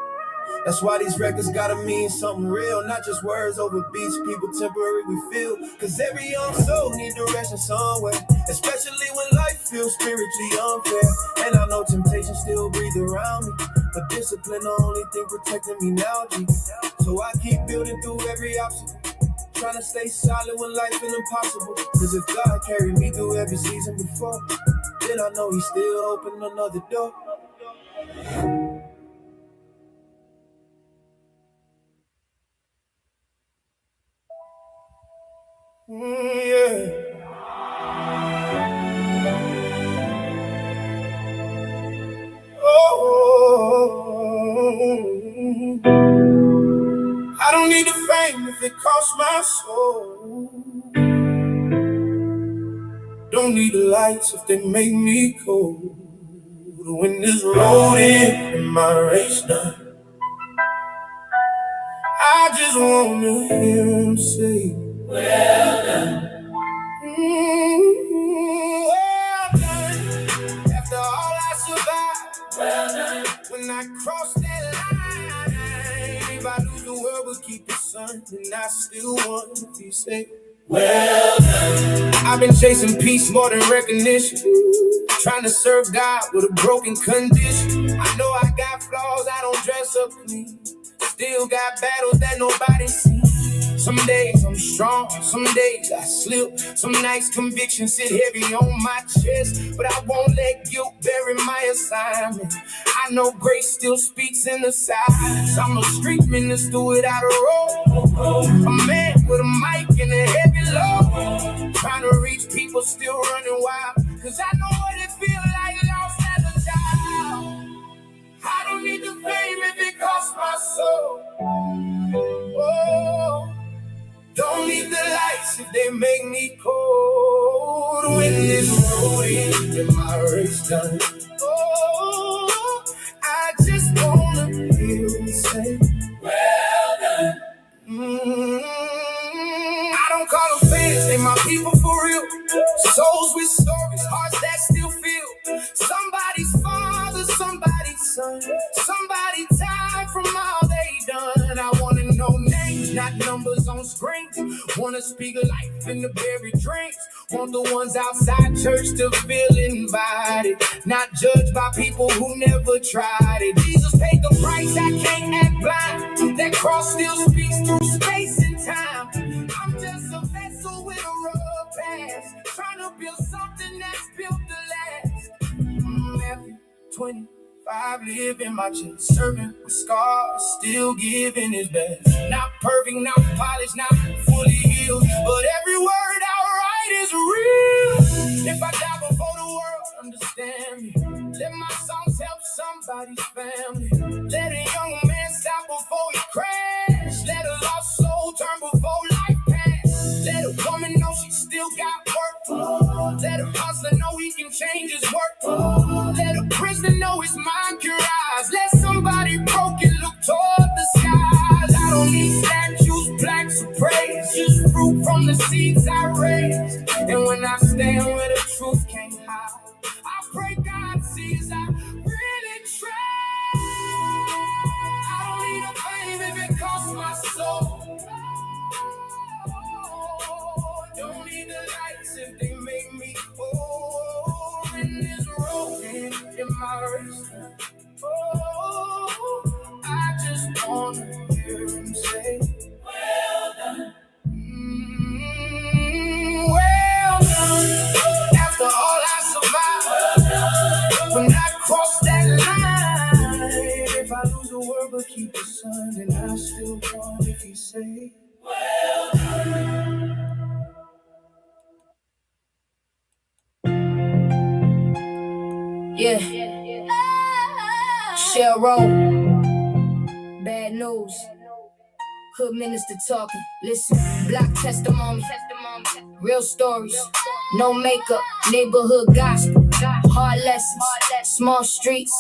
That's why these records gotta mean something real. Not just words over beats people temporarily feel. Cause every young soul need direction somewhere. Especially when life feels spiritually unfair. And I know temptation still breathe around me. But discipline the only thing protecting me now, G. So I keep building through every obstacle. Trying to stay solid when life is impossible. Cause if God carried me through every season before, then I know He's still open another door. Yeah. Oh, I don't need the fame if it costs my soul. Don't need the lights if they make me cold. When this road ends and my race done, I just wanna hear Him say, well done. Well done. After all I survived, well done. When I cross that line, if I lose the world but keep the sun, and I still want to be safe. Well done. I've been chasing peace more than recognition. Trying to serve God with a broken condition. I know I got flaws, I don't dress up clean. Still got battles that nobody sees. Some days I'm strong, some days I slip. Some nights conviction sit heavy on my chest. But I won't let guilt bury my assignment. I know grace still speaks in the silence. I'm a street minister without a role. A man with a mic and a heavy load. Trying to reach people still running wild. Cause I know what it feels like lost as a child. I don't need the fame if it costs my soul. Oh. Don't need the lights if they make me cold. When this road ends and my race done, oh, I just wanna hear Him say, well done. I don't call them fans, they my people for real. Souls with stories, hearts that still feel. Somebody's father, somebody's son, somebody tired from all they done. I wanna know names, not numbers on screens. Wanna speak life in the buried dreams. Want the ones outside church to feel invited, not judged by people who never tried it. Jesus paid the price, I can't act blind. That cross still speaks through space and time. I'm just a vessel with a rough past, trying to build something that's built to last. Matthew 25, living my chest, serving with scars, still giving his best. Not perfect, not polished, not fully healed, but every word I write is real. If I die before the world understand me, let my songs help somebody's family. Let a young man stop before he crash. Let a lost soul turn before life pass. Let a woman know she still got work. Let a hustler know he can change his work. Let a prisoner know his mind can rise. Let somebody broken look toward the skies. I don't need statues, plaques, or praise, just fruit from the seeds I raised. And when I stand where the truth can't hide, I pray God sees I really try. I don't need a fame if it costs my soul. Don't need the lights if they make me whole. In this road, in my race. Oh, I just wanna hear him say, well done. Well done. After all I survived, when I cross that line, if I lose the world but keep the sun, then I still want if you say, well done. Yeah. Shell Road. Bad news. Hood minister talking. Listen. Block testimony. Real stories. No makeup. Neighborhood gospel. Hard lessons. Small streets.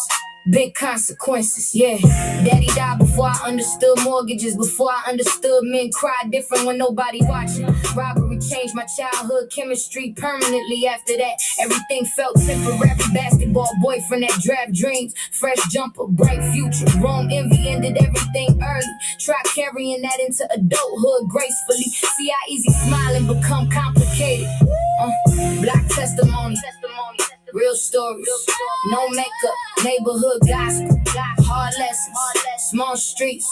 Big consequences, yeah. Daddy died before I understood mortgages, before I understood men cry different when nobody watching. Robbery changed my childhood chemistry permanently. After that, everything felt temporary. Basketball boyfriend that draft dreams, fresh jumper, bright future. Wrong envy ended everything early. Try carrying that into adulthood gracefully. See how easy smiling become complicated. Black testimony. Real stories, no makeup, neighborhood gospel, hard lessons, small streets,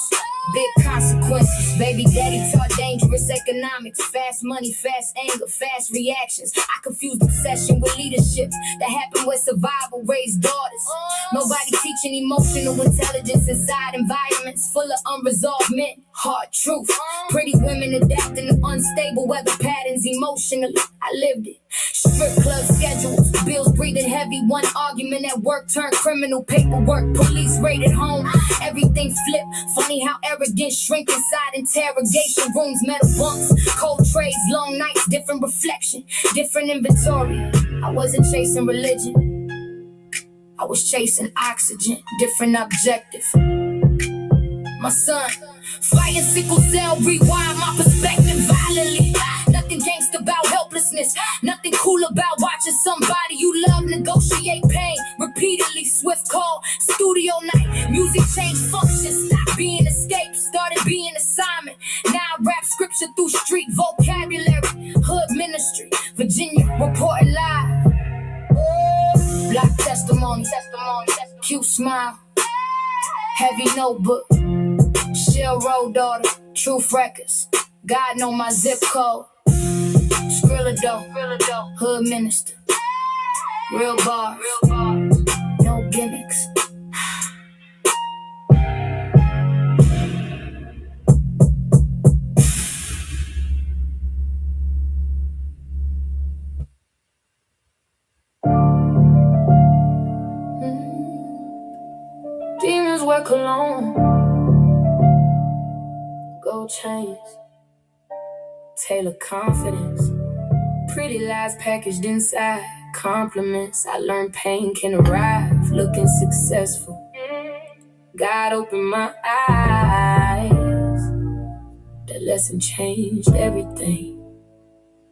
big consequences. Baby daddy taught dangerous economics, fast money, fast anger, fast reactions. I confused obsession with leadership that happened where survival raised daughters. Nobody teaching emotional intelligence inside environments full of unresolved men. Hard truth, pretty women adapting to unstable weather patterns emotionally. I lived it. Strip club schedules, bills breathing heavy. One argument at work turned criminal paperwork. Police raided home, everything flipped. Funny how arrogance shrink inside interrogation rooms. Metal bunks, cold trays, long nights, different reflection, different inventory. I wasn't chasing religion, I was chasing oxygen, different objective. My son, fighting sickle cell, rewind my perspective violently. Nothing gangsta about helplessness, nothing cool about watching somebody you love negotiate pain repeatedly. Swift call, studio night, music changed function. Stopped being escape, started being assignment. Now I rap scripture through street vocabulary. Hood ministry, Virginia reporting live. Black testimony, cute smile, heavy notebook. Shell Road daughter, Truth Records. God know my zip code. Skrilla dough, hood minister. Real bars, no gimmicks. Demons wear cologne, gold chains, Taylor confidence. Pretty lies packaged inside compliments. I learned pain can arrive looking successful. God opened my eyes. That lesson changed everything.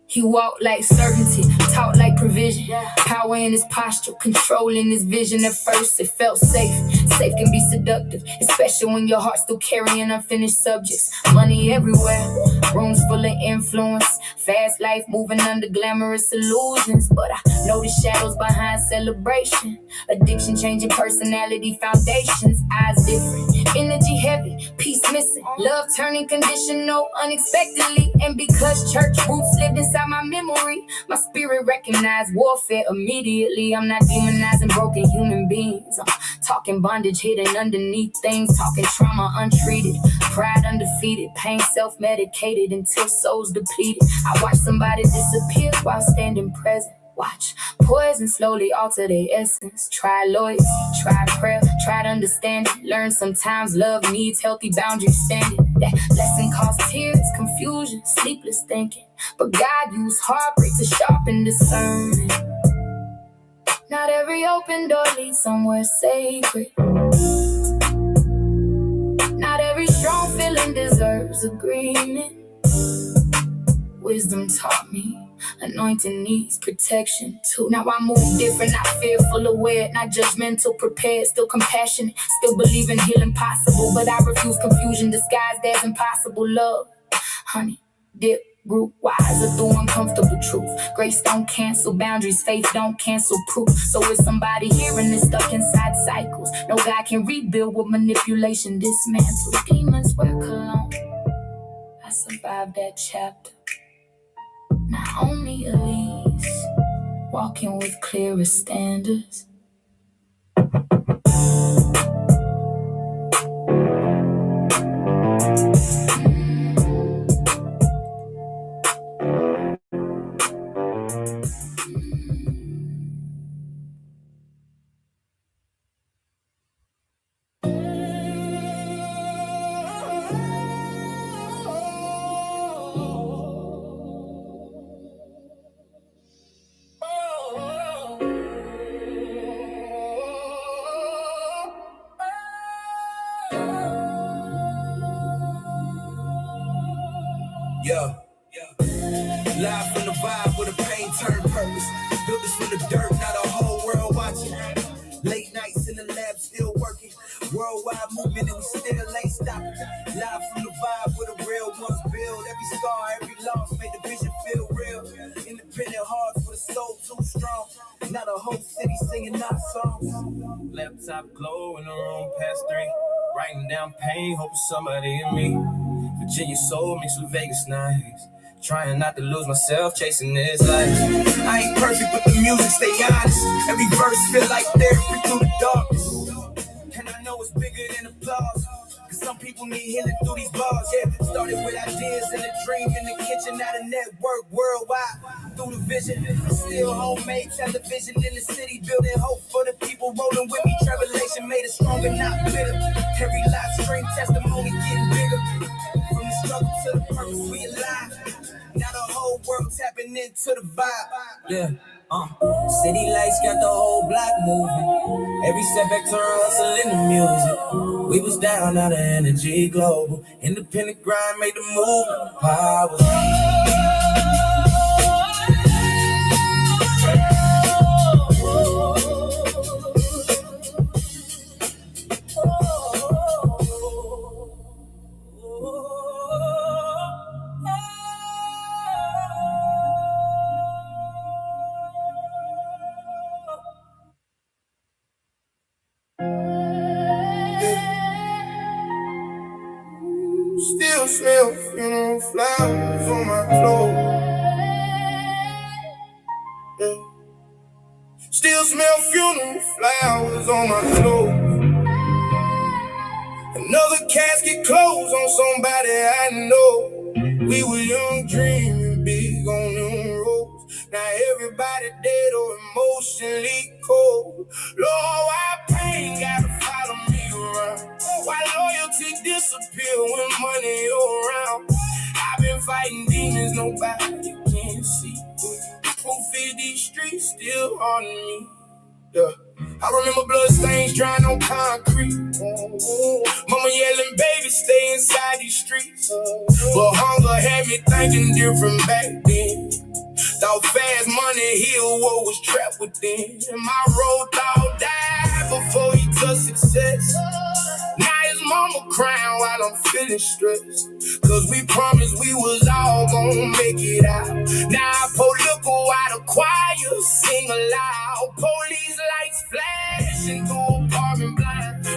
He walked like certainty, talked like provision. Power in his posture, control in his vision. At first it felt safe. Safe can be seductive, especially when your heart's still carrying unfinished subjects. Money everywhere, rooms full of influence. Fast life moving under glamorous illusions. But I know the shadows behind celebration. Addiction changing personality foundations. Eyes different, energy heavy, peace missing. Love turning conditional unexpectedly. And because church roots lived inside my memory, my spirit recognized warfare immediately. I'm not demonizing broken human beings. I'm talking bondage hidden underneath things. Talking trauma untreated, pride undefeated, pain self-medicated until souls depleted. I watch somebody disappear while standing present. Watch poison slowly alter their essence. Try loyalty, try prayer, try to understand it. Learn sometimes love needs healthy boundaries standing. That lesson caused tears, confusion, sleepless thinking. But God used heartbreak to sharpen discernment. Not every open door leads somewhere sacred. Not every strong feeling deserves agreement. Wisdom taught me anointing needs protection too. Now I move different, not fearful, aware, not judgmental, prepared, still compassionate, still believing healing possible. But I refuse confusion disguised as impossible love. Honey, dip, root, wiser through uncomfortable truth. Grace don't cancel boundaries, faith don't cancel proof. So if somebody hearing this stuck inside cycles, no God can rebuild with manipulation, dismantle. Demons wear cologne. I survived that chapter. Not only Elise, walking with clearer standards. Yeah. Live from the vibe with a pain turned purpose. Built this from the dirt, now the whole world watching. Late nights in the lab, still working. Worldwide movement and we still ain't stopping. Live from the vibe with the real ones build. Every scar, every loss made the vision feel real. Independent hearts with a soul too strong. Now the whole city singing our songs. Laptop glow in the room past 3. Writing down pain, hoping somebody in me. Virginia soul mixed with Vegas nights. Trying not to lose myself, chasing this life. I ain't perfect, but the music stay honest. Every verse feel like therapy through the darkness. And I know it's bigger than applause. Cause some people need healing through these bars. Yeah, started with ideas and a dream in the kitchen. Now the network worldwide through the vision. Still homemade television in the city, building hope for the people rolling with me. Tribulation made us stronger, not bitter. Every live stream testimony getting bigger. From the struggle to the purpose, we alive. Now the whole world tapping into the vibe. Yeah, city lights got the whole block moving. Every setback turn hustle in the music. We was down, now the energy global. Independent grind made the movement power. Still smell funeral flowers on my clothes. Yeah. Still smell funeral flowers on my clothes. Another casket closed on somebody I know. We were young, dreaming big on them roads. Now everybody dead or emotionally cold. Lord, why pain gotta follow me around? Why loyalty disappear when money around? I've been fighting demons nobody can see. Proof is these streets still haunting me. Yeah. I remember blood stains drying on concrete. Mama yelling, baby, stay inside these streets. But hunger had me thinking different back then. Thought fast money healed what was trapped within. My road dog died before he touched success. Now his mama crying while I'm feeling stressed. Cause we promised we was all gonna make it out. Now I pour liquor while the choir sing aloud. Police lights flashing through apartment blinds.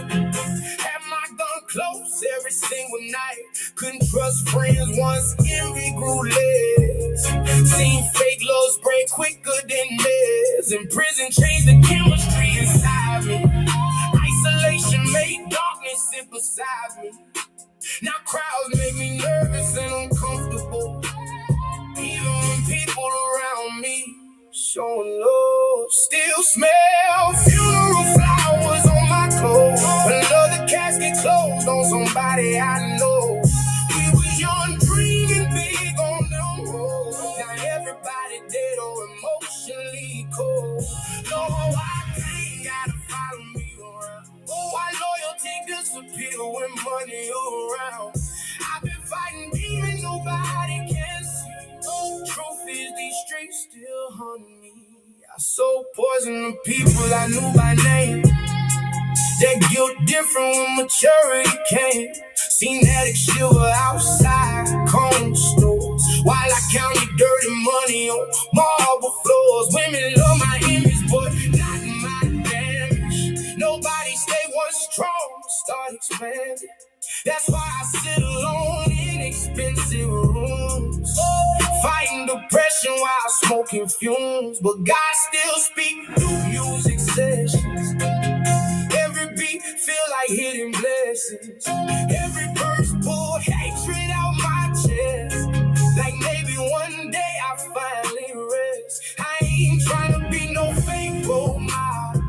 Had my gun close every single night. Couldn't trust friends once envy grew less. Seen fake love spread quicker than meds. In prison changed the chemistry inside me. Isolation made darkness sit beside me. Now crowds make me nervous and uncomfortable. Even when people around me showing love, still smell funeral flowers on my clothes. Another casket closed on somebody I know. We was young, dreaming big on them roads. Now everybody dead or emotionally cold. No, I ain't gotta follow me around. Oh, why loyalty disappear when money around? I've been fighting demons nobody can see. Truth is these streets still haunt me. I sold poison to people I knew by name. That guilt different when maturity came. Seen addicts shiver outside corner stores while I counted dirty money on marble floors. Women love my image, but not my damage. Nobody stay one strong, start expanding. That's why I sit alone in expensive rooms, fighting depression while smoking fumes. But God still speaks through music sessions. Every beat feel like hidden blessings. Every verse pull hatred out my chest. Like maybe one day I finally rest. I ain't trying to be no fake role model.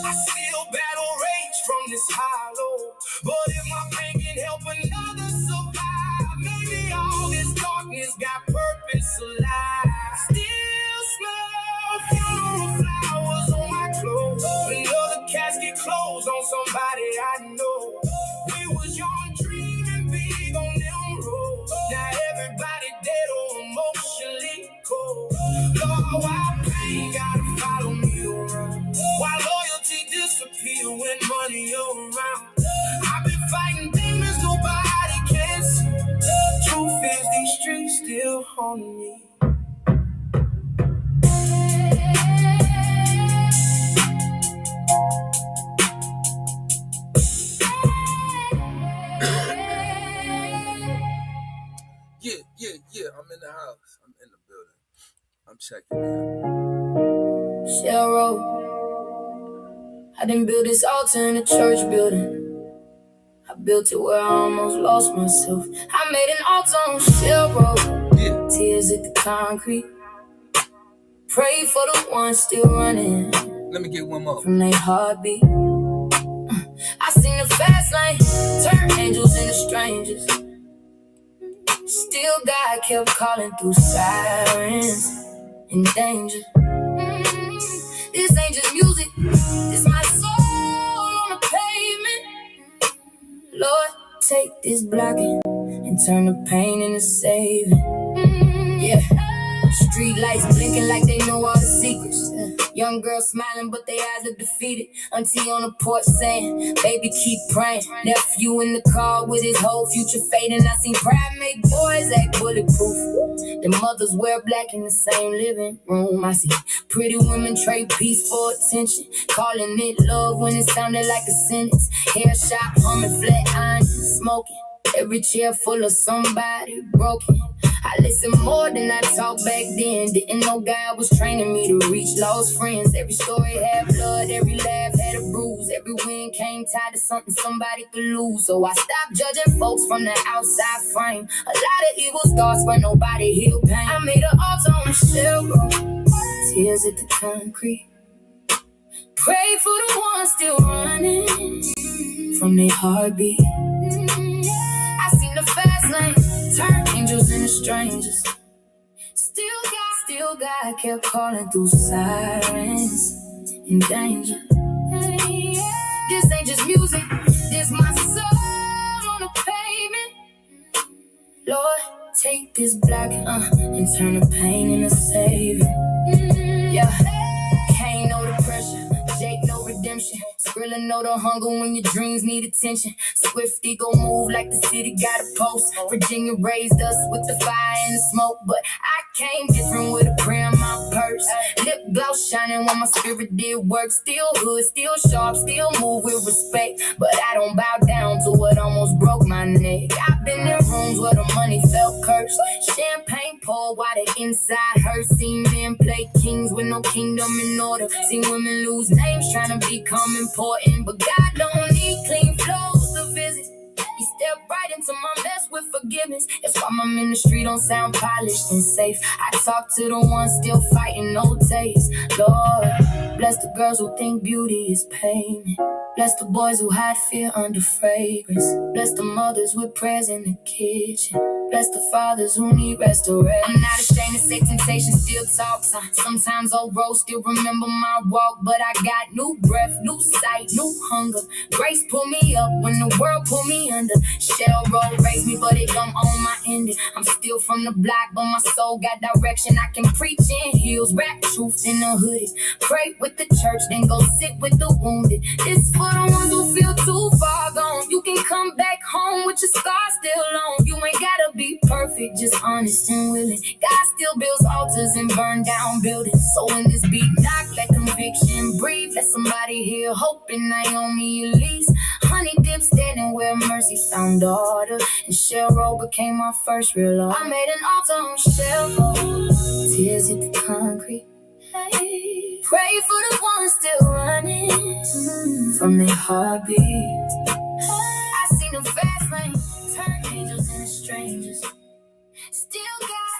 I still battle rage from this hollow. But if my pain can help another survive, maybe all this darkness got purpose alive. Still smell funeral flowers on my clothes. Another casket closed on somebody I know. We was young, dreaming big on them roads. Now everybody dead or emotionally cold. Lord, why pain gotta follow me around? Why loyalty disappear when money around? I've been fighting demons nobody can see. Truth is these streets still haunt me. Yeah, I'm in the house. I'm in the building. I'm checking in. Shell Road. I didn't build this altar in a church building. I built it where I almost lost myself. I made an altar on Shell Road. Yeah. Tears at the concrete. Pray for the ones still running. Let me get one more. From their heartbeat. I seen the fast lane turn angels into strangers. Still God kept calling through sirens in danger. This ain't just music, this my soul on the pavement. Lord, take this blocking and turn the pain into saving. Yeah, street lights blinking like they know all the secrets. Young girl smiling, but their eyes look defeated. Auntie on the porch saying, baby, keep praying. Nephew in the car with his whole future fading. I seen pride make boys act bulletproof. The mothers wear black in the same living room. I see pretty women trade peace for attention, calling it love when it sounded like a sentence. Hair shot, humming, flat iron, smoking. Every chair full of somebody broken. I listen more than I talk back then. Didn't know God was training me to reach lost friends. Every story had blood, every laugh had a bruise. Every win came tied to something somebody could lose. So I stopped judging folks from the outside frame. A lot of evil starts, but nobody heal pain. I made an altar on the Shell Road. Tears at the concrete. Pray for the ones still running from their heartbeat. I seen the fast lane turn angels into strangers. Still God kept calling through sirens in danger. This ain't just music, this my soul on the pavement. Lord, take this block and turn the pain into saving. Yeah, Cain know the pressure, Jake know redemption. Skrilla know the hunger when your dreams need attention. Swifty go move like the city got a post. Virginia raised us with the fire and the smoke, but I came different with a prayer in my purse. Lip gloss shining when my spirit did work. Still hood, still sharp, still move with respect, but I don't bow down to what almost broke my neck. I've been in rooms where the money felt cursed. Champagne poured while the inside hurt. Seen men play kings with no kingdom in order. Seen women lose names trying to become important, but God don't need clean flows to visit. He stepped right into my mess with forgiveness. That's why my ministry don't sound polished and safe. I talk to the ones still fighting no taste. Lord, bless the girls who think beauty is pain. Bless the boys who hide fear under fragrance. Bless the mothers with prayers in the kitchen. Bless the fathers who need restoration. I'm not ashamed to say temptation still talks. Sometimes old road still remember my walk, but I got new breath, new sight, new hunger. Grace pull me up when the world pull me under. Shell road raised me, but it don't own my ending. I'm still from the block, but my soul got direction. I can preach in heels, rap truth in the hoodie. Pray with the church, then go sit with the wounded. This for the ones who feel too far gone. You can come back home with your scars still on. You ain't gotta be perfect, just honest and willing. God still builds altars and burn down buildings. So when this beat knock, let conviction breathe. Let somebody hear hope in Naomi Elise. Honey dip standing where mercy found daughter. And Shell Road became my first real love. I made an altar on Shell Road. Tears hit the concrete. Hey, pray for the ones still running from their heartbeat. I seen them fast lane turn angels into strangers.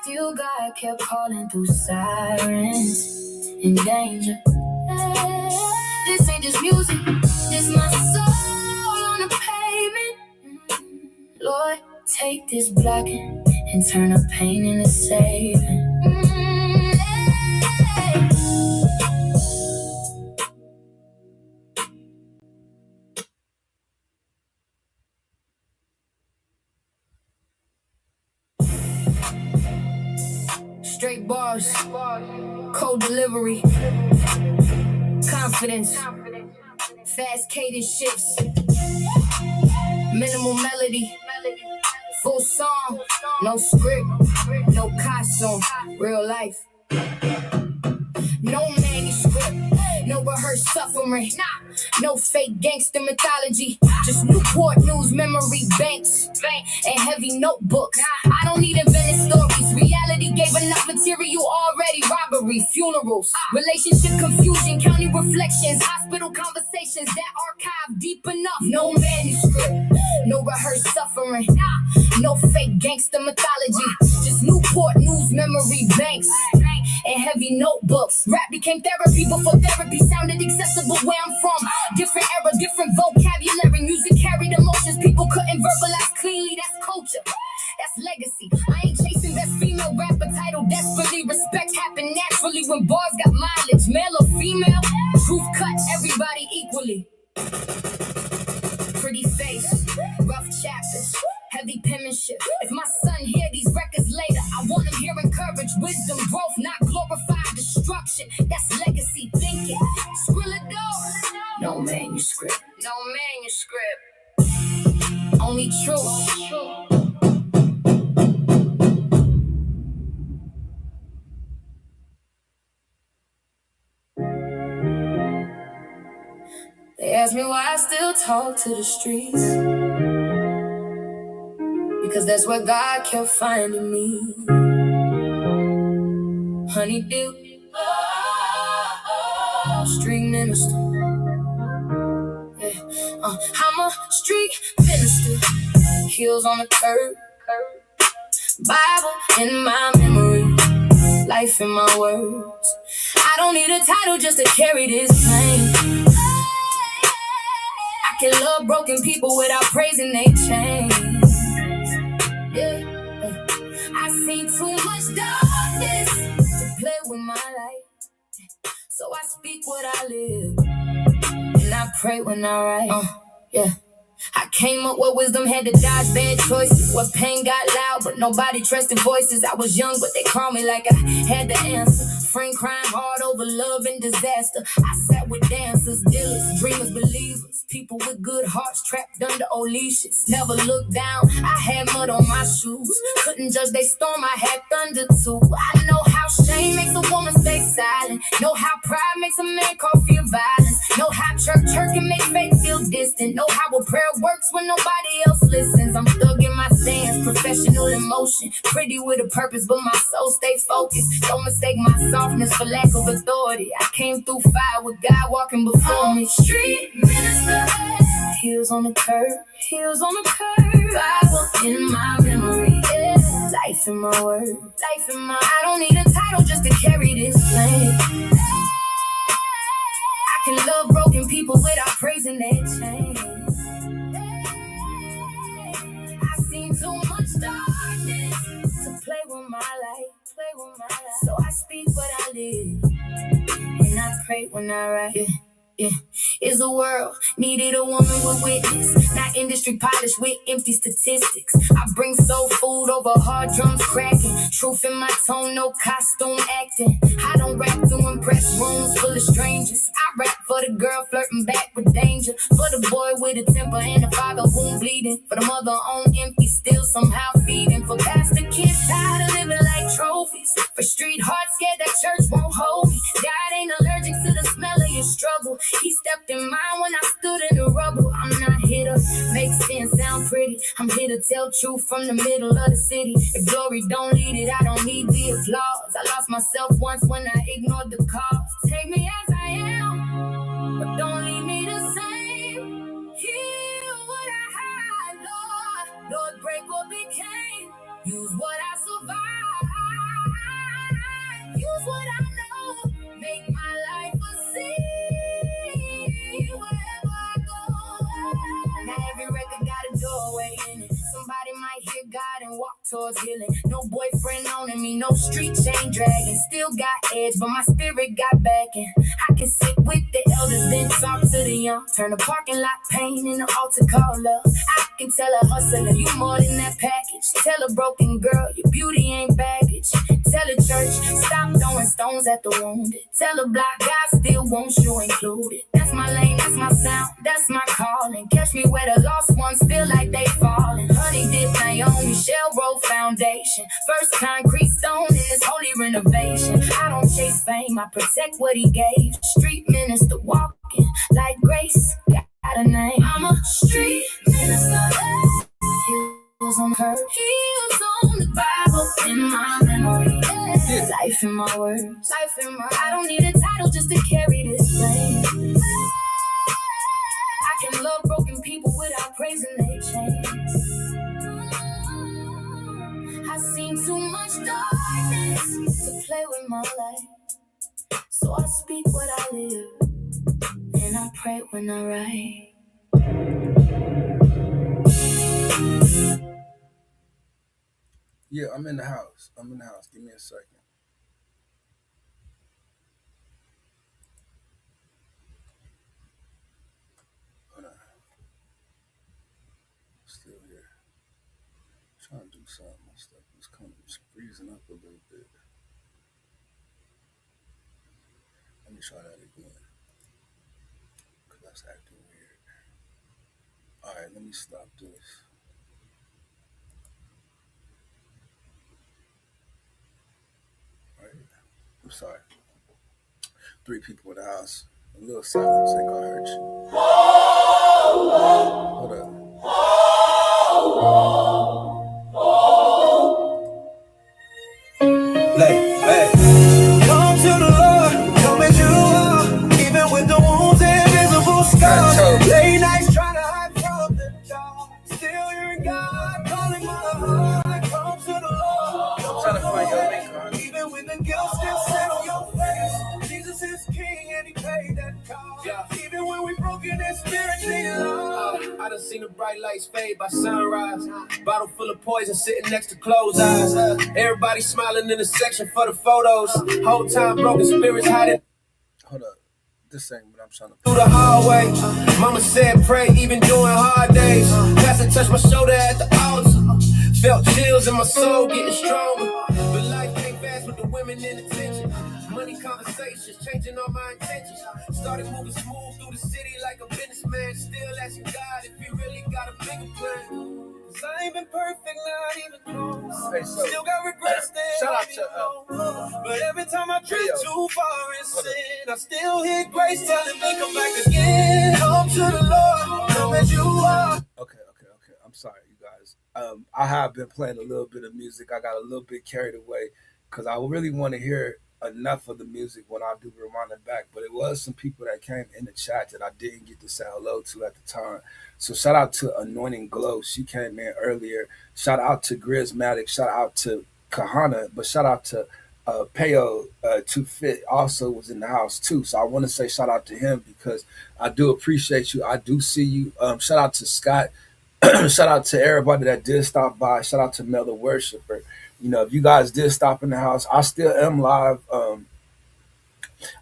Still God kept calling through sirens in danger. This ain't just music, this my soul on the pavement. Lord, take this blocking and turn the pain into saving. Straight bars, cold delivery, confidence, fast cadence shifts, minimal melody, full song, no script, no costume, real life. No manuscript, no rehearsed suffering, no fake gangster mythology, just Newport News memory banks and heavy notebooks. I don't need invented stories, reality gave enough material already. Robbery, funerals, relationship confusion, county reflections, hospital conversations that archive deep enough. No manuscript, no rehearsed suffering, no fake gangster mythology, just Newport News memory banks and heavy notebooks. Rap became therapy before therapy sounded accessible where I'm from. Different era, different vocabulary. Music carried emotions people couldn't verbalize cleanly. That's culture, that's legacy. I ain't chasing best female rapper title desperately. Respect happened naturally when bars got mileage. Male or female, truth cut everybody equally. Pretty face, rough chapters, heavy penmanship. If my son hear these records later, I want him hearing courage, wisdom, growth, not glorified destruction. That's legacy thinking. Skrilla door, no manuscript. No manuscript. Only truth. They ask me why I still talk to the streets, because that's where God kept finding me. Honeydew, street minister. Yeah. I'm a street minister. Heels on the curb, Bible in my memory, life in my words. I don't need a title just to carry this pain. I can love broken people without praising they chains. Yeah. I seen too much darkness to play with my life, so I speak what I live, and I I pray when I write. Yeah. I came up with wisdom, had to dodge bad choices. What pain got loud, but nobody trusted voices. I was young, but they called me like I had the answer. Friend crying hard over love and disaster. I sat with dancers, dealers, dreamers, believers. People with good hearts trapped under old leashes. Never looked down, I had mud on my shoes. Couldn't judge they storm, I had thunder too. I know how shame makes a woman stay silent. Know how pride makes a man call fear violence. Know how church can make faith feel distant. Know how a prayer works when nobody else listens. I'm stuck in my stance, professional emotion. Pretty with a purpose, but my soul stay focused. Don't mistake my softness for lack of authority. I came through fire with God walking before me. Street minister, heels on the curb, heels on the curb. Bible in my memory, yeah. Life in my word, life in my. I don't need a title just to carry this flame. I can love broken people without praising their chains. I've seen too much darkness to play with my life, play with my life. So I speak what I live, and I pray when I write. Yeah. Is a world needed a woman with witness, not industry polished with empty statistics. I bring soul food over hard drums cracking, truth in my tone, no costume acting. I don't rap to impress rooms full of strangers. I rap for the girl flirting back with danger, for the boy with a temper and the father wound bleeding, for the mother on empty still somehow feeding, for pastor kids tired of living like trophies, for street hearts scared that church won't hold me. God ain't allergic to the smell of your struggle. He stepped in mine when I stood in the rubble. I'm not here to make sense sound pretty. I'm here to tell truth from the middle of the city. If glory don't lead it, I don't need the applause. I lost myself once when I ignored the cause. Take me as I am, but don't leave me the same. Heal what I had, Lord. Lord, break what became. Use what I survived. Use what I know. Make my life a scene. Wherever I go, now every record got a doorway in it. Somebody might hear God and walk towards healing. No boyfriend owning me, no street chain dragging. Still got edge, but my spirit got backing. I can sit with the elders, then talk to the young. Turn the parking lot pain into altar call love. I can tell a hustler, you more than that package. Tell a broken girl, your beauty ain't baggage. Tell a church, stop throwing stones at the wounded. Tell a block, God still wants you included. That's my lane, that's my sound, that's my calling. Catch me where the lost ones feel like they falling. Honey did Naomi, Shell Road Foundation. First concrete stone in this holy renovation. I don't chase fame, I protect what he gave. Street minister walking like grace, got a name. I'm a street minister. Heels on curve, heels on the Bible in my memory. Yeah. Life in my words, life in my. I don't need a title just to carry this flame. I can love broken people without praising their chains. I've seen too much darkness to play with my life. So I speak what I live, and I pray when I write. Yeah, I'm in the house. I'm in the house. Give me a second. Hold on. Still here. Trying to do something. My stuff is kind of freezing up a little bit. Let me try that again. Because that's acting weird. Alright, let me stop this. Alright. I'm sorry. 3 people in the house. A little silence ain't gonna hurt you. Hold up. Come to the Lord, come as you are, even with the wounds and visible scars. Late nights trying to hide from the dark, still hearing God calling my heart. Come to the Lord, come to the Lord, even when the guilt still set on your face. Jesus is King and He paid that cost. Yeah. Even when we broken and spiritually lost. I done seen the bright lights fade by sunrise. Bottle full of poison sitting next to closed eyes. Everybody smiling in the section for the photos. Whole time broken spirits hiding. Hold up. the same, but I'm trying to Through pull the it up. hallway, mama said pray even during hard days. Pastor touched my shoulder at the altar. Felt chills in my soul getting stronger. But life came fast with the women in attention. Money conversations, changing all my intentions. Started moving smooth through the city like a businessman. Still asking God if he really got a bigger plan. Cause I ain't been perfect, not even close. Hey, so Still got regrets that shout I out to alone. But every time I drift Rio. too far in sin, I still hear grace telling me come back again. Home to the Lord, come as you are. Okay. I'm sorry, you guys. I have been playing a little bit of music. I got a little bit carried away because I really want to hear enough of the music when I do rewind it back. But it was some people that came in the chat that I didn't get to say hello to at the time. So shout out to Anointing Glow. She came in earlier. Shout out to Grizmatic. Shout out to Kahana. But shout out to Peo to Fit also was in the house too. So I want to say shout out to him because I do appreciate you. I do see you. Shout out to Scott. Shout out to everybody that did stop by. Shout out to Mel the Worshipper. You know, if you guys did stop in the house, I still am live.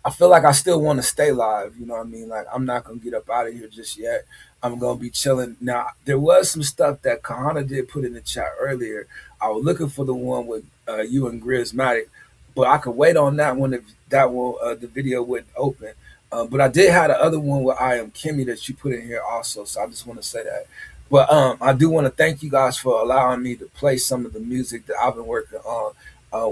I feel like I still want to stay live. You know what I mean? Like I'm not gonna get up out of here just yet. I'm gonna be chilling. Now there was some stuff that Kahana did put in the chat earlier. I was looking for the one with you and Grizmatic, but I could wait on that one if that will the video wouldn't open. But I did have the other one with I Am Kimmy that you put in here also. So I just want to say that. But I do want to thank you guys for allowing me to play some of the music that I've been working on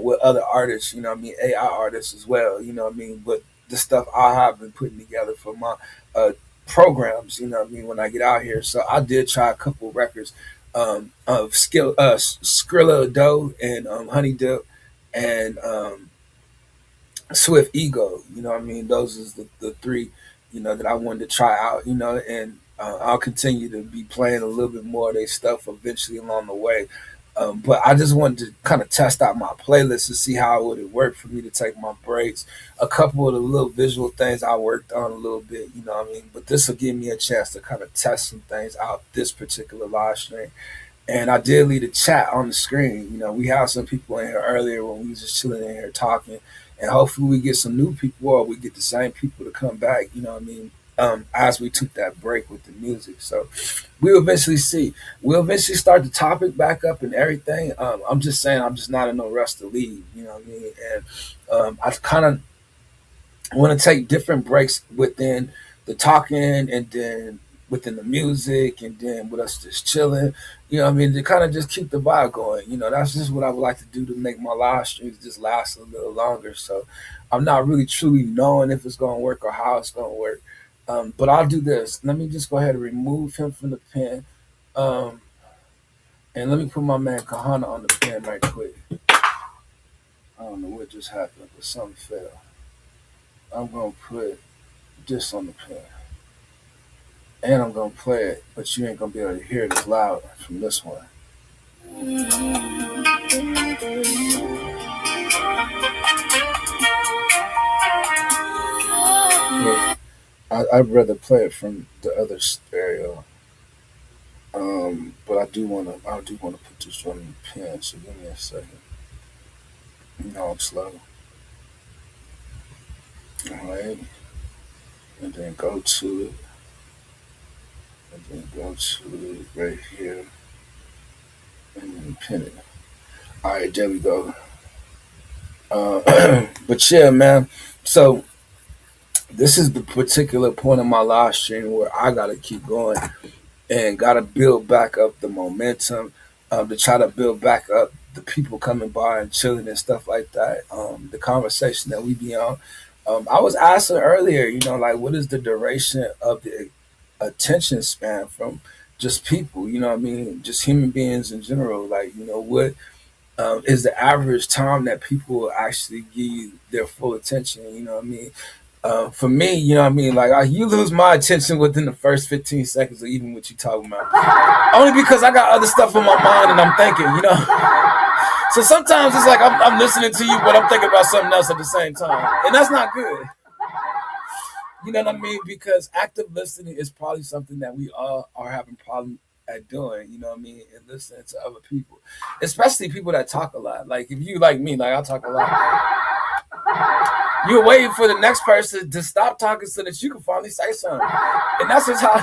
with other artists, you know what I mean, AI artists as well, you know what I mean, but the stuff I have been putting together for my uh, programs, you know what I mean, when I get out here. So I did try a couple records of Skrilla Doe and Honey Dip and Swift Ego. You know what I mean? Those is the three, you know, that I wanted to try out, you know, and I'll continue to be playing a little bit more of their stuff eventually along the way. But I just wanted to kind of test out my playlist to see how it would work for me to take my breaks. A couple of the little visual things I worked on a little bit, you know what I mean? But this will give me a chance to kind of test some things out this particular live stream. And I did leave a chat on the screen. You know, we had some people in here earlier when we was just chilling in here talking. And hopefully we get some new people or we get the same people to come back, you know what I mean, as we took that break with the music. So we'll eventually see. We'll eventually start the topic back up and everything. I'm just saying I'm just not in no rush to leave, you know what I mean? And I kind of want to take different breaks within the talking and then within the music and then with us just chilling. You know what I mean? To kind of just keep the vibe going. You know, that's just what I would like to do to make my live streams just last a little longer. So I'm not really truly knowing if it's going to work or how it's going to work. But I'll do this. Let me just go ahead and remove him from the pen. Um, and let me put my man Kahana on the pen right quick. I don't know what just happened, but something fell. I'm going to put this on the pen. And I'm gonna play it, but you ain't gonna be able to hear it as loud from this one. Yeah, I'd rather play it from the other stereo. But I do wanna put this one in the pen. So give me a second. You know I'm slow. All right, and then go to it, and then go to it right here, and then pin it. All right, there we go. But yeah, man. So this is the particular point of my live stream where I gotta keep going and got to build back up the momentum to try to build back up the people coming by and chilling and stuff like that. The conversation that we be on. I was asking earlier, you know, like what is the duration of the attention span from just people, you know what I mean? Just human beings in general. Like, you know, what is the average time that people will actually give you their full attention, you know what I mean? For me, you know what I mean? Like, you lose my attention within the first 15 seconds of even what you talking about. Only because I got other stuff in my mind and I'm thinking, you know? So sometimes it's like I'm listening to you, but I'm thinking about something else at the same time. And that's not good. You know what I mean? Because active listening is probably something that we all are having problem at doing, you know what I mean? And listening to other people, especially people that talk a lot. Like, if you like me, like I talk a lot. You're waiting for the next person to stop talking so that you can finally say something. And that's how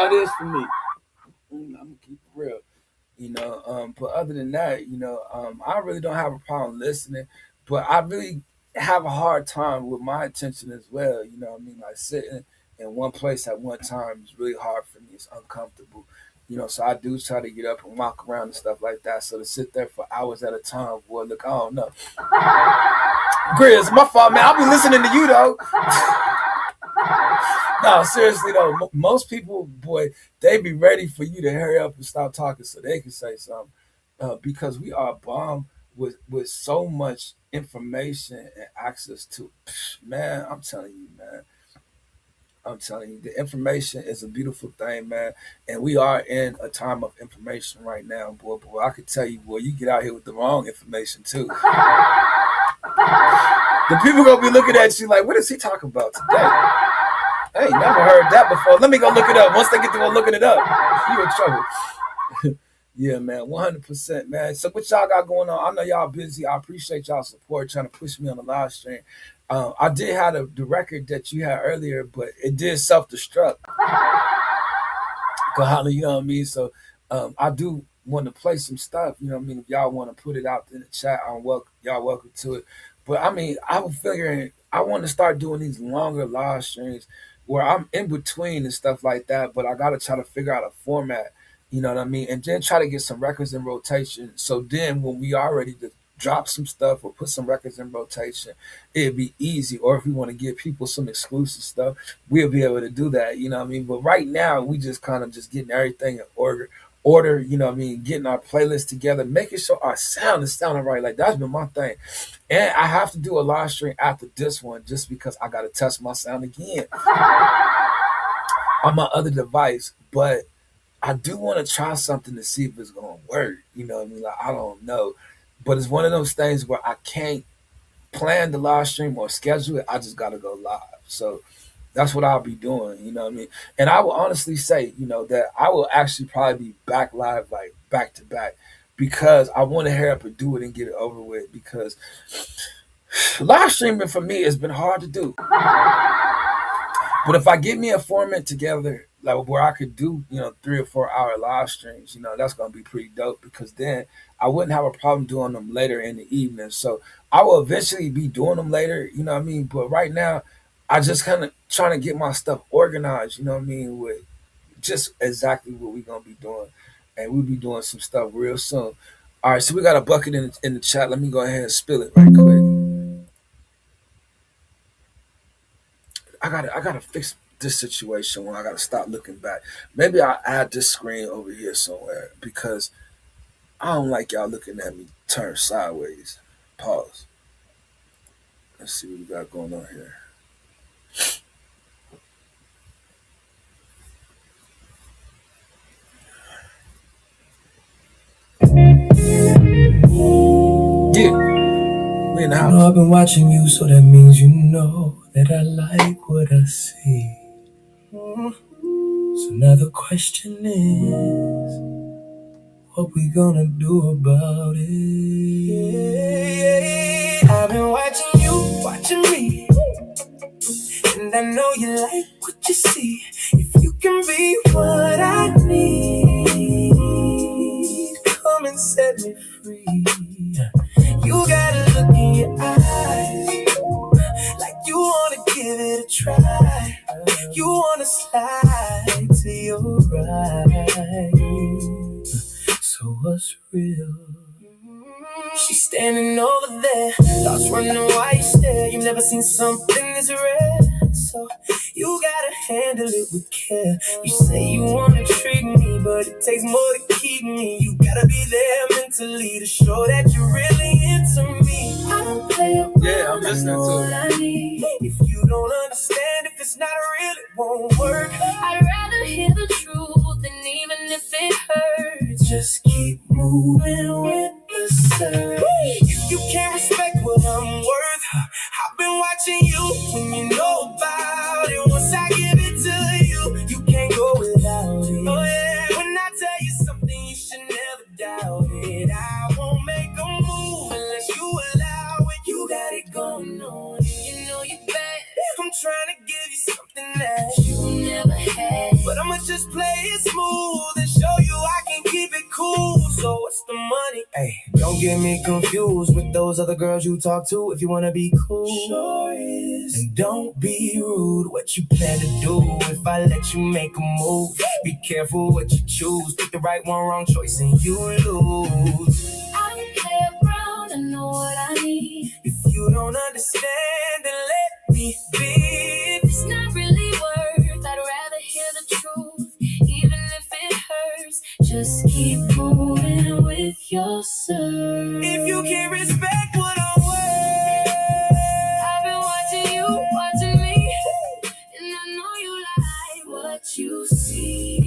it is for me. I'm gonna keep it real. But other than that, I really don't have a problem listening, but I really have a hard time with my attention as well. You know what I mean? Like sitting in one place at one time is really hard for me. It's uncomfortable. So I do try to get up and walk around and stuff like that. So to sit there for hours at a time, boy, look, I don't know. Grizz, my fault, man. I'll be listening to you though. No, seriously though, most people, boy, they be ready for you to hurry up and stop talking so they can say something, because we are bombed with so much information and access to. Man, I'm telling you, man. I'm telling you, the information is a beautiful thing, man. And we are in a time of information right now, boy. Boy, I could tell you, boy, you get out here with the wrong information too. The people gonna be looking at you like, what is he talking about today? I ain't never heard that before. Let me go look it up. Once they get to go looking it up, you in trouble. Yeah, man, 100%, man. So what y'all got going on? I know y'all busy. I appreciate y'all support, trying to push me on the live stream. I did have the record that you had earlier, but it did self destruct. You know what I mean? So I do want to play some stuff. You know what I mean? If y'all want to put it out in the chat, I'm welcome. Y'all welcome to it. But I mean, I was figuring I want to start doing these longer live streams where I'm in between and stuff like that. But I got to try to figure out a format. You know what I mean? And then try to get some records in rotation. So then when we are ready to drop some stuff or put some records in rotation, it'd be easy. Or if we want to give people some exclusive stuff, we'll be able to do that. You know what I mean? But right now, we just kind of just getting everything in order, you know what I mean, getting our playlist together, making sure our sound is sounding right. Like that's been my thing. And I have to do a live stream after this one just because I gotta test my sound again on my other device. But I do want to try something to see if it's gonna work. You know what I mean? Like I don't know. But it's one of those things where I can't plan the live stream or schedule it. I just gotta go live. So that's what I'll be doing, you know what I mean? And I will honestly say, that I will actually probably be back live like back to back because I want to hurry up and do it and get it over with because live streaming for me has been hard to do. But if I get me a format together, like where I could do, 3 or 4 hour live streams, that's gonna be pretty dope because then I wouldn't have a problem doing them later in the evening. So I will eventually be doing them later, you know what I mean? But right now, I just kind of trying to get my stuff organized, you know what I mean, with just exactly what we're gonna be doing. And we'll be doing some stuff real soon. All right, so we got a bucket in the chat. Let me go ahead and spill it right quick. I gotta fix this situation where I gotta stop looking back. Maybe I'll add this screen over here somewhere because I don't like y'all looking at me turn sideways. Pause. Let's see what we got going on here. Yeah, we in the house. I've been watching you, so that means you know that I like what I see. So now the question is, what we gonna do about it? I've been watching you, watching me, and I know you like what you see. If you can be what I need, come and set me free. You got a look in your eyes, like you wanna give it a try. You wanna slide to your right. So what's real? She's standing over there, thoughts running while you stare. You've never seen something this rare, so you gotta handle it with care. You say you wanna treat me, but it takes more to keep me. You gotta be there mentally to show that you're really into me. I don't play around, Yeah, I'm listening to it. I need. If you don't understand, if it's not real, it won't work. I'd rather hear the truth than even if it hurts. Just keep moving with the surge. If you can't respect what I'm worth, I've been watching you when you know about it. Once I give it to you, you can't go without it. Oh yeah, when I tell you something, you should never doubt it. I won't make a move unless you allow it. You got it going on. So what's the money? Hey, don't get me confused with those other girls you talk to. If you wanna be cool, sure is. And don't be rude. What you plan to do if I let you make a move? Be careful what you choose. Pick the right one, wrong choice, and you lose. I don't play around. I know what I need. If you don't understand, then let me be. If it's not really worth, I'd rather hear the truth, even if it hurts. Just keep moving with yourself. If you can't respect what I'm worth, I've been watching you, watching me, and I know you like what you see.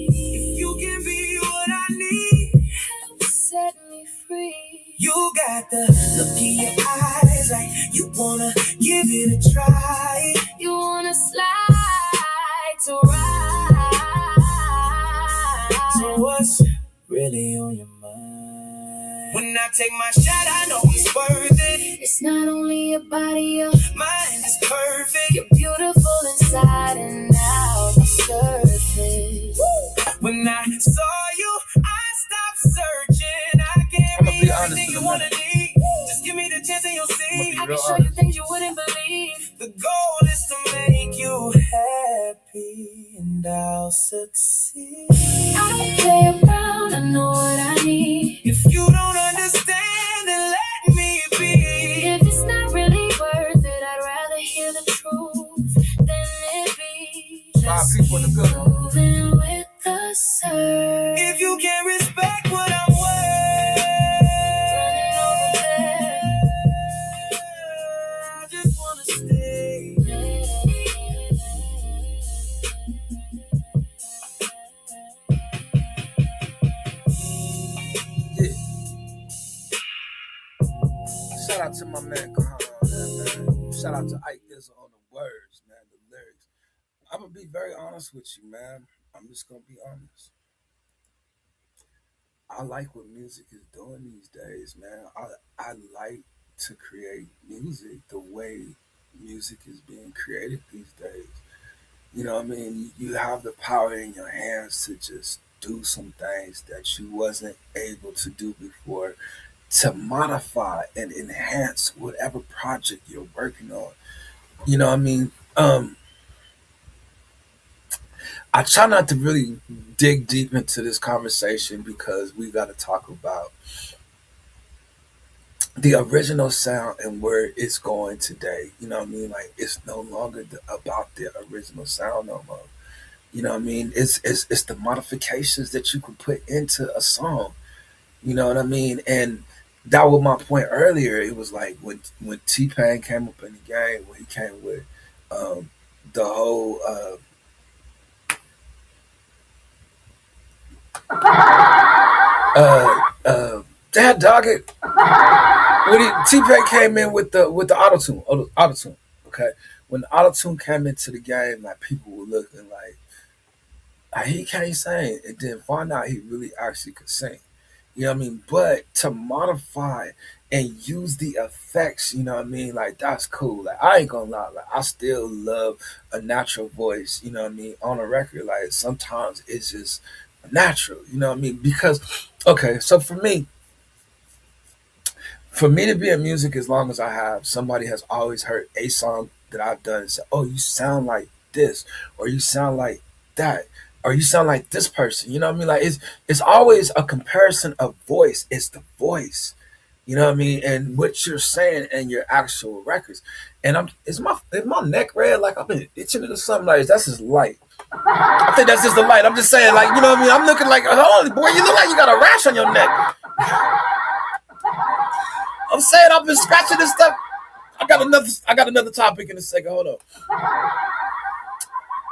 If you can be what I need, help set me free. You got the look in your eyes like you wanna give it a try. You wanna slide to ride. So what's really on your mind? When I take my shot, I know it's worth it. It's not only your body, your mind is perfect. You're beautiful inside and out the surface. When I saw you, I stopped searching. I can't be everything you wanna need. Just give me the chance and you'll see. I can show you things you wouldn't believe. The goal is to make you happy, and I'll succeed. I don't play around, I know what I need. If you don't understand, then let me be. If it's not really worth it, I'd rather hear the truth than it be. Just keep moving with the surf. If you can't respect what I'm worth, running over there, I just wanna stay. Yeah. Shout out to my man Khan on that, man. Shout out to Ike Izzo on the words, man, the lyrics. I'm gonna be very honest with you, man. I'm just gonna be honest. I like what music is doing these days, man. I like to create music the way music is being created these days. You know what I mean? You have the power in your hands to just do some things that you wasn't able to do before, to modify and enhance whatever project you're working on. You know what I mean? I try not to really dig deep into this conversation because we got to talk about the original sound and where it's going today. You know what I mean? Like it's no longer about the original sound no more. You know what I mean? It's the modifications that you can put into a song. You know what I mean? And that was my point earlier. It was like when T Pain came up in the game, when he came with um, the whole Dad Dog it. When T Pain came in with the auto tune, okay. When the auto tune came into the game, like people were looking like he can't sing, and then find out he really actually could sing. You know what I mean? But to modify and use the effects, you know what I mean? Like that's cool. Like I ain't gonna lie, like I still love a natural voice, you know what I mean, on a record. Like sometimes it's just natural, you know what I mean? Because okay, so for me to be in music as long as I have, somebody has always heard a song that I've done and said, "Oh, you sound like this," or "You sound like that," or "You sound like this person." You know what I mean? Like it's always a comparison of voice. It's the voice. You know what I mean? And what you're saying and your actual records. And is my neck red? Like I've been itching or something. Like that's just light. I think that's just the light. I'm just saying, like, you know what I mean? I'm looking like, hold on, boy, you look like you got a rash on your neck. I'm saying I've been scratching this stuff. I got another topic in a second. Hold on.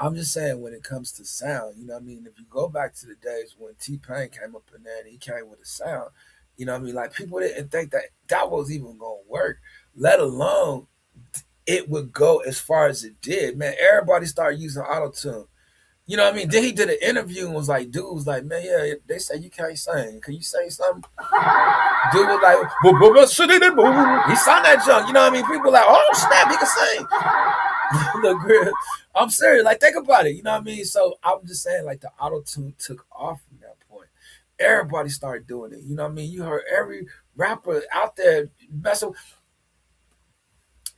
I'm just saying when it comes to sound, you know what I mean? If you go back to the days when T Pain came up in there and he came with a sound, you know what I mean? Like people didn't think that that was even gonna work, let alone it would go as far as it did. Man, everybody started using auto tune. You know what I mean? Then he did an interview and was like, dude was like, man, yeah, they say you can't sing. Can you say something? Dude was like, boom, boom, boom, boom. He signed that junk. You know what I mean? People like, oh snap, he can sing. Look, real. I'm serious. Like, think about it. You know what I mean? So I'm just saying, like, the auto tune took off from that point. everybody started doing it. You know what I mean? You heard every rapper out there messing.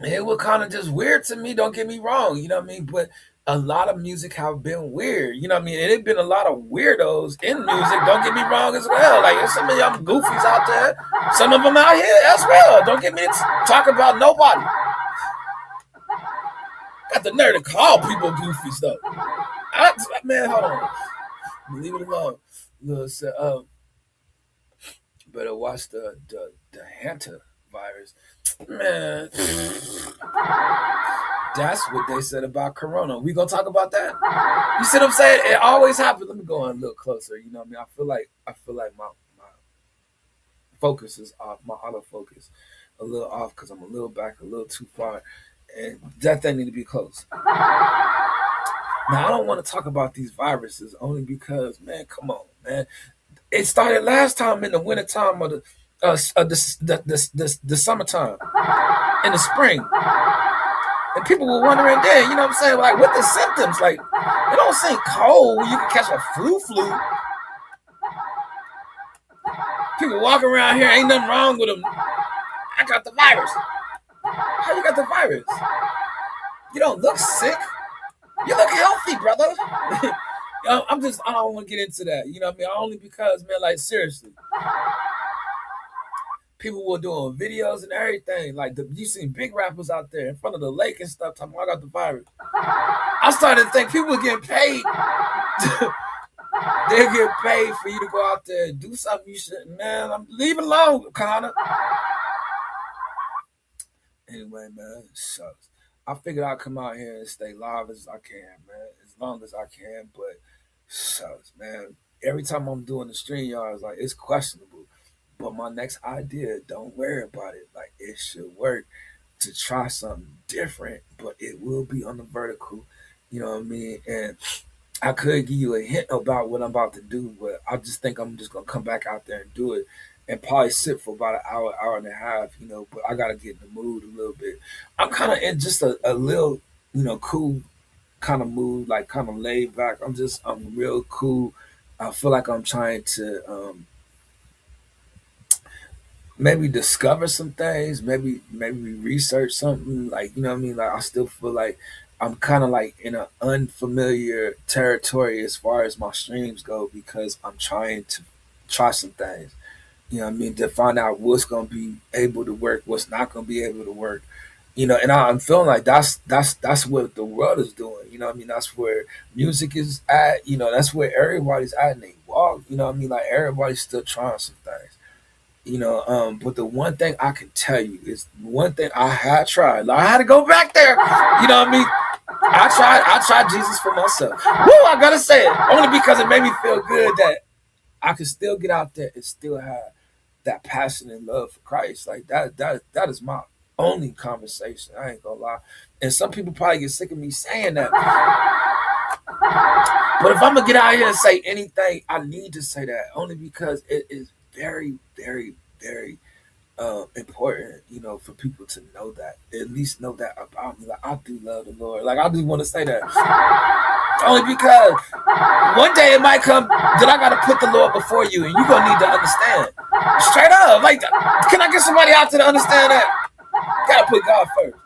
It was kind of just weird to me. Don't get me wrong. You know what I mean? But a lot of music have been weird. You know what I mean? And it been a lot of weirdos in music. Don't get me wrong as well. Like there's some of y'all goofies out there. Some of them out here as well. Don't get me to talk about nobody. Got the nerve to call people goofies though. Man, hold on. Leave it alone. Listen, better watch the Hanta virus. Man, that's what they said about Corona. We gonna talk about that? You see what I'm saying? It always happens. Let me go on a little closer. You know what I mean? I feel like my focus is off, my autofocus a little off because I'm a little back, a little too far, and that thing need to be close. Now I don't want to talk about these viruses only because, man, come on, man. It started last time in the winter time of the summertime, in the spring, and people were wondering then, you know what I'm saying? Like, what the symptoms? Like, it don't seem cold. You can catch a flu. People walking around here, ain't nothing wrong with them. I got the virus. How you got the virus? You don't look sick. You look healthy, brother. I don't want to get into that. You know what I mean? Only because, man, like, seriously. People were doing videos and everything. Like, you seen big rappers out there in front of the lake and stuff talking about I got the virus. I started to think people were getting paid. They're getting paid for you to go out there and do something you shouldn't. Man, leave it alone, Connor. Anyway, man, it sucks. I figured I'd come out here and stay live as I can, man, as long as I can. But shucks, man. Every time I'm doing the stream yards, like it's questionable. But my next idea, don't worry about it. Like it should work to try something different, but it will be on the vertical. You know what I mean? And I could give you a hint about what I'm about to do, but I just think I'm just gonna come back out there and do it and probably sit for about an hour, hour and a half, you know, but I gotta get in the mood a little bit. I'm kinda in just a little, cool kind of mood, like kind of laid back. I'm real cool. I feel like I'm trying to maybe discover some things, maybe research something, like you know what I mean. Like I still feel like I'm kind of like in an unfamiliar territory as far as my streams go because I'm trying to try some things. You know what I mean, to find out what's gonna be able to work, what's not gonna be able to work. And I'm feeling like that's what the world is doing. You know what I mean? That's where music is at. That's where everybody's at and they walk. You know what I mean? Like everybody's still trying some things. But the one thing I can tell you is one thing I had tried. Like, I had to go back there. You know what I mean? I tried Jesus for myself. Woo, I gotta say it. Only because it made me feel good that I could still get out there and still have that passion and love for Christ. Like that is my only conversation. I ain't gonna lie. And some people probably get sick of me saying that. But if I'm gonna get out here and say anything, I need to say that only because it is very, very, very important, for people to know that. At least know that about me. Like I do love the Lord. Like I just want to say that. Only because one day it might come that I gotta put the Lord before you, and you're gonna need to understand. Straight up. Like, can I get somebody out there to understand that? Gotta put God first.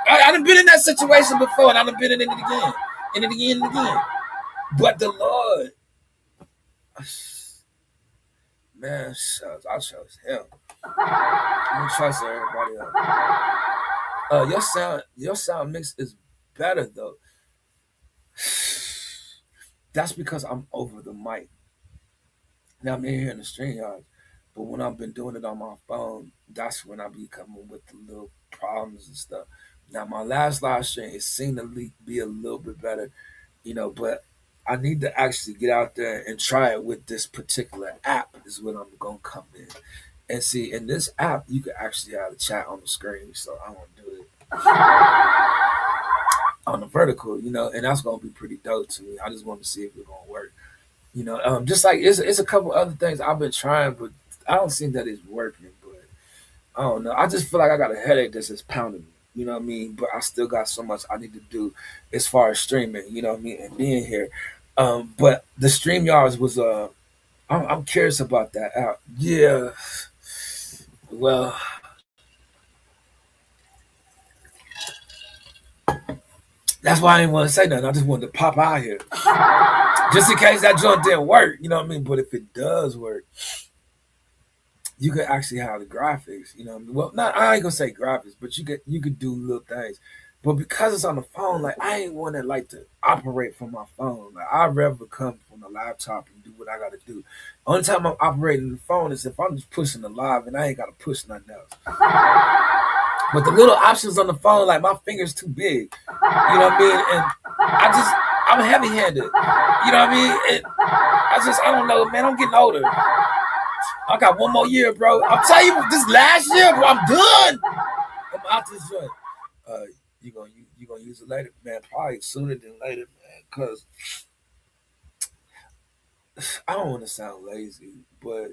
I done been in that situation before, and I done been in it again. And it again and again. But the Lord, man, shucks, I trust him. I don't trust everybody else. Your sound mix is better though. That's because I'm over the mic. Now I'm in here in the stream yard, but when I've been doing it on my phone, that's when I be coming with the little problems and stuff. Now my last live stream, it seemed to be a little bit better, but I need to actually get out there and try it with this particular app. Is when I'm gonna come in and see. In this app, you can actually have a chat on the screen, so I want to do it on the vertical, and that's gonna be pretty dope to me. I just want to see if it's gonna work. Just like it's a couple other things I've been trying, but I don't think that it's working. But I don't know. I just feel like I got a headache that's just pounding me. You know what I mean? But I still got so much I need to do as far as streaming. You know what I mean? And being here. But the StreamYards was I'm curious about that app. Yeah. Well, that's why I didn't want to say nothing. I just wanted to pop out here. Just in case that joint didn't work, you know what I mean? But if it does work, you could actually have the graphics, you know what I mean? Well, not I ain't gonna say graphics, but you could do little things. But because it's on the phone, like I ain't one that like to operate from my phone. Like I'd rather come from the laptop and do what I gotta do. Only time I'm operating the phone is if I'm just pushing the live and I ain't gotta push nothing else. But the little options on the phone, like my fingers too big. You know what I mean? And I'm heavy handed. You know what I mean? And I don't know, man. I'm getting older. I got one more year, bro. I'll tell you this last year, bro, I'm done. I'm out this joint. Uh, you gonna use it later, man? Probably sooner than later, man. Cause I don't want to sound lazy, but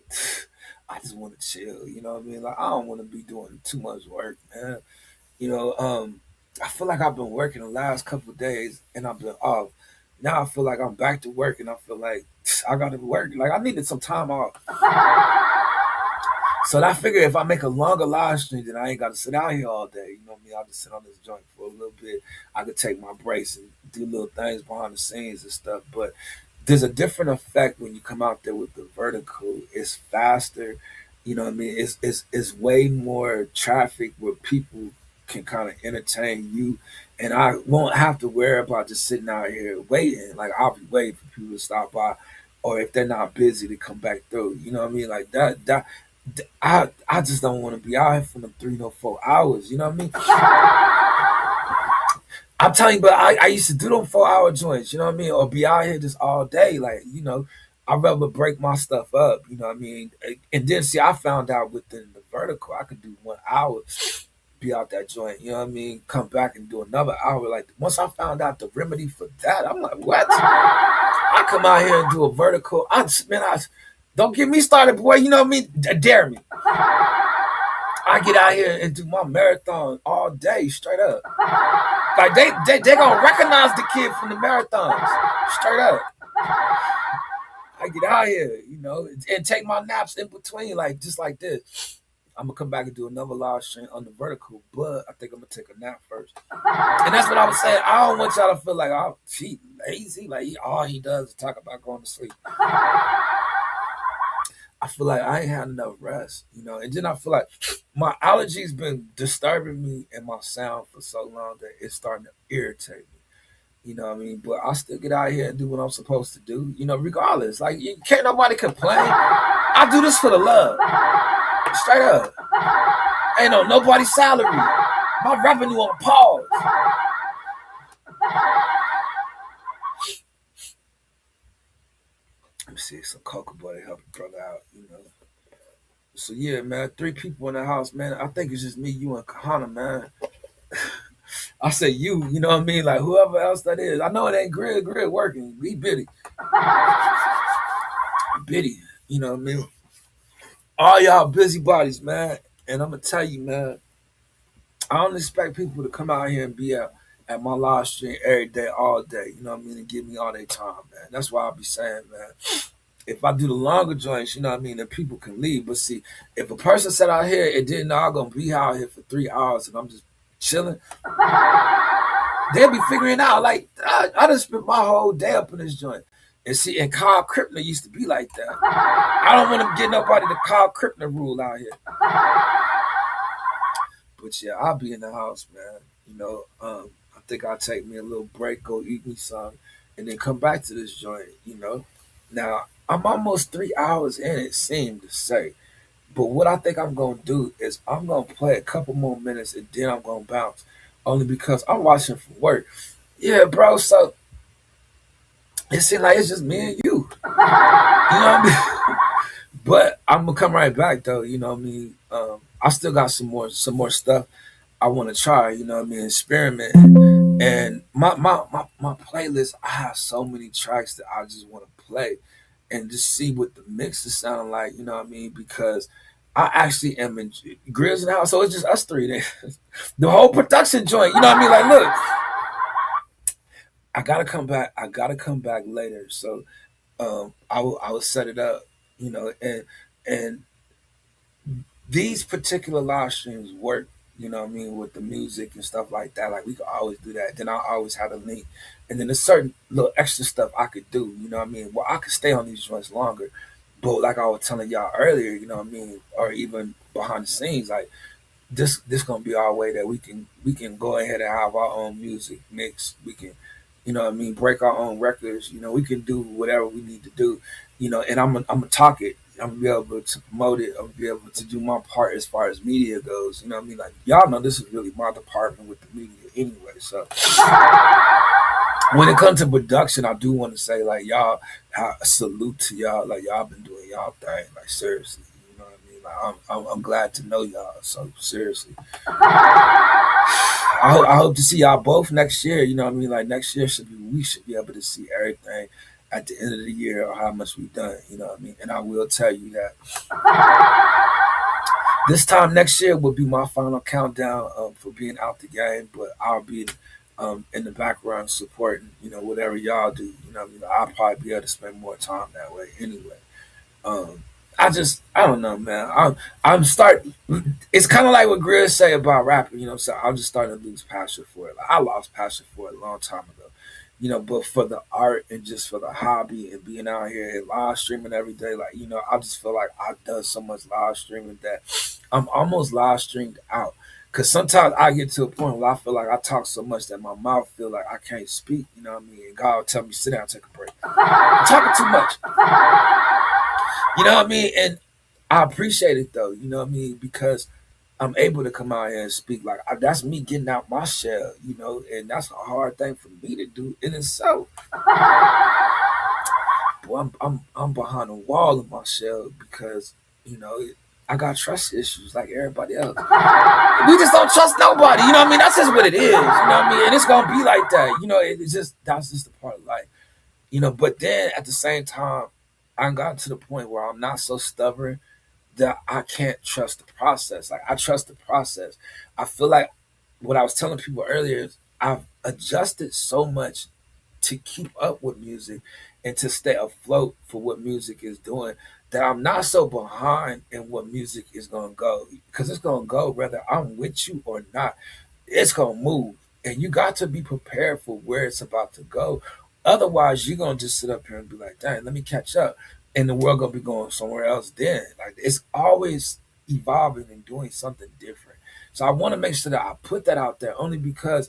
I just want to chill. You know what I mean? Like I don't want to be doing too much work, man. You know, I feel like I've been working the last couple of days and I've been off. Now I feel like I'm back to work and I feel like I got to work. Like I needed some time off. So I figure if I make a longer live stream, then I ain't got to sit out here all day. You know what I mean? I'll just sit on this joint for a little bit. I could take my breaks and do little things behind the scenes and stuff. But there's a different effect when you come out there with the vertical. It's faster. You know what I mean? It's way more traffic where people can kind of entertain you. And I won't have to worry about just sitting out here waiting. Like I'll be waiting for people to stop by or if they're not busy to come back through. You know what I mean? Like I just don't want to be out here for them 3 or 4 hours. You know what I mean? I'm telling you, but I used to do them 4 hour joints. You know what I mean? Or be out here just all day. Like I'd rather break my stuff up. You know what I mean? And then see, I found out within the vertical, I could do 1 hour, be out that joint. You know what I mean? Come back and do another hour. Like once I found out the remedy for that, I'm like, what? I come out here and do a vertical. I don't get me started, boy. You know what I mean? Dare me. I get out here and do my marathon all day, straight up. Like they gonna recognize the kid from the marathons, straight up. I get out here, and take my naps in between, like just like this. I'm gonna come back and do another live stream on the vertical, but I think I'm gonna take a nap first. And that's what I was saying. I don't want y'all to feel like, oh, he lazy. Like all he does is talk about going to sleep. I feel like I ain't had enough rest, and then I feel like my allergies been disturbing me and my sound for so long that it's starting to irritate me. You know what I mean? But I still get out here and do what I'm supposed to do, regardless. Like, can't nobody complain. I do this for the love. Straight up. Ain't no nobody's salary. My revenue on pause. Let me see, some cocoa butter help a brother out. So yeah, man, 3 people in the house, man. I think it's just me, you, and Kahana, man. I say you know what I mean? Like whoever else that is. I know it ain't Grid working. Be Biddy. Biddy, you know what I mean? All y'all busybodies, man. And I'm gonna tell you, man, I don't expect people to come out here and be at my live stream every day, all day. You know what I mean? And give me all their time, man. That's why I'll be saying, man. If I do the longer joints, you know what I mean, then people can leave. But see, if a person sat out here and didn't know I'm gonna be out here for 3 hours and I'm just chilling, they'll be figuring out like I just spent my whole day up in this joint. And see, and Carl Krippner used to be like that. I don't want to get nobody the Carl Krippner rule out here. But yeah, I'll be in the house, man. I think I'll take me a little break, go eat me some, and then come back to this joint. Now, I'm almost 3 hours in, it seemed to say. But what I think I'm going to do is I'm going to play a couple more minutes and then I'm going to bounce. Only because I'm watching for work. Yeah, bro, so it seems like it's just me and you. You know what I mean? But I'm going to come right back, though. You know what I mean? I still got some more stuff I want to try, you know what I mean, experiment. And my playlist, I have so many tracks that I just want to play and just see what the mix is sounding like, you know what I mean? Because I actually am in Grizz in the house, so it's just us three there. The whole production joint, you know what I mean? Like, look, I gotta come back. I gotta come back later. So I will set it up And these particular live streams work, with the music and stuff like that. Like we could always do that. Then I always have a link. And then there's certain little extra stuff I could do, Well, I could stay on these joints longer. But like I was telling y'all earlier, or even behind the scenes, like this gonna be our way that we can go ahead and have our own music mix. We can, break our own records. We can do whatever we need to do. And I'm gonna talk it. I'm gonna be able to promote it. I'm gonna be able to do my part as far as media goes. Like y'all know, this is really my department with the media anyway. So when it comes to production, I do want to say like y'all, salute to y'all. Like y'all been doing y'all thing. Like seriously, you know what I mean. Like I'm glad to know y'all. So seriously, I hope to see y'all both next year. Like next year we should be able to see everything at the end of the year or how much we've done. And I will tell you that this time next year will be my final countdown for being out the game, but I'll be in the background supporting, whatever y'all do. I'll probably be able to spend more time that way anyway. Um, I don't know, man. I'm starting. It's kind of like what Grizz say about rapping. So I'm just starting to lose passion for it. Like, I lost passion for it a long time ago. But for the art and just for the hobby and being out here and live streaming every day, like I just feel like I've done so much live streaming that I'm almost live streamed out. Cause sometimes I get to a point where I feel like I talk so much that my mouth feel like I can't speak. You know what I mean? And God will tell me sit down, take a break. I'm talking too much. You know what I mean? And I appreciate it though. You know what I mean? Because I'm able to come out here and speak. Like that's me getting out my shell. And that's a hard thing for me to do in itself. Boy, I'm behind a wall in my shell because I got trust issues like everybody else. We just don't trust nobody. You know what I mean? That's just what it is. You know what I mean? And it's gonna be like that. It's just that's just a part of life. But then at the same time, I got to the point where I'm not so stubborn that I can't trust the process. Like I trust the process. I feel like what I was telling people earlier is I've adjusted so much to keep up with music and to stay afloat for what music is doing that I'm not so behind in what music is gonna go. Because it's gonna go whether I'm with you or not. It's gonna move. And you got to be prepared for where it's about to go. Otherwise you're gonna just sit up here and be like, dang, let me catch up. And the world gonna be going somewhere else then. Like it's always evolving and doing something different. So I want to make sure that I put that out there only because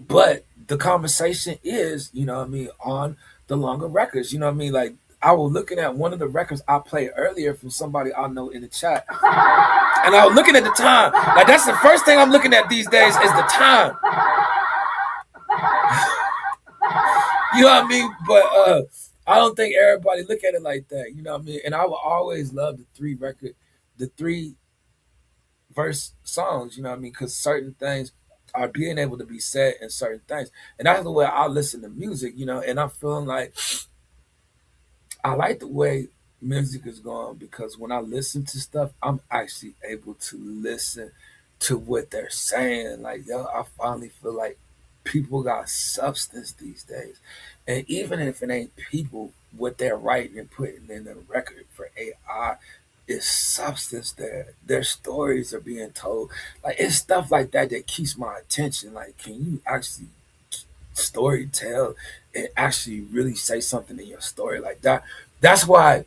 but the conversation is, what I mean, on the longer records. You know what I mean? Like I was looking at one of the records I played earlier from somebody I know in the chat. And I was looking at the time. Like that's the first thing I'm looking at these days is the time. You know what I mean? But I don't think everybody look at it like that. You know what I mean? And I will always love the three verse songs. You know what I mean? Because certain things are being able to be said in certain things, and that's the way I listen to music. And I'm feeling like I like the way music is going because when I listen to stuff, I'm actually able to listen to what they're saying. Like, yo, I finally feel like people got substance these days. And even if it ain't people, what they're writing and putting in the record for AI is substance there. Their stories are being told. Like, it's stuff like that that keeps my attention. Like, can you actually story tell and actually really say something in your story like that? That's why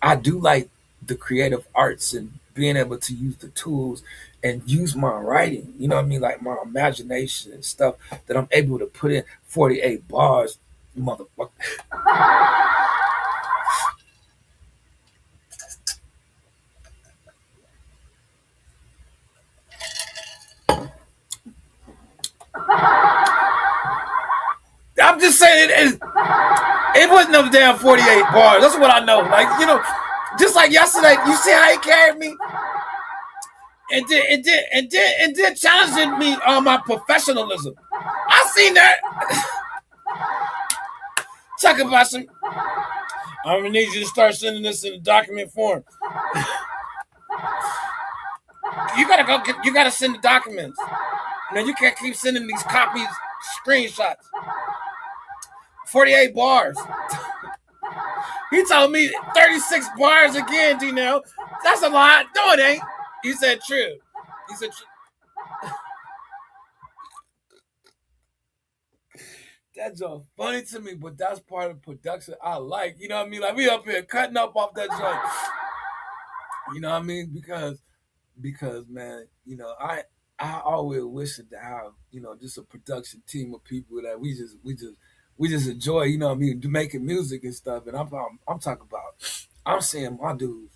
I do like the creative arts and being able to use the tools and use my writing, you know what I mean? Like my imagination and stuff that I'm able to put in 48 bars, motherfucker. I'm just saying it wasn't no damn 48 bars. That's what I know. Like, just like yesterday, you see how he carried me? And then challenging me on my professionalism. I seen that. Talk about some. I'm gonna need you to start sending this in a document form. You gotta go. You gotta send the documents. You can't keep sending these copies, screenshots. 48 bars. He told me 36 bars again, Janelle. That's a lot. No, it ain't. He said true. He said that's all funny to me, but that's part of production I like. You know what I mean? Like we up here cutting up off that joint. You know what I mean? Because man, I always wish to have, just a production team of people that we just enjoy, you know what I mean, making music and stuff. And I'm talking about, I'm seeing my dudes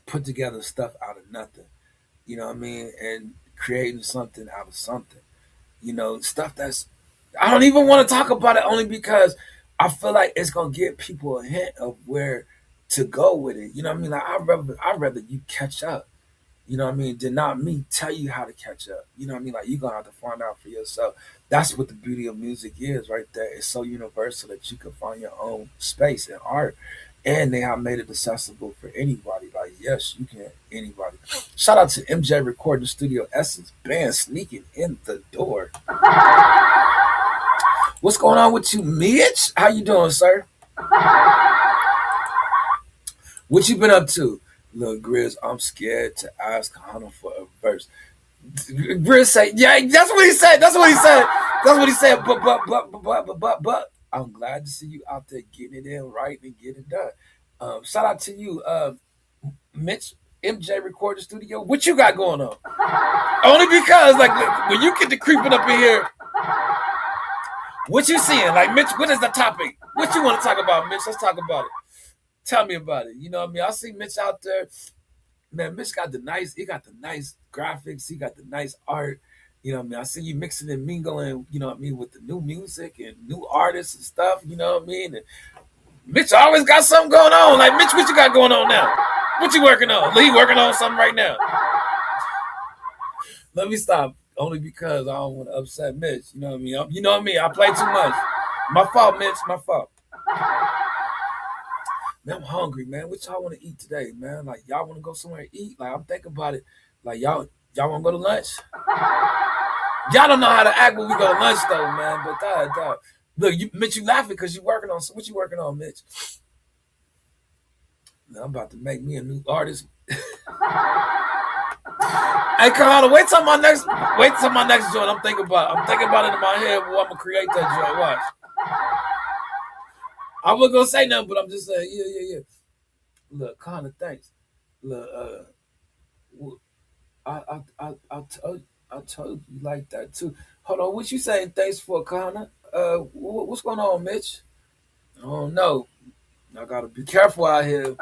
put together stuff out of nothing, you know what I mean, and creating something out of something. Stuff that's, I don't even want to talk about it only because I feel like it's gonna give people a hint of where to go with it. You know what I mean? Like I'd rather you catch up. You know what I mean? Did not me tell you how to catch up. You know what I mean? Like you're gonna have to find out for yourself. That's what the beauty of music is right there. It's so universal that you can find your own space in art. And they have made it accessible for anybody. Like, yes, you can anybody. Shout out to MJ Recording Studio Essence Band sneaking in the door. What's going on with you, Mitch? How you doing, sir? What you been up to? Look, Grizz, I'm scared to ask Hannah for a verse. Grizz say, yeah, that's what he said. That's what he said. That's what he said. But. I'm glad to see you out there getting it in right and getting it done. Shout out to you, Mitch, MJ Recording Studio. What you got going on? Only because, like, when you get to creeping up in here, what you seeing? Like, Mitch, what is the topic? What you want to talk about, Mitch? Let's talk about it. Tell me about it. You know what I mean? I see Mitch out there. Man, Mitch got the nice graphics. He got the nice art. You know what I mean? I see you mixing and mingling, you know what I mean, with the new music and new artists and stuff, you know what I mean? And Mitch always got something going on. Like, Mitch, what you got going on now? What you working on? He working on something right now. Let me stop. Only because I don't want to upset Mitch. You know what I mean? You know what I mean? I play too much. My fault, Mitch. My fault. Man, I'm hungry, man. What y'all want to eat today, man? Like, y'all want to go somewhere and eat? Like, I'm thinking about it. Like, y'all want to go to lunch? Y'all don't know how to act when we go to lunch, though, man. But, dog. Look, Mitch, you laughing because you working on, what you working on, Mitch? Man, I'm about to make me a new artist. Hey, Kahana, wait till my next joint. I'm thinking about it in my head. Well, I'm gonna create that joint. Watch. I wasn't gonna say nothing, but I'm just saying, yeah. Look, Kahana, thanks. Look, I told you like that too. Hold on, what you saying? Thanks for, Kahana. What's going on, Mitch? Oh no, I gotta be careful out here.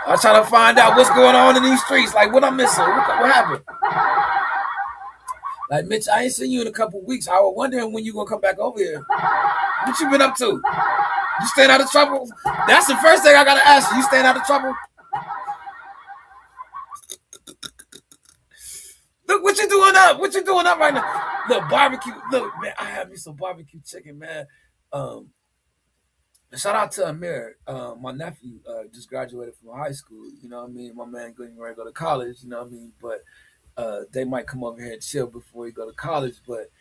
I'm trying to find out what's going on in these streets. Like, what I'm missing? What happened? Like, Mitch, I ain't seen you in a couple weeks. I was wondering when you gonna come back over here. What you been up to? You staying out of trouble? That's the first thing I gotta ask you. You staying out of trouble? Look, what you doing up? What you doing up right now? Look, barbecue. Look, man, I had me some barbecue chicken, man. Shout out to Amir. My nephew just graduated from high school. You know what I mean? My man going ready to go to college. You know what I mean? But they might come over here and chill before he go to college. But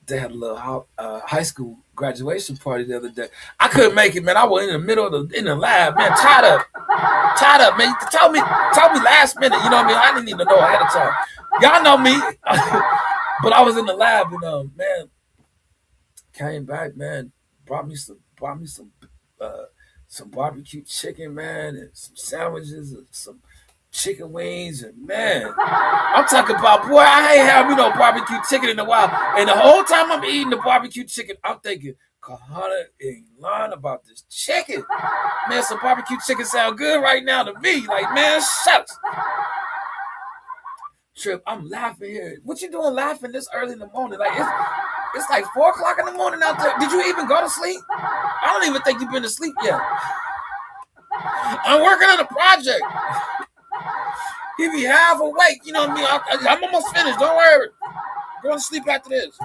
they had a little high school graduation party the other day. I couldn't make it, man. I was in the middle of in the lab, man. Tied up, man. You told me last minute. You know what I mean? I didn't even know ahead of time. Y'all know me, but I was in the lab and man, came back, man. Brought me some barbecue chicken, man, and some sandwiches and some chicken wings, and man, I'm talking about, boy, I ain't had no barbecue chicken in a while. And the whole time I'm eating the barbecue chicken, I'm thinking, Kahana ain't lying about this chicken. Man, some barbecue chicken sound good right now to me. Like, man, shucks. Trip, I'm laughing here. What you doing laughing this early in the morning? Like, it's like 4 o'clock in the morning out there. Did you even go to sleep? I don't even think you've been to sleep yet. I'm working on a project. He be half awake. You know what I mean? I'm almost finished. Don't worry. I'm going to sleep after this.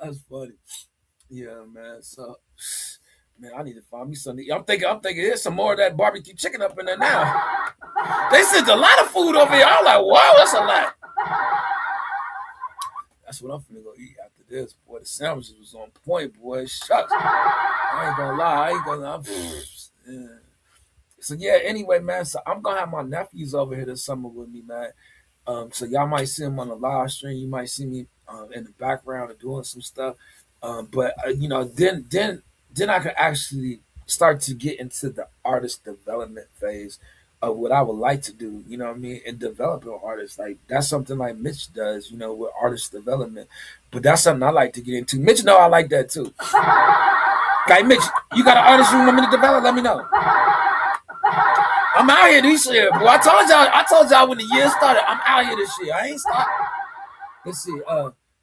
That's funny. Yeah, man. So, man, I need to find me something. I'm thinking there's some more of that barbecue chicken up in there now. They sent a lot of food over here. I'm like, wow, that's a lot. That's what I'm finna go eat after this, boy. The sandwiches was on point, boy. Shucks. I ain't gonna lie. I ain't gonna lie. Yeah. So yeah, anyway, man. So I'm gonna have my nephews over here this summer with me, man. So y'all might see them on the live stream. You might see me in the background or doing some stuff. But then I could actually start to get into the artist development phase of what I would like to do. You know what I mean? And developing artists, like that's something like Mitch does. You know, with artist development. But that's something I like to get into. Mitch know I like that too. Like Mitch, you got an artist you want me to develop? Let me know. I'm out here this year, boy. I told y'all when the year started, I'm out here this year. I ain't stopped. Let's see.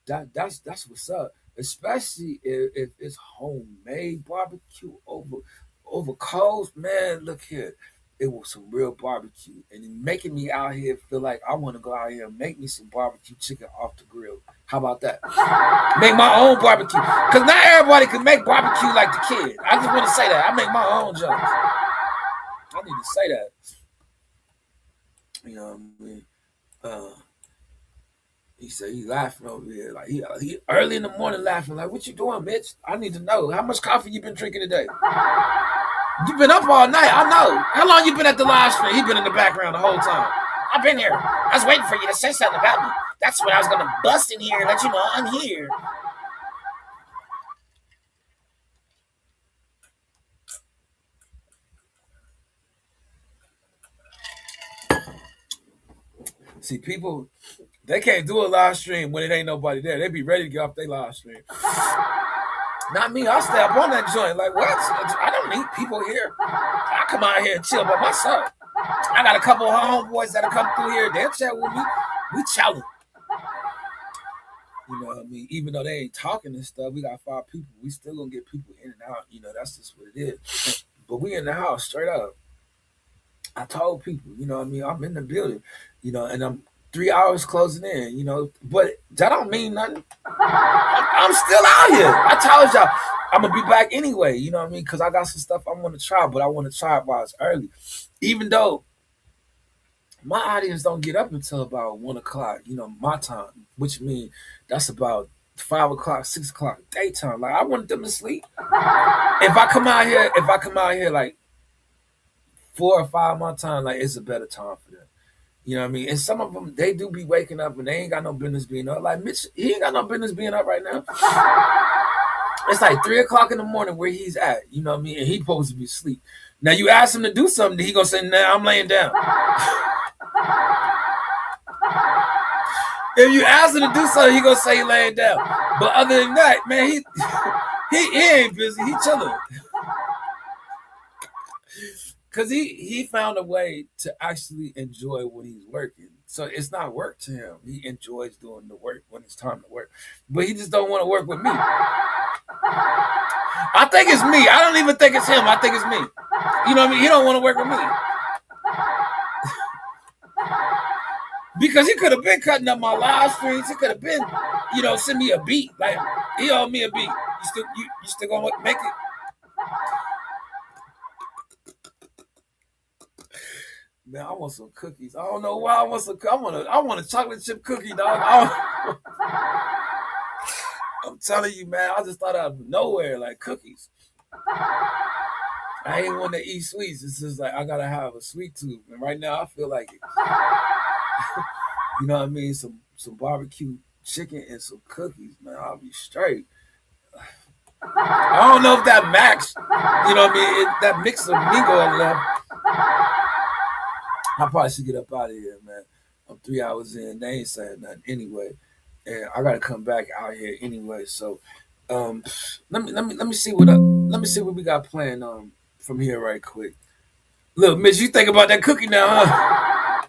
That's what's up. Especially if it's homemade barbecue over coals, man. Look here, it was some real barbecue, and it making me out here feel like I want to go out here and make me some barbecue chicken off the grill. How about that? Make my own barbecue, cause not everybody can make barbecue like the kid. I just want to say that I make my own jokes. I need to say that. You know what I mean? Uh, he said he laughing over here. Like he early in the morning laughing. Like, what you doing, Mitch? I need to know. How much coffee you been drinking today? You been up all night. I know. How long you been at the live stream? He been in the background the whole time. I've been here. I was waiting for you to say something about me. That's when I was going to bust in here and let you know I'm here. See, people, they can't do a live stream when it ain't nobody there. They be ready to get off their live stream. Not me. I'll stay up on that joint. Like, what? I don't need people here. I come out here and chill by myself. I got a couple of homeboys that'll come through here. They'll chat with me. We challenge. You know what I mean? Even though they ain't talking and stuff, we got 5 people. We still gonna get people in and out. You know, that's just what it is. But we in the house, straight up. I told people, you know what I mean? I'm in the building, you know, and I'm 3 hours closing in, you know, but that don't mean nothing. I'm still out here. I told y'all I'm gonna be back anyway, you know what I mean? Because I got some stuff I want to try, but I want to try it while it's early. Even though my audience don't get up until about 1 o'clock, you know, my time, which means that's about 5 o'clock, 6 o'clock daytime. Like I want them to sleep. If I come out here like 4 or 5 my time, like it's a better time for them. You know what I mean? And some of them, they do be waking up and they ain't got no business being up. Like Mitch, he ain't got no business being up right now. It's like 3 o'clock in the morning where he's at. You know what I mean? And he supposed to be asleep. Now you ask him to do something, he gonna say, "Nah, I'm laying down." If you ask him to do something, he gonna say he laying down. But other than that, man, he ain't busy. He chilling. Cause he found a way to actually enjoy when he's working. So it's not work to him. He enjoys doing the work when it's time to work. But he just don't want to work with me. I think it's me. I don't even think it's him. I think it's me. You know what I mean? He don't want to work with me. Because he could have been cutting up my live streams. He could have been, you know, send me a beat. Like he owed me a beat. You still gonna make it? Man, I want some cookies. I don't know why I want some. I want a chocolate chip cookie, dog. I'm telling you, man. I just thought out of nowhere, like cookies. I ain't want to eat sweets. It's just like I gotta have a sweet tooth, and right now I feel like it. You know what I mean? Some barbecue chicken and some cookies, man. I'll be straight. I don't know if that matched. You know what I mean? That mix of mingo enough. I probably should get up out of here, man. I'm 3 hours in. They ain't saying nothing anyway, and I gotta come back out here anyway. So, let me see what we got planned from here right quick. Look, Mitch, you think about that cookie now, huh?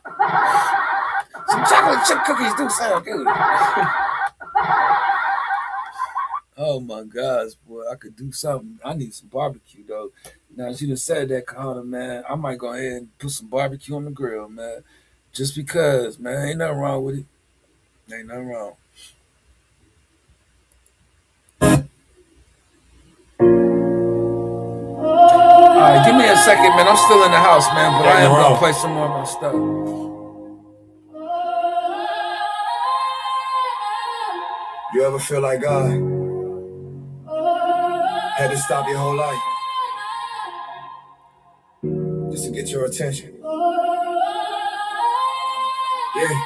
Some chocolate chip cookies do sound good. Oh my gosh, boy, I could do something. I need some barbecue though. Now that you done said that, Kahana, man, I might go ahead and put some barbecue on the grill, man. Just because, man, ain't nothing wrong with it. Ain't nothing wrong. Alright, give me a second, man. I'm still in the house, man, but I am gonna play some more of my stuff. You ever feel like God had to stop your whole life just to get your attention? Yeah.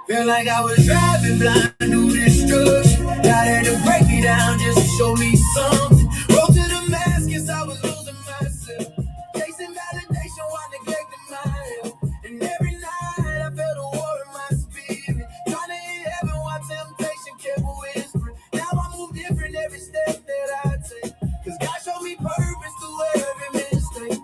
Feel like I was driving blind through destruction. God had to break me down just to show me something. Road to Damascus, I was losing myself. Chasing validation while neglecting my health. And every night I felt a war in my spirit. Trying to hit heaven while temptation kept whispering. Now I move different every step that I take. Cause God showed me purpose through every mistake.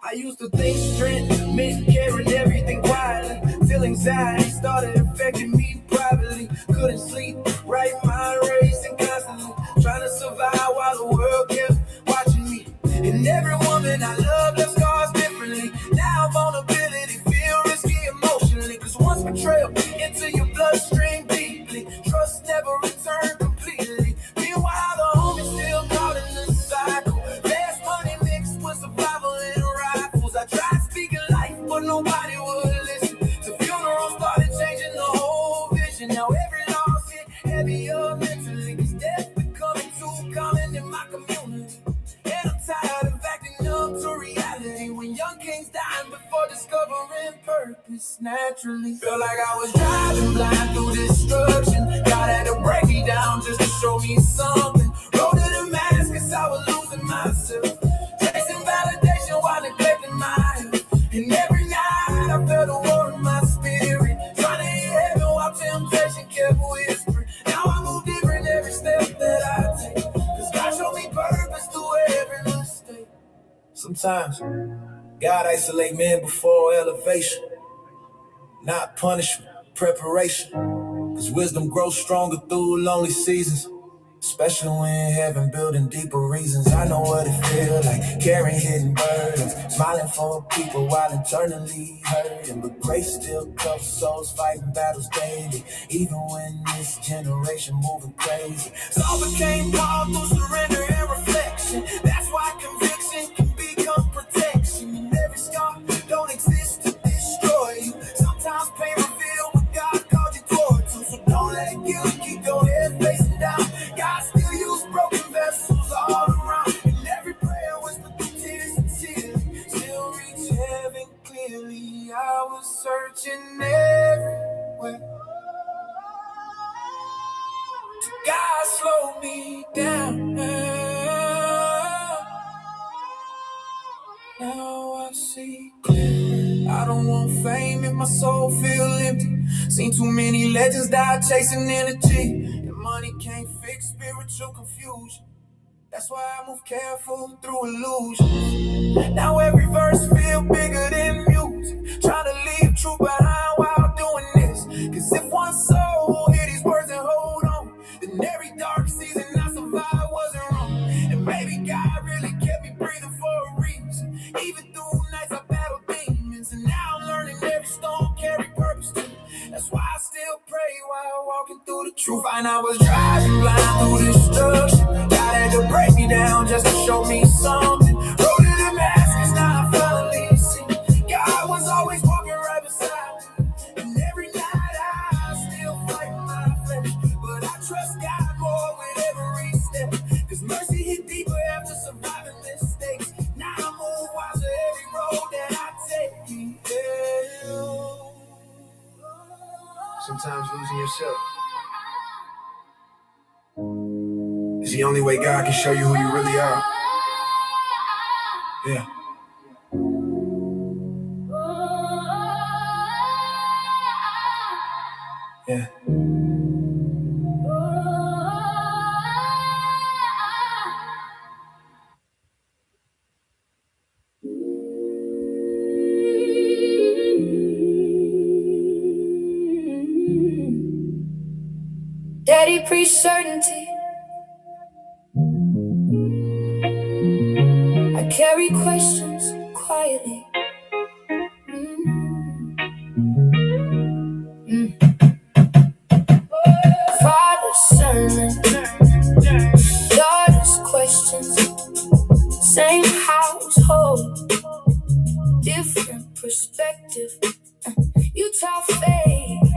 I used to think strength meant carrying everything quietly. Till anxiety started affecting me privately. Couldn't sleep, right mind racing constantly. Trying to survive while the world kept watching me. And every woman I love left scars differently. Now vulnerability feel risky emotionally. Cause once betrayal into your bloodstream deeply, trust never returned completely. Meanwhile the homies still caught in the cycle. Fast money mixed with survival and rifles. I tried speaking life but nobody would listen. So funerals started changing the whole vision. Now every loss hit heavier mentally. Cause death becoming too common in my community. And I'm tired of acting up to reality. When young kings dying before discovering purpose naturally. Felt like I was driving blind through destruction. God had to break me down just to show me something. Road to Damascus, I was losing myself. Chasing validation while neglecting my health. And every night I felt a war in my spirit. Trying to hit heaven while temptation kept whispering. Now I move different every step that I take. Cause God showed me purpose through every mistake. Sometimes God isolate men before elevation. Not punishment, preparation. Cause wisdom grows stronger through lonely seasons. Especially when heaven building deeper reasons. I know what it feels like, carrying hidden burdens. Smiling for people while internally hurting. But grace still covers souls fighting battles daily. Even when this generation moving crazy. So I became calm through surrender and reflection. That's why conviction can become protection. And every scar don't exist to destroy you. Sometimes pain reveals what God called you towards. So don't let guilt keep your head facing down. God still use broken vessels all around. And every prayer whispered through tears sincerely. Still reach heaven clearly. I was searching everywhere. Till God slowed me down. Now I see clear. I don't want fame if my soul feel empty. Seen too many legends die chasing energy. And money can't fix spiritual confusion. That's why I move careful through illusion. Now every verse feel bigger than music. Trying to leave truth behind while doing this. Cause if one soul hear these words and hold on, then every dark season I survived wasn't wrong. And maybe God really kept me breathing for a reason. Even through nights I battled demons. And now I'm learning every storm carry purpose too. That's why I still pray while walking through the truth. And I was driving blind through destruction. God had to break me down just to show me something. Road to Damascus, now I finally see. God was always walking right beside me. And every night I still fight my flesh. But I trust God more with every step. Cause mercy hit deeper after surviving mistakes. Now I move wiser every road that I take. Yeah. Sometimes losing yourself is the only way God can show you who you really are. Yeah. Yeah. Daddy preached certainty. I carry questions quietly. Father's sermon, daughter's questions. Same household, different perspective. You taught faith,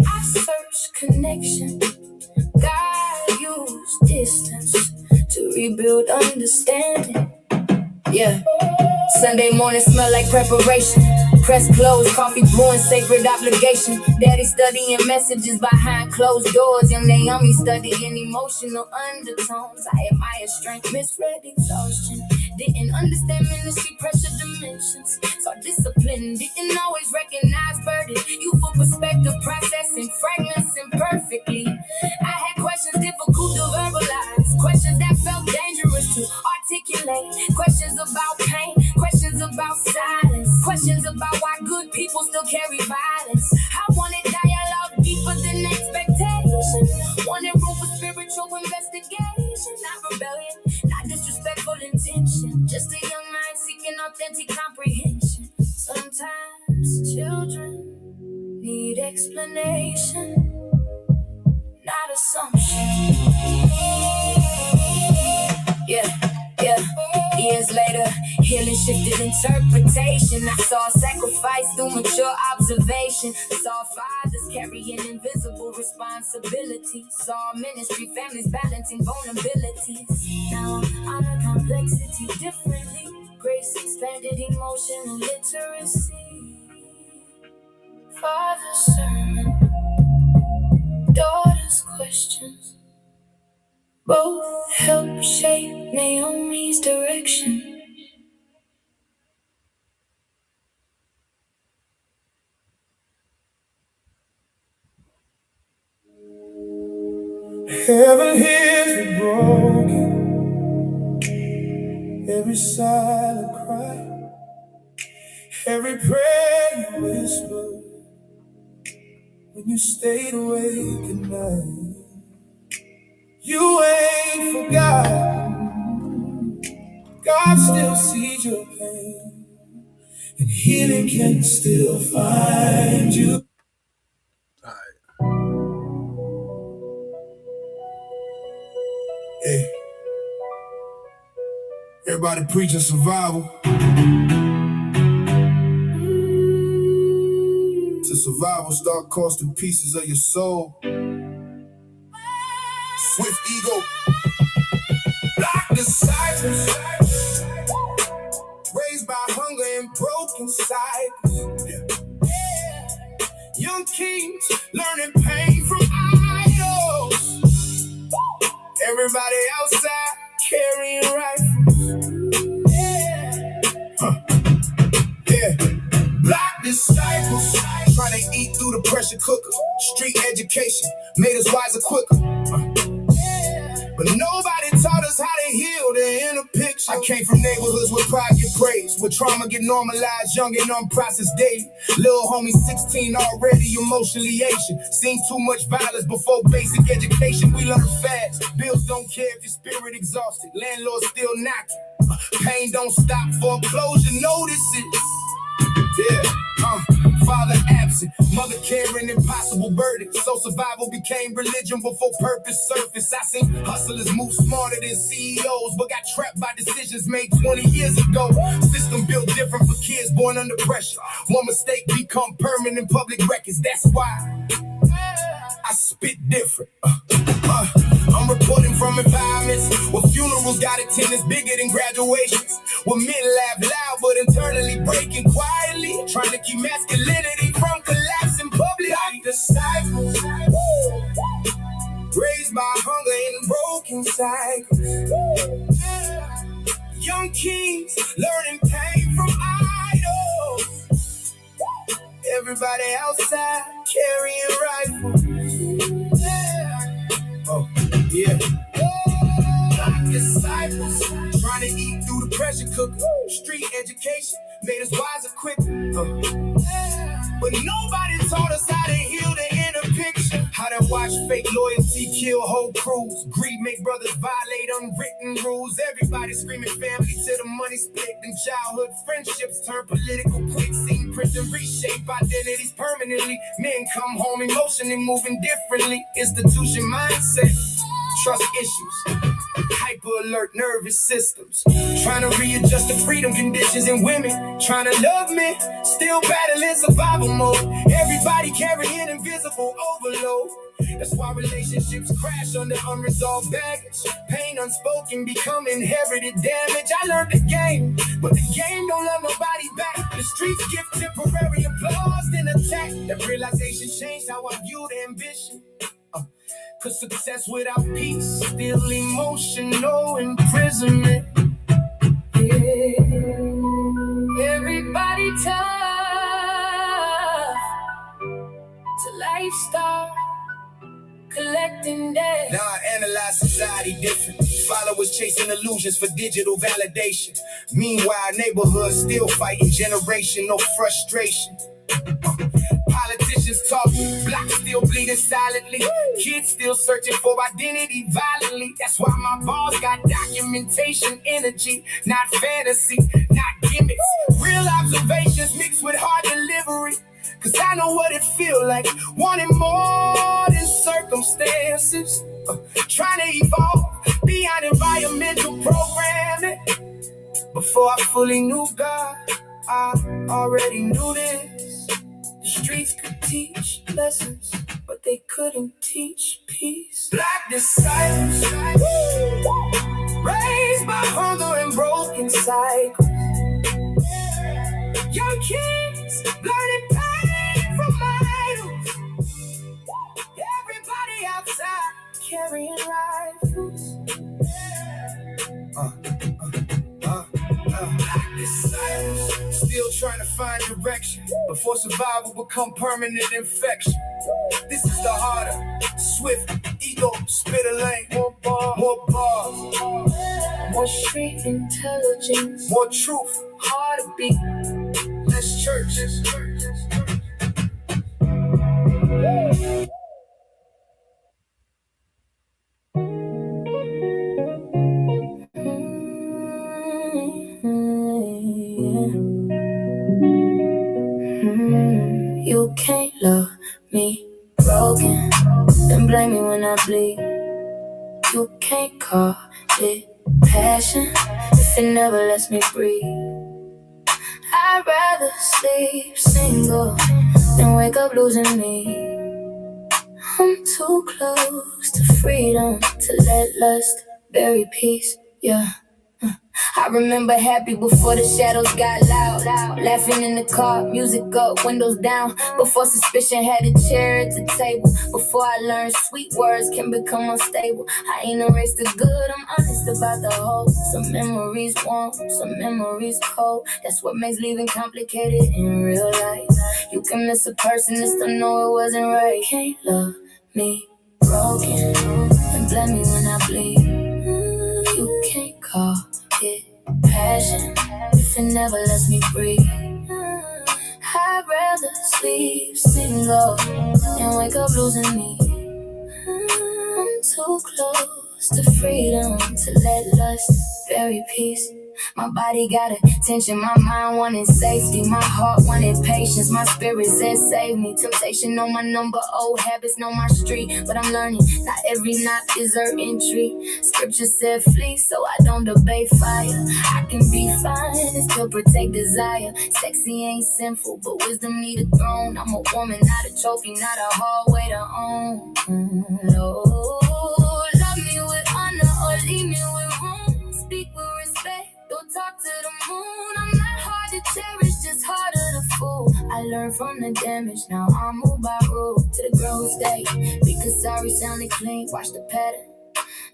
I search connection. build understanding. Yeah. Sunday morning smell like preparation. Press closed, coffee brewing, sacred obligation. Daddy studying messages behind closed doors. Young Naomi studying emotional undertones. I admire strength, misread exhaustion. Didn't understand ministry pressure dimensions. Saw discipline, didn't always recognize burden. Youthful perspective, processing fragments imperfectly. I had questions difficult to verbalize. Questions that felt dangerous to articulate. Questions about pain, questions about silence, questions about why good people still carry violence. I wanted dialogue deeper than expectation. Wanted room for spiritual investigation. Not rebellion, not disrespectful intention. Just a young mind seeking authentic comprehension. Sometimes children need explanation, not assumption. Yeah. Years later, healing shifted interpretation. I saw sacrifice through mature observation. Saw fathers carrying invisible responsibility. Saw ministry families balancing vulnerabilities. Now I honor complexity differently. Grace expanded emotional literacy. Father's sermon, daughter's questions. Both help shape Naomi's direction. Heaven hears me broken, every silent cry, every prayer you whisper when you stayed awake at night. You ain't forgotten, God still sees your pain, and healing can still find you. Hey, everybody preaching survival. To survival, start costing pieces of your soul. Swift ego, black disciples, raised by hunger and broken cycles. Yeah. Young kings learning pain from idols. Everybody outside carrying rifles. Yeah. Black disciples trying to eat through the pressure cooker. Street education made us wiser quicker. But nobody taught us how to heal the inner picture. I came from neighborhoods where pride get praised, where trauma get normalized, young and unprocessed daily. Little homie 16 already emotionally Asian. Seen too much violence before basic education. We learn fast. Bills don't care if your spirit exhausted. Landlords still knocking. Pain don't stop. Foreclosure notices. Yeah, father absent, mother carrying impossible burdens. So survival became religion before purpose surfaced. I seen hustlers move smarter than CEOs, but got trapped by decisions made 20 years ago. System built different for kids born under pressure. One mistake become permanent public records. That's why I spit different. I'm reporting from environments where funerals got attendance bigger than graduations, where men laugh loud but internally breaking quietly, trying to keep masculinity from collapsing publicly. Like disciples, raised by hunger and broken cycles. Young kings learning pain from idols. Everybody outside carrying rifles. Oh, yeah. Disciples trying to eat through the pressure cooker. Street education made us wiser quicker. But nobody taught us how to heal the inner picture. How to watch fake loyalty kill whole crews. Greed make brothers violate unwritten rules. Everybody screaming family till the money split. Them childhood friendships turn political quick. Seen prison reshape identities permanently. Men come home emotionally moving differently. Institution mindset, trust issues, hyper alert nervous systems, trying to readjust the freedom conditions in women, trying to love men, still battling survival mode. Everybody carrying invisible overload. That's why relationships crash under unresolved baggage. Pain unspoken become inherited damage. I learned the game, but the game don't love nobody back. The streets give temporary applause, then attack. That realization changed how I viewed ambition. Cause success without peace, still emotional imprisonment. Yeah. Everybody tough till life start collecting debt. Now I analyze society different. Followers chasing illusions for digital validation. Meanwhile, neighborhoods still fighting generational frustration. Politicians talk, blocks still bleeding silently. Kids still searching for identity violently. That's why my balls got documentation energy, not fantasy, not gimmicks. Real observations mixed with hard delivery. Cause I know what it feel like, wanting more than circumstances. Trying to evolve beyond environmental programming. Before I fully knew God, I already knew this. The streets could teach lessons, but they couldn't teach peace. Black disciples, raised by hunger and broken cycles. Young kids learning pain from idols. Everybody outside carrying rifles. Black disciples still trying to find direction before survival become permanent infection. This is the harder, swift, ego, spit a lane. More bars, more street intelligence, more truth, harder beat, less church. You can't love me broken, then blame me when I bleed. You can't call it passion if it never lets me breathe. I'd rather sleep single than wake up losing me. I'm too close to freedom to let lust bury peace, yeah. I remember happy before the shadows got loud. Laughing in the car, music up, windows down. Before suspicion had a chair at the table. Before I learned sweet words can become unstable. I ain't erased the good, I'm honest about the whole. Some memories warm, some memories cold. That's what makes leaving complicated in real life. You can miss a person and still know it wasn't right. You can't love me broken and blame me when I bleed. You can't call it passion if it never lets me breathe. I'd rather sleep single than wake up losing me. I'm too close to freedom to let lust bury peace. My body got attention, my mind wanted safety, my heart wanted patience, my spirit said save me. Temptation know my number, old habits know my street, but I'm learning not every knock is her entry. Scripture said flee, so I don't debate fire. I can be fine and still protect desire. Sexy ain't sinful, but wisdom need a throne. I'm a woman, not a trophy, not a hallway to own. No, love me with honor or leave me with room. Speak with respect. Don't talk to the moon. I'm not hard to cherish, just harder to fool. I learned from the damage, now I move by rule to the growth state. Because sorry sounded clean, watch the pattern.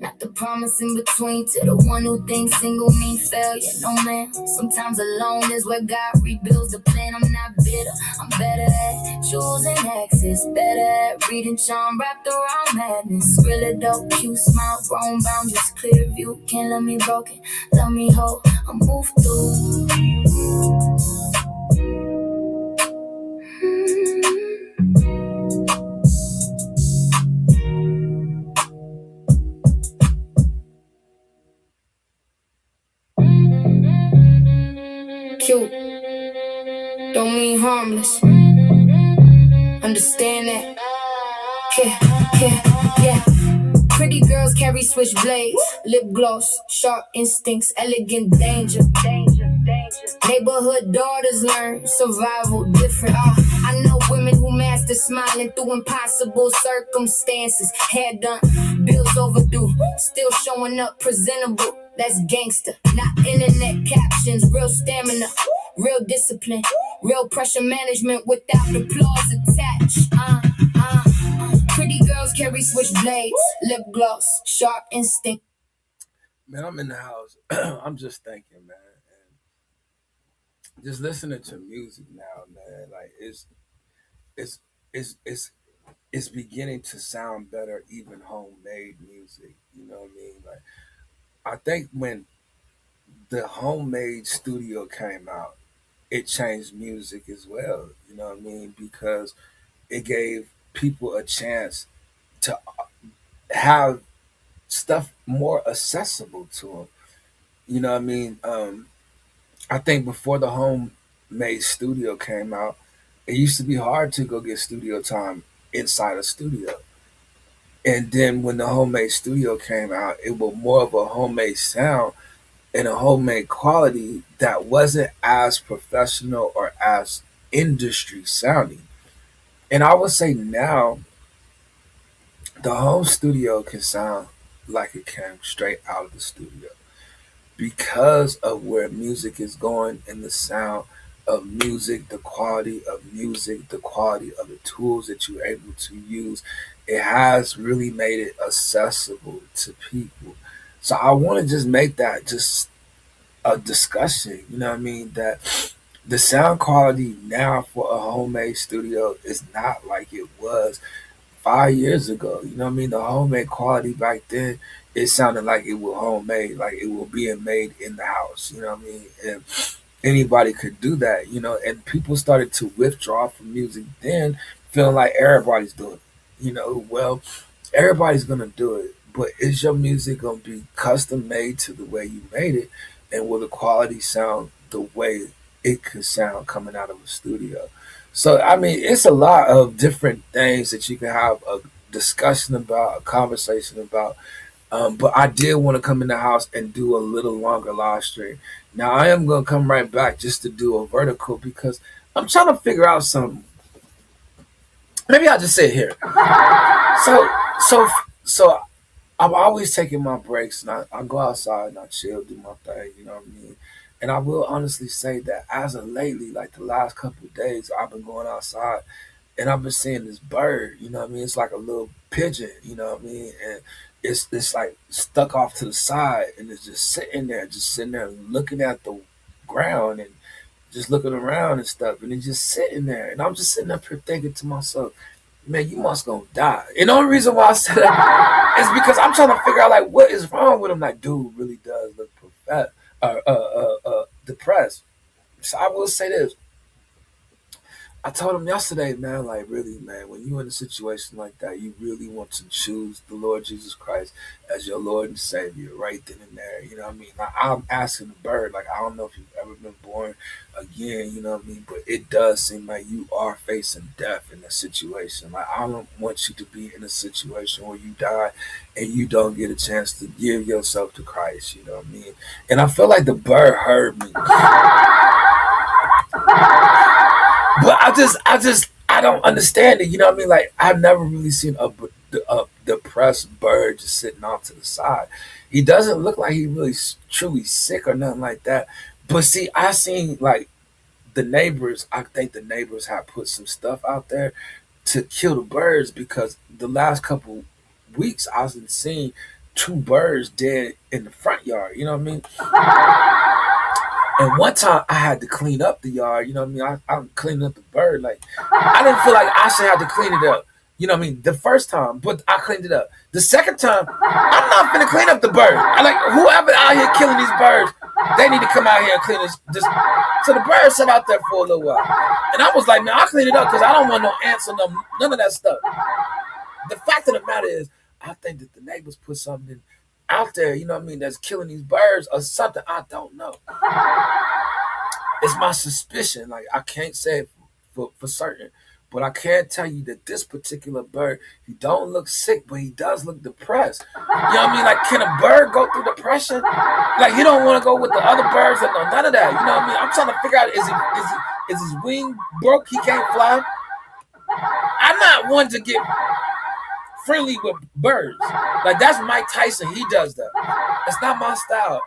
Not the promise in between. To the one who thinks single mean failure. No man, sometimes alone is where God rebuilds the plan. I'm not bitter, I'm better at choosing access. Better at reading charm wrapped around madness. Really dope, cute smile, grown boundaries, clear view. Can't let me broken, love me whole. I move through. Cute, don't mean harmless. Understand that? Yeah. Pretty girls carry switchblades, lip gloss, sharp instincts, elegant danger. Neighborhood daughters learn survival different. I know women who master gangster smiling through impossible circumstances. Hair done, bills overdue, still showing up presentable. That's gangster, not internet captions. Real stamina, real discipline, real pressure management without applause attached. Pretty girls carry switchblades, lip gloss, sharp instinct. Man, I'm in the house. I'm just thinking, man, and just listening to music now, man. Like it's it's it's it's beginning to sound better, even homemade music. You know what I mean? Like I think when the homemade studio came out, it changed music as well. You know what I mean? Because it gave people a chance to have stuff more accessible to them. You know what I mean? I think before the homemade studio came out, it used to be hard to go get studio time inside a studio. And then when the homemade studio came out, it was more of a homemade sound and a homemade quality that wasn't as professional or as industry sounding. And I would say now the home studio can sound like it came straight out of the studio because of where music is going and the sound of music, the quality of music, the quality of the tools that you're able to use. It has really made it accessible to people. So I want to just make that just a discussion, you know what I mean? That the sound quality now for a homemade studio is not like it was 5 years ago. You know what I mean? The homemade quality back then, it sounded like it was homemade, like it was being made in the house. You know what I mean? And anybody could do that, you know. And people started to withdraw from music then, feeling like everybody's doing it. You know, well, everybody's gonna do it, but is your music gonna be custom made to the way you made it, and will the quality sound the way it could sound coming out of a studio? So I mean, it's a lot of different things that you can have a discussion about, a conversation about. But I did want to come in the house and do a little longer live stream. Now I am gonna come right back just to do a vertical because I'm trying to figure out something. Maybe I'll just sit here. So so I'm always taking my breaks and I go outside and I chill, do my thing, you know what I mean? And I will honestly say that as of lately, like the last couple of days, I've been going outside and I've been seeing this bird, you know what I mean? It's like a little pigeon, you know what I mean? And it's like stuck off to the side and it's just sitting there looking at the ground and just looking around and stuff, and it's just sitting there. And I'm just sitting up here thinking to myself, man, you must gonna die. And the only reason why I said that is because I'm trying to figure out like what is wrong with him. Like, dude really does look depressed. So I will say this. I told him yesterday, man, like really, man, when you're in a situation like that, you really want to choose the Lord Jesus Christ as your Lord and Savior right then and there. You know what I mean? Like, I'm asking the bird, like, I don't know if you've ever been born again, you know what I mean? But it does seem like you are facing death in a situation. Like, I don't want you to be in a situation where you die and you don't get a chance to give yourself to Christ, you know what I mean? And I feel like the bird heard me. But I don't understand it. You know what I mean? Like I've never really seen a depressed bird just sitting off to the side. He doesn't look like he really truly sick or nothing like that. But see, I seen like the neighbors. I think the neighbors have put some stuff out there to kill the birds because the last couple weeks I've been seeing two birds dead in the front yard. You know what I mean? And one time I had to clean up the yard, you know what I mean? I'm cleaning up the bird. Like, I didn't feel like I should have to clean it up. You know what I mean? The first time, but I cleaned it up. The second time, I'm not gonna clean up the bird. I like whoever out here killing these birds, they need to come out here and clean this. So the bird sat out there for a little while, and I was like, man, I'll clean it up because I don't want no ants or none of that stuff. The fact of the matter is, I think that the neighbors put something out there, you know what I mean, that's killing these birds or something. I don't know. It's my suspicion. Like I can't say it for certain, but I can tell you that this particular bird, he don't look sick, but he does look depressed. You know what I mean? Like, can a bird go through depression? Like he don't want to go with the other birds or none of that. You know what I mean? I'm trying to figure out is his wing broke? He can't fly. I'm not one to get friendly with birds. Like that's Mike Tyson. He does that. It's not my style,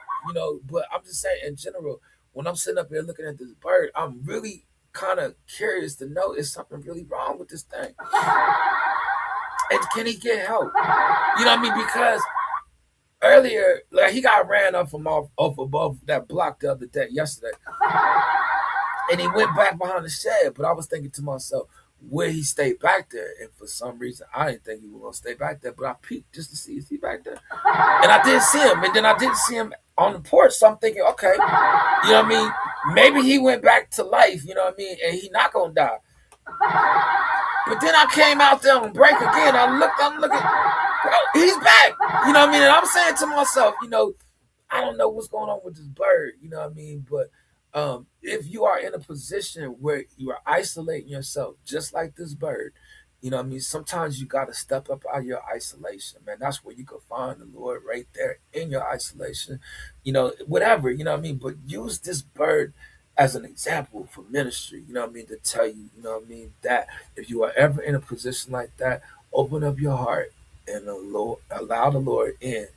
But I'm just saying in general, when I'm sitting up here looking at this bird, I'm really kind of curious to know is something really wrong with this thing, and can he get help? You know what I mean? Because earlier, like he got ran up from off above that block the other day, yesterday, and he went back behind the shed. But I was thinking to myself, will he stay back there? And for some reason, I didn't think he was gonna stay back there. But I peeked just to see is he back there, and I didn't see him. And then I didn't see him on the porch. So I'm thinking, okay, you know what I mean? Maybe he went back to life. You know what I mean? And he not gonna die. But then I came out there on break again. I'm looking, he's back. You know what I mean? And I'm saying to myself, I don't know what's going on with this bird, you know what I mean? But if you are in a position where you are isolating yourself, just like this bird, you know what I mean? Sometimes you got to step up out of your isolation, man. That's where you can find the Lord right there in your isolation, whatever, you know what I mean? But use this bird as an example for ministry, you know what I mean? To tell you, you know what I mean? That if you are ever in a position like that, open up your heart and allow the Lord in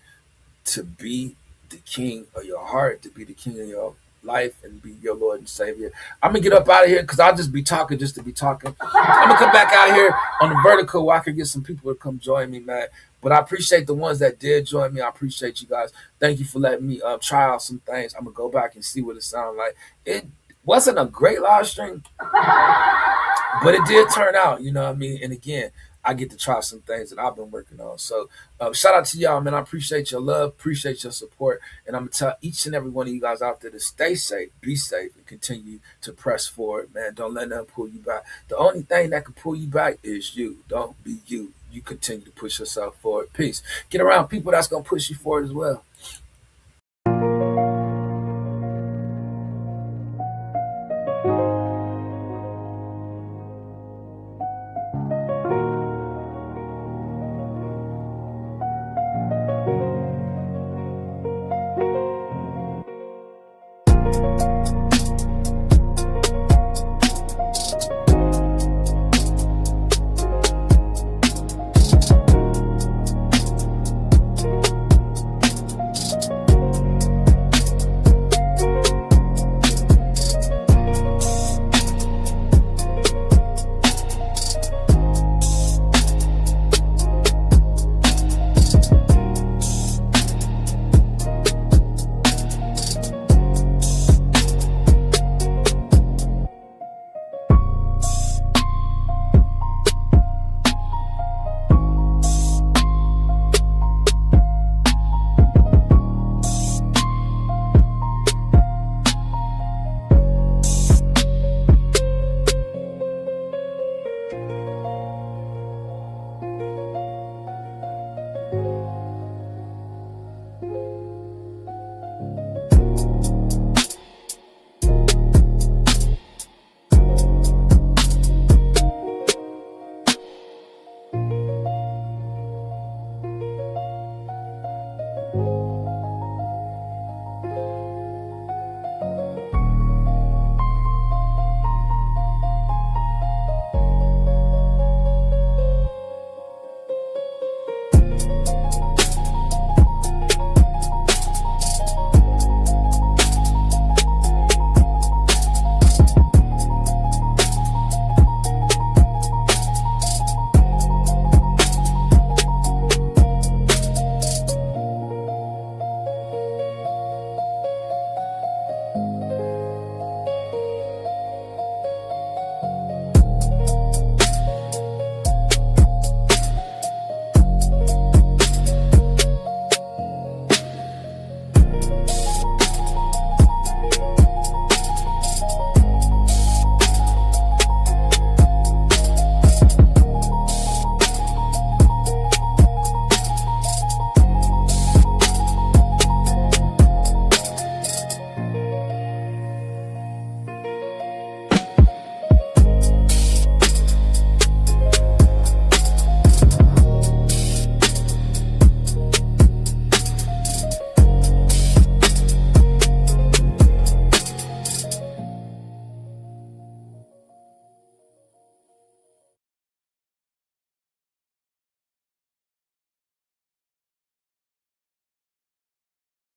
to be the king of your heart, to be the king of your life, and be your Lord and Savior. I'm gonna get up out of here because I'll just be talking just to be talking. I'm gonna come back out here on the vertical where I can get some people to come join me, man. But I appreciate the ones that did join me. I appreciate you guys. Thank you for letting me try out some things. I'm gonna go back and see what it sounded like. It wasn't a great live stream, but it did turn out, you know what I mean? And again, I get to try some things that I've been working on. So shout out to y'all, man. I appreciate your love, appreciate your support. And I'm going to tell each and every one of you guys out there to stay safe, be safe, and continue to press forward, man. Don't let nothing pull you back. The only thing that can pull you back is you. Don't be you. You continue to push yourself forward. Peace. Get around people that's going to push you forward as well.